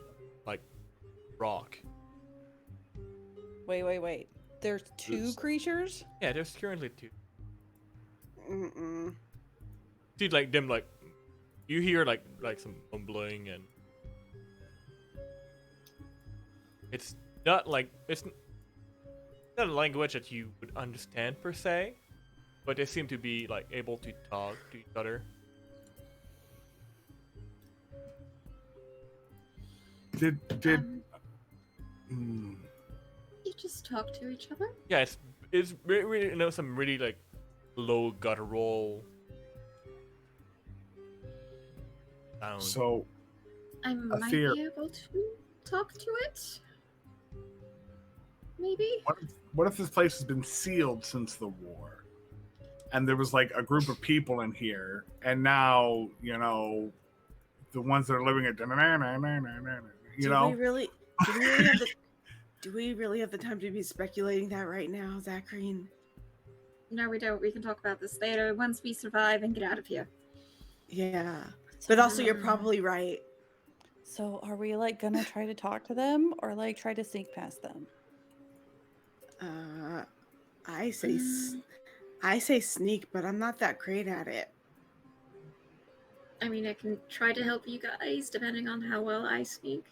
like rock. Wait. There's 2 creatures? Yeah, there's currently 2. Mm-mm. See like them like you hear like some mumbling and it's not like it's not a language that you would understand per se, but they seem to be like able to talk to each other. Did You just talk to each other? Yeah, it's really some really like low guttural sound. so I might fear. be able to talk to it. Maybe? what if this place has been sealed since the war, and there was like a group of people in here, and now the ones that are living at Do we really have the time to be speculating that right now, Zacharine? No, we don't. We can talk about this later once we survive and get out of here. Yeah. But also, you're probably right. So are we like gonna try to talk to them or like try to sneak past them? I say sneak, but I'm not that great at it. I mean, I can try to help you guys depending on how well I speak.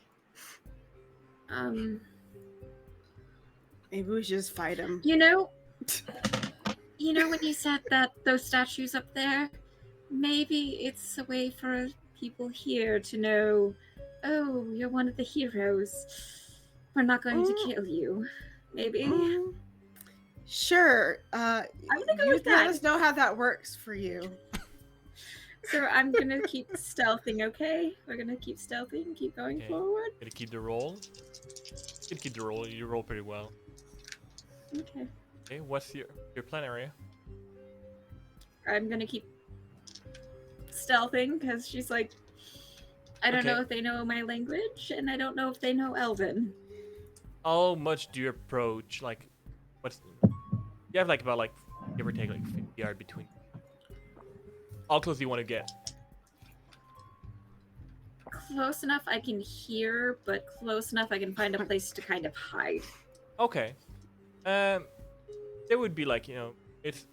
Maybe we should just fight him. You know when you said that those statues up there, maybe it's a way for people here to know, oh, you're one of the heroes. We're not going to kill you. Maybe. Sure. I'm gonna go You with let that. us know how that works for you. So I'm gonna keep stealthing, okay? We're gonna keep stealthing, keep going Okay. forward. Gonna keep the roll. You can keep the roll. You roll pretty well. Okay. Okay, what's your plan area? I'm gonna keep stealthing because she's like, I don't know Okay. if they know my language, and I don't know if they know Elven. How much do you approach? Like, you have like about like give or take like 50 yards between. How close do you want to get? Close enough I can hear, but close enough I can find a place to kind of hide. Okay. There would be like it's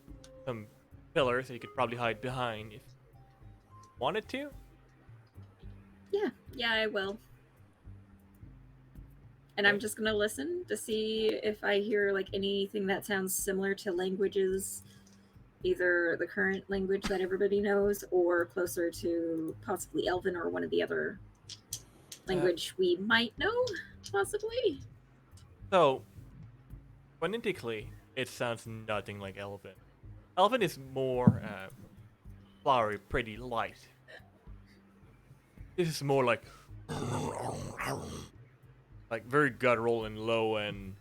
some pillars that you could probably hide behind if you wanted to. Yeah, I will. And I'm just gonna listen to see if I hear like anything that sounds similar to languages, either the current language that everybody knows or closer to possibly Elven or one of the other language we might know, possibly. So, phonetically, it sounds nothing like Elven. Elven is more flowery, pretty light. This is more like very guttural and low and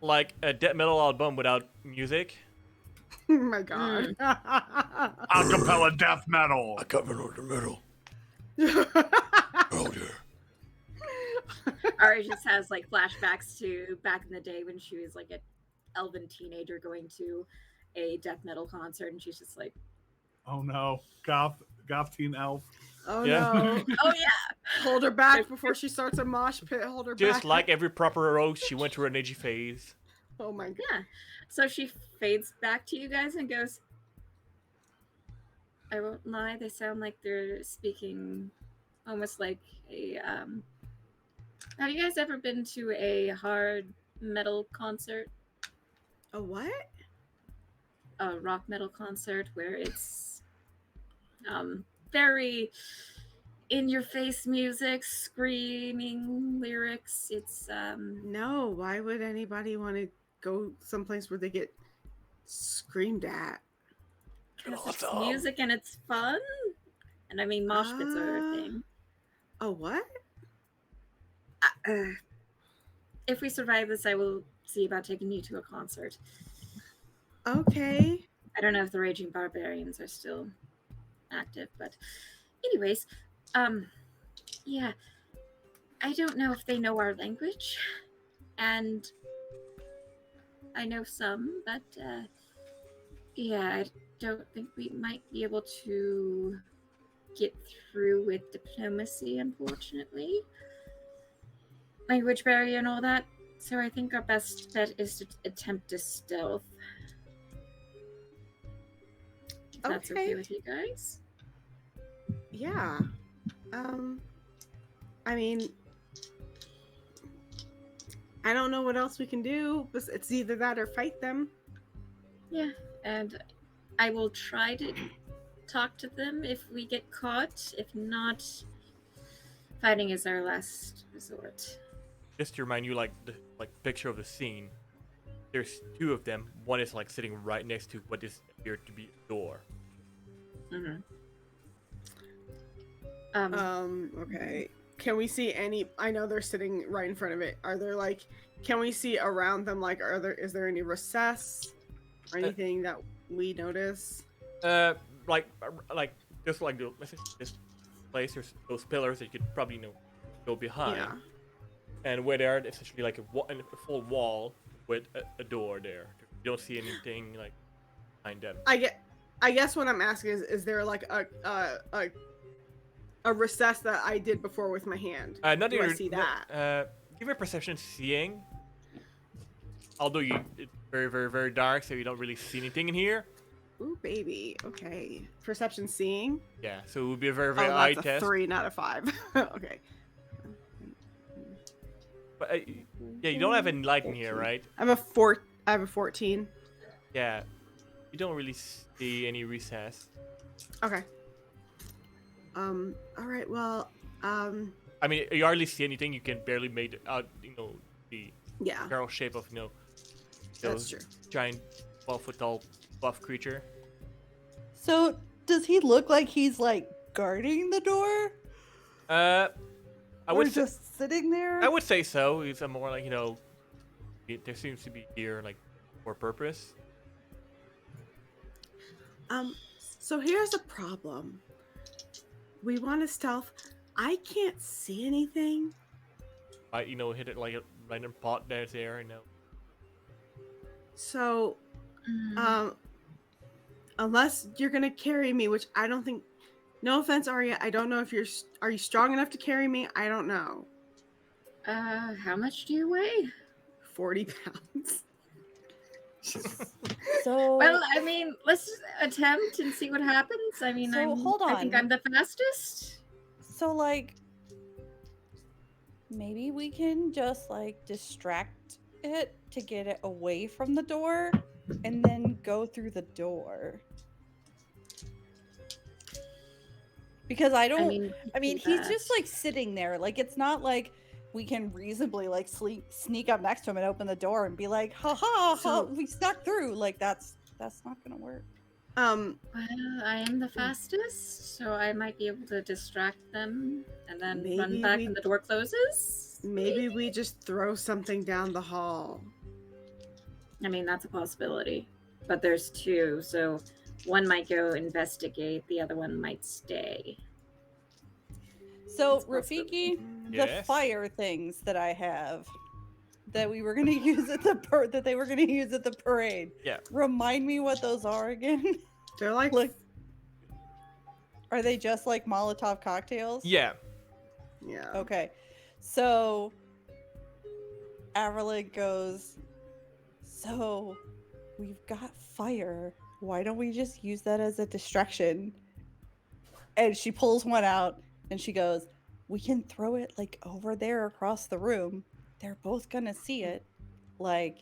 like a death metal album without music. Oh my god. Acapella death metal. Oh dear. Ari just has like flashbacks to back in the day when she was like an elven teenager going to a death metal concert, and she's just like, Oh no, goth teen elf. Oh Yeah. no. "Oh yeah, Hold her back before she starts a mosh pit. Hold her back. Just like every proper rogue, she went through an edgy phase. Oh my god. yeah." So she fades back to you guys and goes, "I won't lie, they sound like they're speaking almost like a Have you guys ever been to a hard metal concert? A what? A rock metal concert where it's very in your face music, screaming lyrics. It's No, why would anybody want to go someplace where they get screamed at? it's music and it's fun. And I mean, mosh pits are a thing. Oh, what? If we survive this, I will see about taking you to a concert. Okay. I don't know if the Raging Barbarians are still active, but anyways, yeah. I don't know if they know our language, and I know some, but yeah, I don't think we might be able to get through with diplomacy, unfortunately. Language barrier and all that. So I think our best bet is to attempt to stealth. If that's okay with you guys. Yeah. I mean, I don't know what else we can do, but it's either that or fight them. Yeah, and I will try to talk to them if we get caught. If not, fighting is our last resort. Just to remind you, like the picture of the scene. There's two of them. One is like sitting right next to what is appeared to be a door. Mm-hmm. Okay. Can we see any? I know they're sitting right in front of it. Are there like? Can we see around them? Like, is there any recess or anything that we notice? Like just like this place. There's those pillars that you could probably go behind. Yeah. And where they're essentially like a full wall with a door there. You don't see anything like behind them. I guess what I'm asking is there like a recess that I did before with my hand? Not Do I even see that? give me a perception seeing. Although it's very, very, very dark, so you don't really see anything in here. Ooh, baby. Okay. Perception seeing. Yeah, so it would be a very, very Oh, eye that's a test. 3, not a 5. Okay. But yeah, you don't have any light in here, right? I have a 14. Yeah, you don't really see any recess. Okay. All right. Well. I mean, you hardly see anything. You can barely make out, the Yeah. barrel shape of, That's those true. giant 12-foot tall buff creature. So, does he look like he's like guarding the door? I Or would say, just sitting there? I would say so. He's a more like there seems to be here like for purpose. So here's the problem. We want to stealth. I can't see anything. I hit it like a random pot that's there. So, unless you're gonna carry me, which I don't think. No offense, Arya. I don't know if are you strong enough to carry me? I don't know. How much do you weigh? 40 pounds. So, Well, I mean, let's just attempt and see what happens. I mean, So, hold I think on. I'm the fastest. so like, maybe we can just like distract it to get it away from the door, and then go through the door. Because I don't. I mean, do he's that. just like sitting there. Like, it's not like we can reasonably like sneak up next to him and open the door and be like, ha ha, So- we snuck through. Like that's not gonna work. Well, I am the fastest, so I might be able to distract them and then run Maybe back we- when the door closes. maybe we just throw something down the hall. I mean, that's a possibility. But there's two, so one might go investigate, the other one might stay. So It's possible. Rafiki, the Yes? fire things that I have that we were gonna use at the that they were gonna use at the parade. Yeah. Remind me what those are again. They're like, Like, are they just like Molotov cocktails? Yeah. yeah. Okay. So Averlin goes, so we've got fire. Why don't we just use that as a distraction? And she pulls one out and she goes, we can throw it like over there across the room. They're both gonna see it. Like,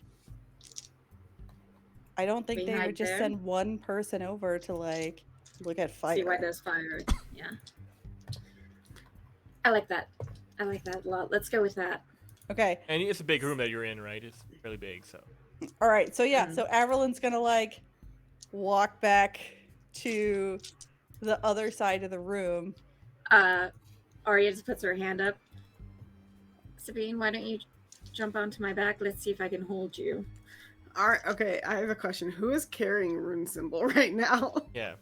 I don't think they Behind would just there? send one person over to like look at fire. See why there's fire. Yeah. I like that. I like that a lot. Let's go with that. Okay. And it's a big room that you're in, right? It's really big, so. All right, so yeah, Mhm. so Averlin's gonna like walk back to the other side of the room. Arya just puts her hand up. Sabine, why don't you jump onto my back? Let's see if I can hold you. All right. Okay. I have a question. Who is carrying Rune Symbol right now? Yeah.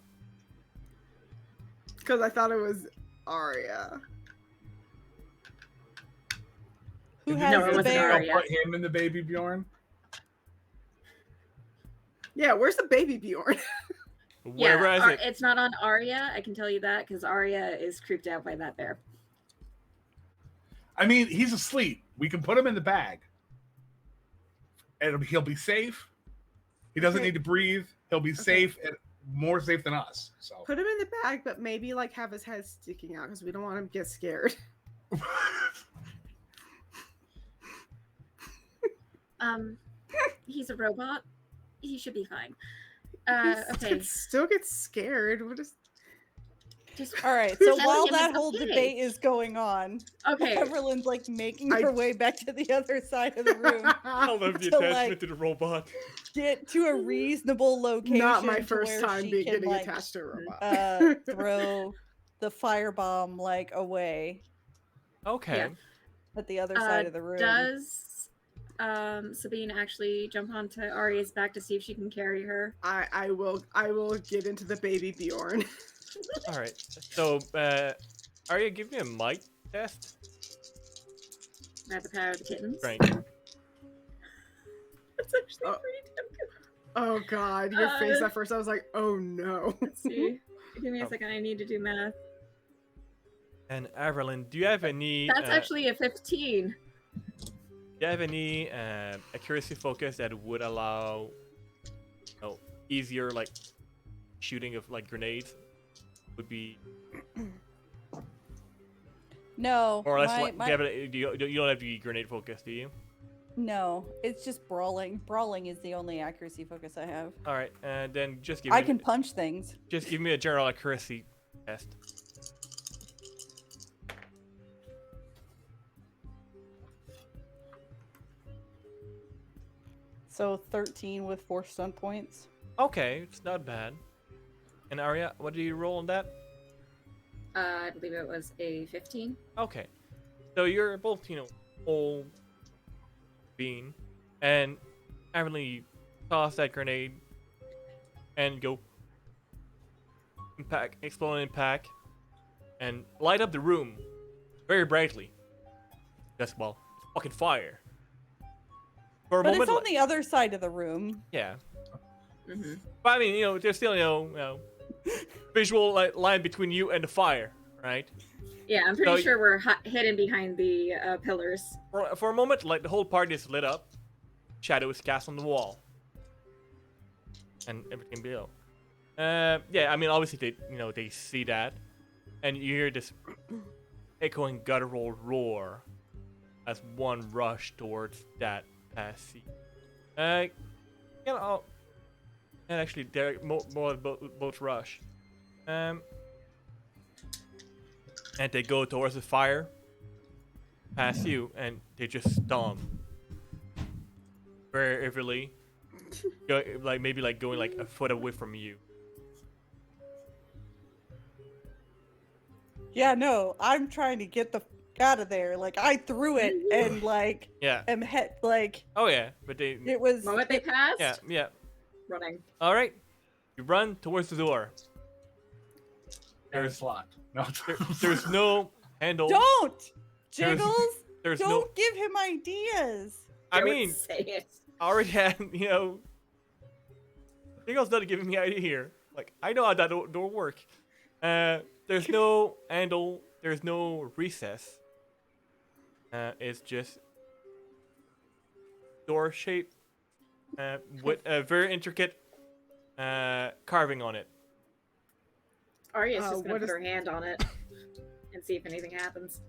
Because I thought it was Arya. Who Did has you No, it the wasn't bear? Arya. put him in the baby Bjorn? Yeah. Where's the baby Bjorn? Wherever Yeah, is it? it's not on Arya. I can tell you that because Arya is creeped out by that bear. I mean, he's asleep. We can put him in the bag. And he'll be safe. He doesn't Okay. need to breathe. He'll be Okay. safe and more safe than us. So Put him in the bag, but maybe like have his head sticking out because we don't want him to get scared. He's a robot. He should be fine. He Okay. still gets scared. What is? Just All right, so Tell while him that it's whole okay. debate is going on, okay. Everlin's like making I- her way back to the other side of the room, I love the to, attachment like- to the robot. get to a reasonable location. Not my to first where time she being can, getting like, attached to a robot. throw the firebomb like away Okay. Yeah. at the other side of the room. Does Sabine actually jump onto Arya's back to see if she can carry her? I will get into the baby Bjorn. All right. So, Arya, give me a might test. Grab the power of the kittens. Right. That's actually Oh. pretty damn good. Oh God, your face Uh, at first I was like, oh no. Let's see. Give me a Oh. second. I need to do math. And Averlin, do you have any? That's actually a 15. Do you have any accuracy focus that would allow, easier like shooting of like grenades? Would be No, more or less my- like my- you don't have to be grenade focused, do you? no, it's just brawling. Brawling is the only accuracy focus I have. All right, and then just give I me can punch things. just give me a general accuracy test. So 13 with 4 stun points. Okay, it's not bad. And Arya, what did you roll on that? I believe it was a 15. Okay, so you're both old being, and Averlin toss that grenade and go impact, explode and impact, and light up the room very brightly. That's well, it's fucking fire. For a But moment, it's on like- the other side of the room. yeah. Mm-hmm. But I mean, there's still visual line between you and the fire, right? Yeah, I'm pretty So- sure we're hidden behind the pillars. For a moment, like the whole party is lit up, shadow is cast on the wall, and everything below. Yeah, I mean, obviously they see that, and you hear this echoing guttural roar as one rush towards that past sea. And actually, they're both rush. And they go towards the fire. past you, and they just stomp very heavily, maybe going like a foot away from you. Yeah, no, I'm trying to get the f- out of there. Like I threw it and like Yeah. am like Oh yeah, but they. it was. The moment they passed, Yeah, yeah. running. All right, you run towards the door. And it's locked. No. There's no handle. Don't, There's- Jiggles. There's Don't no. give him ideas. I Don't mean, say it. I already had, Jiggles not giving me idea here. Like, I know how that door work. There's no handle. There's no recess. It's just door shape with a very intricate carving on it. Arya's just what gonna put is- her hand on it and see if anything happens.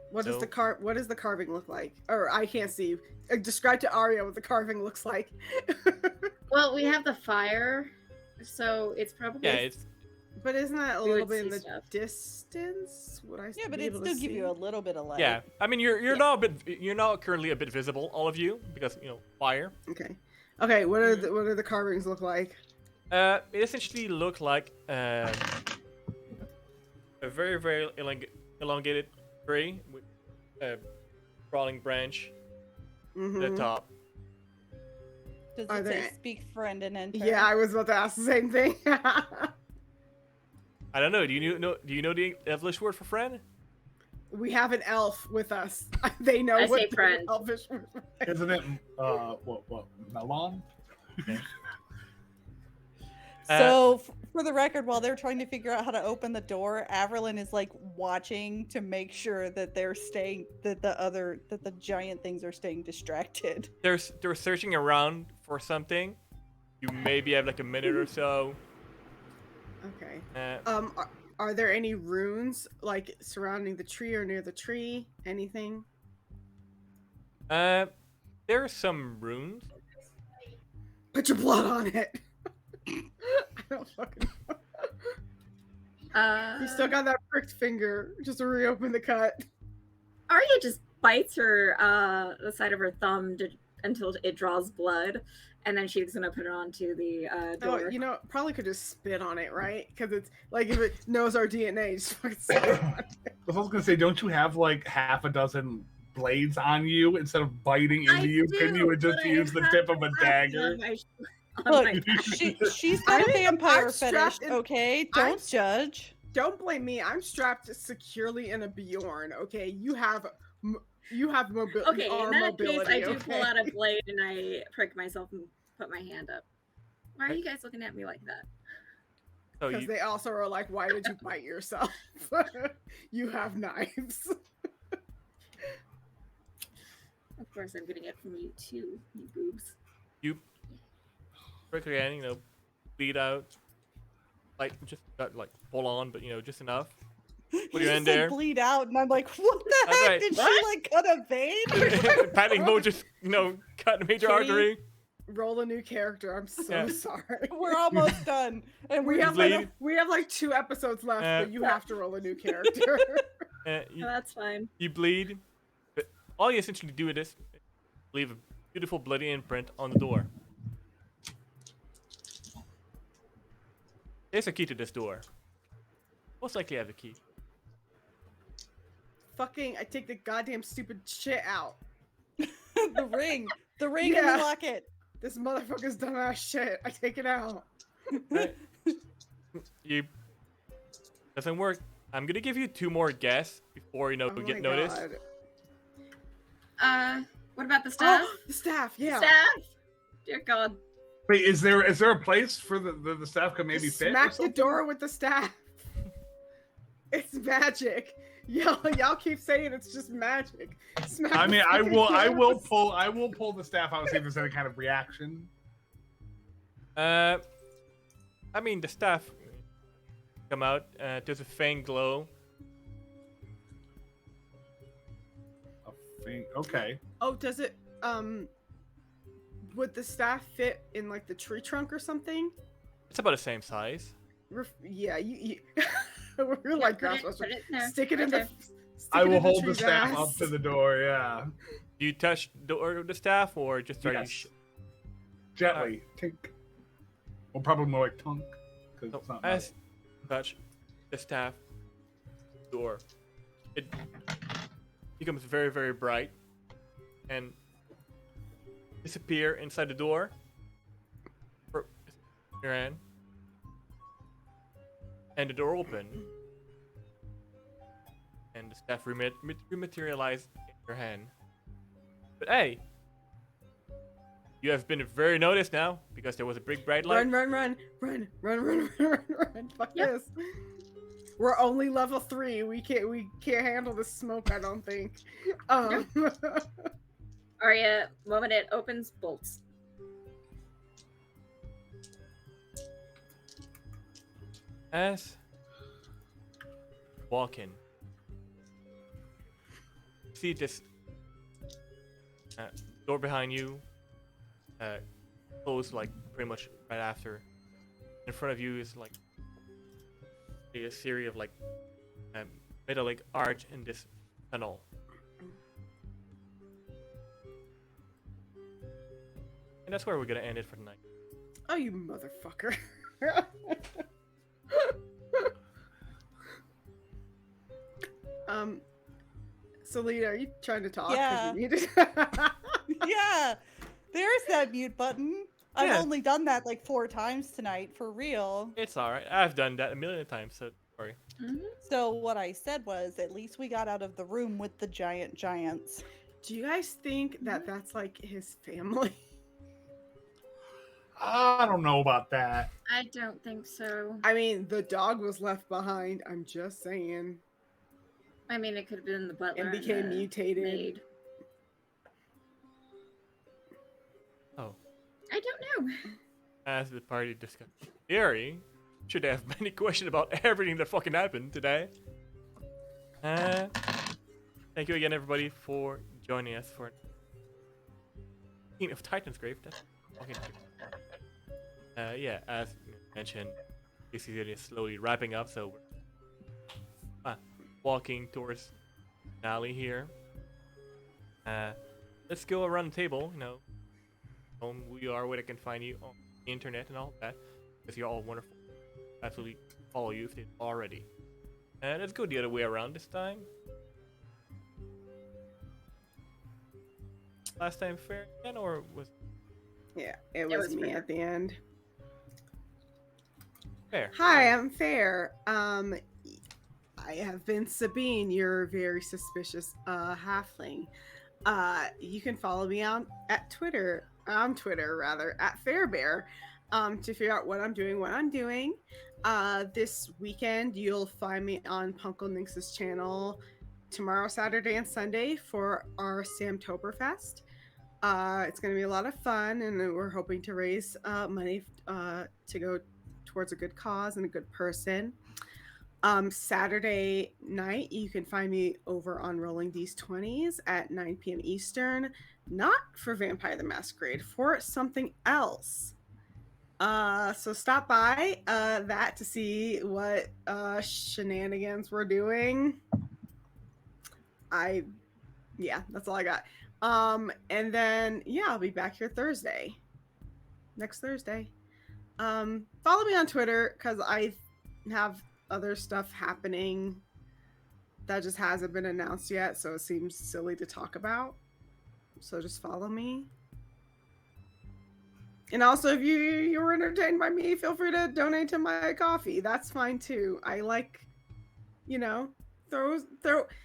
What does So- what does the carving look like? Or I can't see. Describe to Arya what the carving looks like. Well, we have the fire, so it's probably Yeah, it's But isn't that a We little would bit in see the stuff. distance? Would I Yeah, but be it able still to give see? you a little bit of light. yeah. I mean, you're not you're not currently a bit visible, all of you, because fire. Okay. Okay. What are the carvings look like? It essentially looked like a very, very elongated tree with a crawling branch at the Mhm. top. Does Are it say there- speak friend and enter? Yeah, I was about to ask the same thing. I don't know. Do you know the Elvish word for friend? We have an elf with us. They know I what say the friend. elfish word for friend. Isn't it what melon? So, for the record, while they're trying to figure out how to open the door, Averlyn is like watching to make sure that they're staying, that the giant things are staying distracted. They're searching around for something. You maybe have like a minute or so. Okay. Uh, Are there any runes like surrounding the tree or near the tree? Anything? there are some runes. Put your blood on it. I don't fucking know. You still got that pricked finger. Just to reopen the cut. Arya just bites her the side of her thumb until it draws blood, and then she's gonna put it onto the Oh, door. probably could just spit on it, right? Because it's like if it knows our DNA, just fucking spit on it. I was gonna say, don't you have like half a dozen blades on you instead of biting into you? Couldn't you have just used the tip of a dagger? Look, she's got a vampire I'm fetish, strapped in- okay? I'm- Don't judge. Don't blame me. I'm strapped securely in a Bjorn. Okay, you have mobility. Okay, in that case, I do okay? pull out a blade and I prick myself and put my hand up. Why are you guys looking at me like that? So Because you, they also are like, why did you bite yourself? You have knives. Of course, I'm getting it from you too, you boobs. you prick your hand, bleed out. Like just not like full on, but just enough. Put You your hand said there. bleed out, and I'm like, what the That's heck? right. Did What? she like cut a vein? Panic mode, just cut a major Kitty, artery. Roll a new character. I'm so Yeah. sorry. We're almost done, and We we're have bleed. like 2 episodes left, but you Yeah. have to roll a new character. Oh, that's fine. You bleed. But all you essentially do is leave a beautiful bloody imprint on the door. There's a key to this door. Most likely I have the key. Fucking, I take the goddamn stupid shit out. the ring and Yeah. the locket. This motherfucker's dumbass shit. I take it out. Right? You doesn't work. I'm gonna give you 2 more guesses before Oh we get my noticed. God. What about the staff? Oh, the staff, yeah. Staff? Dear God. Wait, is there a place for the staff could maybe Just fit? or smack the something? door with the staff. It's magic. Y'all keep saying it's just magic. Smack I the mean, I fucking will door with pull the staff out and see if there's any kind of reaction. I mean the staff come out. There's a faint glow. Okay. Oh, does it would the staff fit in like the tree trunk or something? It's about the same size. Yeah, you we're like Put it grasshoppers. in there. Stick it Right in there. I Stick it will in hold the tree's staff ass. up to the door. Yeah, Do you touch the door with the staff, or just try yes. Gently, tink. Well, probably more like tunk. 'Cause So it's not as metal. you touch the staff door, it becomes very, very bright and disappear inside the door. For your hand, and the door open, and the staff rematerialize in your hand. But hey, you have been very noticed now because there was a big bright light. Run. Fuck Yep. this. We're only level 3. We can't handle the smoke, I don't think. Arya, moment it opens, bolts. As walk in, see this door behind you close like pretty much right after. In front of you is like a series of like metallic arch in this tunnel. And that's where we're gonna end it for tonight. Oh, you motherfucker. Selena, are you trying to talk? 'Cause Yeah. you needed- Yeah, there's that mute button. I've Yeah. only done that like 4 times tonight, for real. It's alright. I've done that a million times, so sorry. So what I said was, at least we got out of the room with the giants. Do you guys think that that's like his family? I don't know about that. I don't think so. I mean, the dog was left behind. I'm just saying. I mean, it could have been the butler And became the mutated. maid. Oh. I don't know. As the party discussed, Gary should have many questions about everything that fucking happened today. Thank you again, everybody, for joining us for King of Titansgrave. That's fucking yeah, as mentioned, this season is slowly wrapping up, so we're walking towards the alley here. Let's go around the table, you know. Who you are, where I can find you on the internet and all that, because you're all wonderful. Absolutely follow you if they already. Let's go the other way around this time. Last time fair again, or was Yeah, it was me fair. at the end. fair? Hi, I'm Fair. I have been Sabine, your very suspicious halfling. You can follow me on Twitter at Fairbear, to figure out what I'm doing. This weekend you'll find me on Punkle Nix's channel tomorrow, Saturday, and Sunday for our Samtoberfest. It's going to be a lot of fun, and we're hoping to raise money to go towards a good cause and a good person. Saturday night, you can find me over on Rolling D's 20s at 9 p.m. Eastern, not for Vampire the Masquerade, for something else. So stop by that to see what shenanigans we're doing. Yeah, that's all I got. And then yeah, I'll be back here next Thursday. Follow me on Twitter because I have other stuff happening that just hasn't been announced yet, so it seems silly to talk about. So just follow me. And also, if you were entertained by me, feel free to donate to my coffee. That's fine too. I like, throw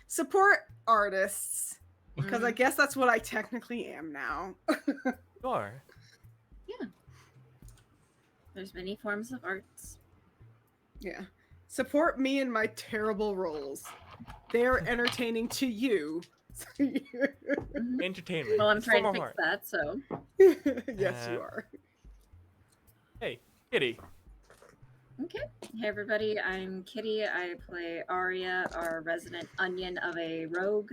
support artists, because I guess that's what I technically am now. Sure. There's many forms of arts. Yeah. Support me in my terrible roles. They're entertaining to you. Entertainment. Well, I'm It's trying to form of fix art. that, so. Yes, you are. Hey, Kitty. Okay. Hey, everybody. I'm Kitty. I play Arya, our resident onion of a rogue.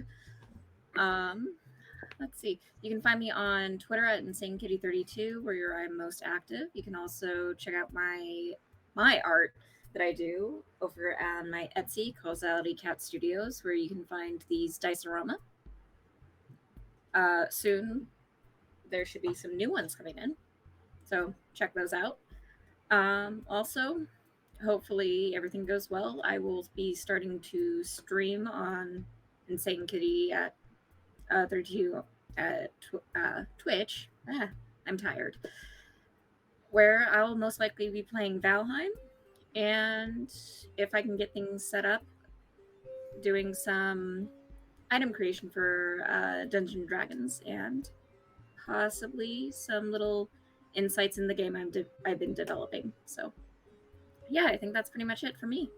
Let's see. You can find me on Twitter at InsaneKitty32, where I'm most active. You can also check out my art that I do over on my Etsy, Causality Cat Studios, where you can find these Dice-orama. Soon, there should be some new ones coming in, so check those out. Also, hopefully everything goes well. I will be starting to stream on Insane Kitty at 32 at Twitch. I'm tired. Where I'll most likely be playing Valheim, and if I can get things set up, doing some item creation for Dungeons and Dragons, and possibly some little insights in the game I've been developing. So, yeah, I think that's pretty much it for me.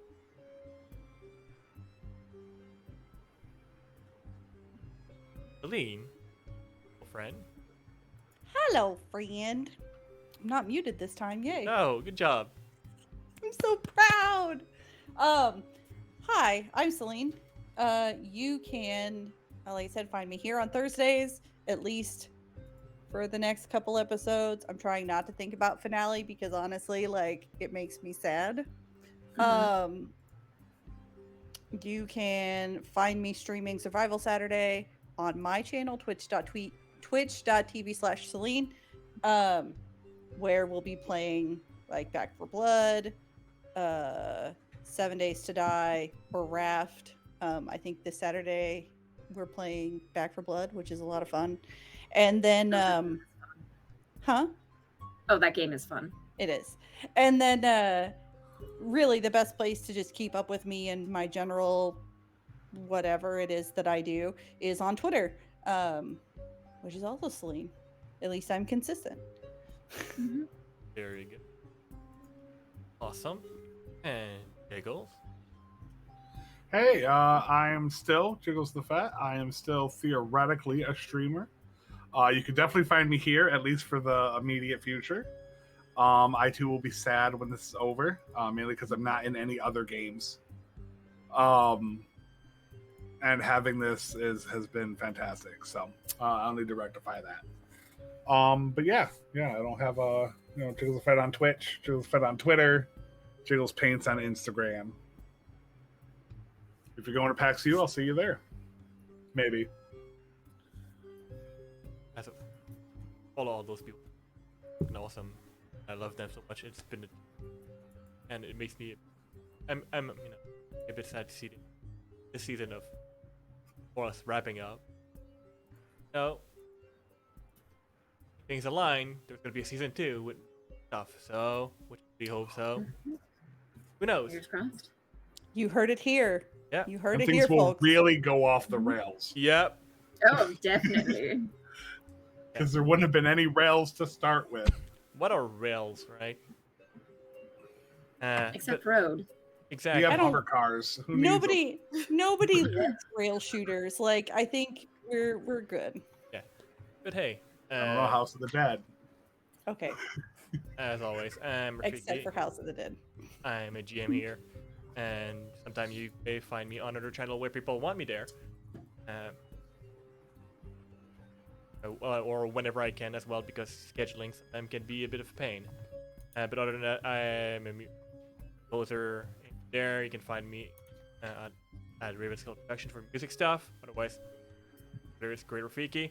Celine, friend. Hello, friend. I'm not muted this time. Yay. Oh, good job. I'm so proud. Hi, I'm Celine. You can, like I said, find me here on Thursdays, at least for the next couple episodes. I'm trying not to think about finale because honestly, like, it makes me sad. You can find me streaming Survival Saturday on my channel, twitch.tv/Celine, where we'll be playing like Back for Blood, 7 Days to Die, or Raft. I think this Saturday we're playing Back for Blood, which is a lot of fun. And then, Oh, that game is fun. It is. And then, really the best place to just keep up with me and my general whatever it is that I do is on Twitter, which is also Celine. At least I'm consistent. Very good. Awesome. And Jiggles. Hey, I am still Jiggles the Fat. I am still theoretically a streamer. You can definitely find me here, at least for the immediate future. I too will be sad when this is over, mainly because I'm not in any other games. And having this has been fantastic. So I'll need to rectify that. But yeah, I don't have Jiggles the Fat on Twitch, Jiggles the Fat on Twitter, Jiggles Paints on Instagram. If you're going to PAX U, I'll see you there. Maybe. As a, follow all those people. And awesome. I love them so much. It's been, and it makes me, I'm a bit sad to see this season of for us wrapping up. No, things align. There's gonna be a season 2 with stuff. So, which we hope so. Who knows? Fingers crossed. You heard it here. Yeah. You heard it Things here, will folks. really go off the rails. Yep. Oh, definitely. Because there wouldn't have been any rails to start with. What are rails, right? Except but- road. Exactly. We I have don't- hover cars. Who needs them? Nobody likes rail shooters. Like, I think we're good. But hey, I don't know, House of the Dead. Okay, as always, I'm except Rafiki. for House of the Dead. I'm a GM here, and sometimes you may find me on another channel where people want me there, or whenever I can as well, because scheduling sometimes can be a bit of a pain. But other than that, I'm a composer there. You can find me at Raven Skull Production for music stuff. Otherwise, there is Great Rafiki.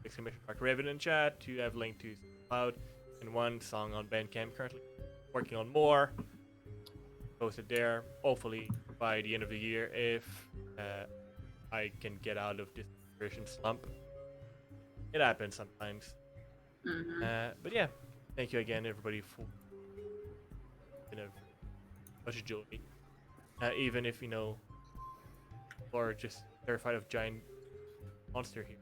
Exclamation mark Raven in chat to have linked to Cloud and one song on Bandcamp. Currently working on more. Posted there. Hopefully by the end of the year, if I can get out of this version slump. It happens sometimes. But yeah, thank you again, everybody, for much joy. Even if or just terrified of giant monster here.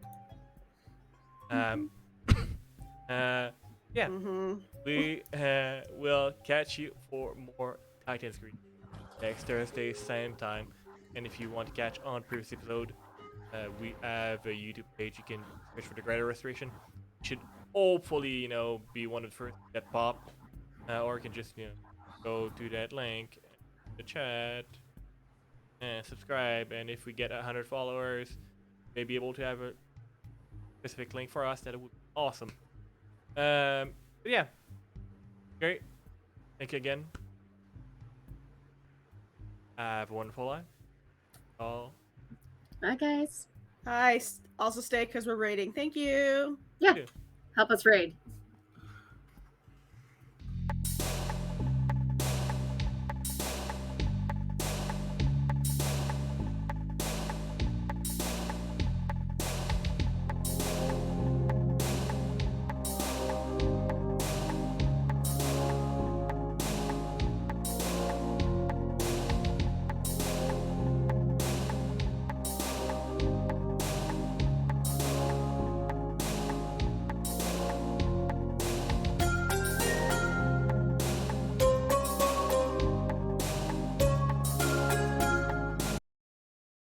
Yeah, we will catch you for more Titansgrave next Thursday, same time. And if you want to catch on previous episode, we have a YouTube page. You can search for the Greater Restoration. Should hopefully, be one of the first that pop, or you can just, go to that link in the chat and subscribe. And if we get 100 followers, may be able to have a specific link for us. That would be awesome. But yeah, great. Thank you again. Have a wonderful life. All. Bye, guys. Hi. Also stay because we're raiding. Thank you. Yeah. Yeah. Help us raid.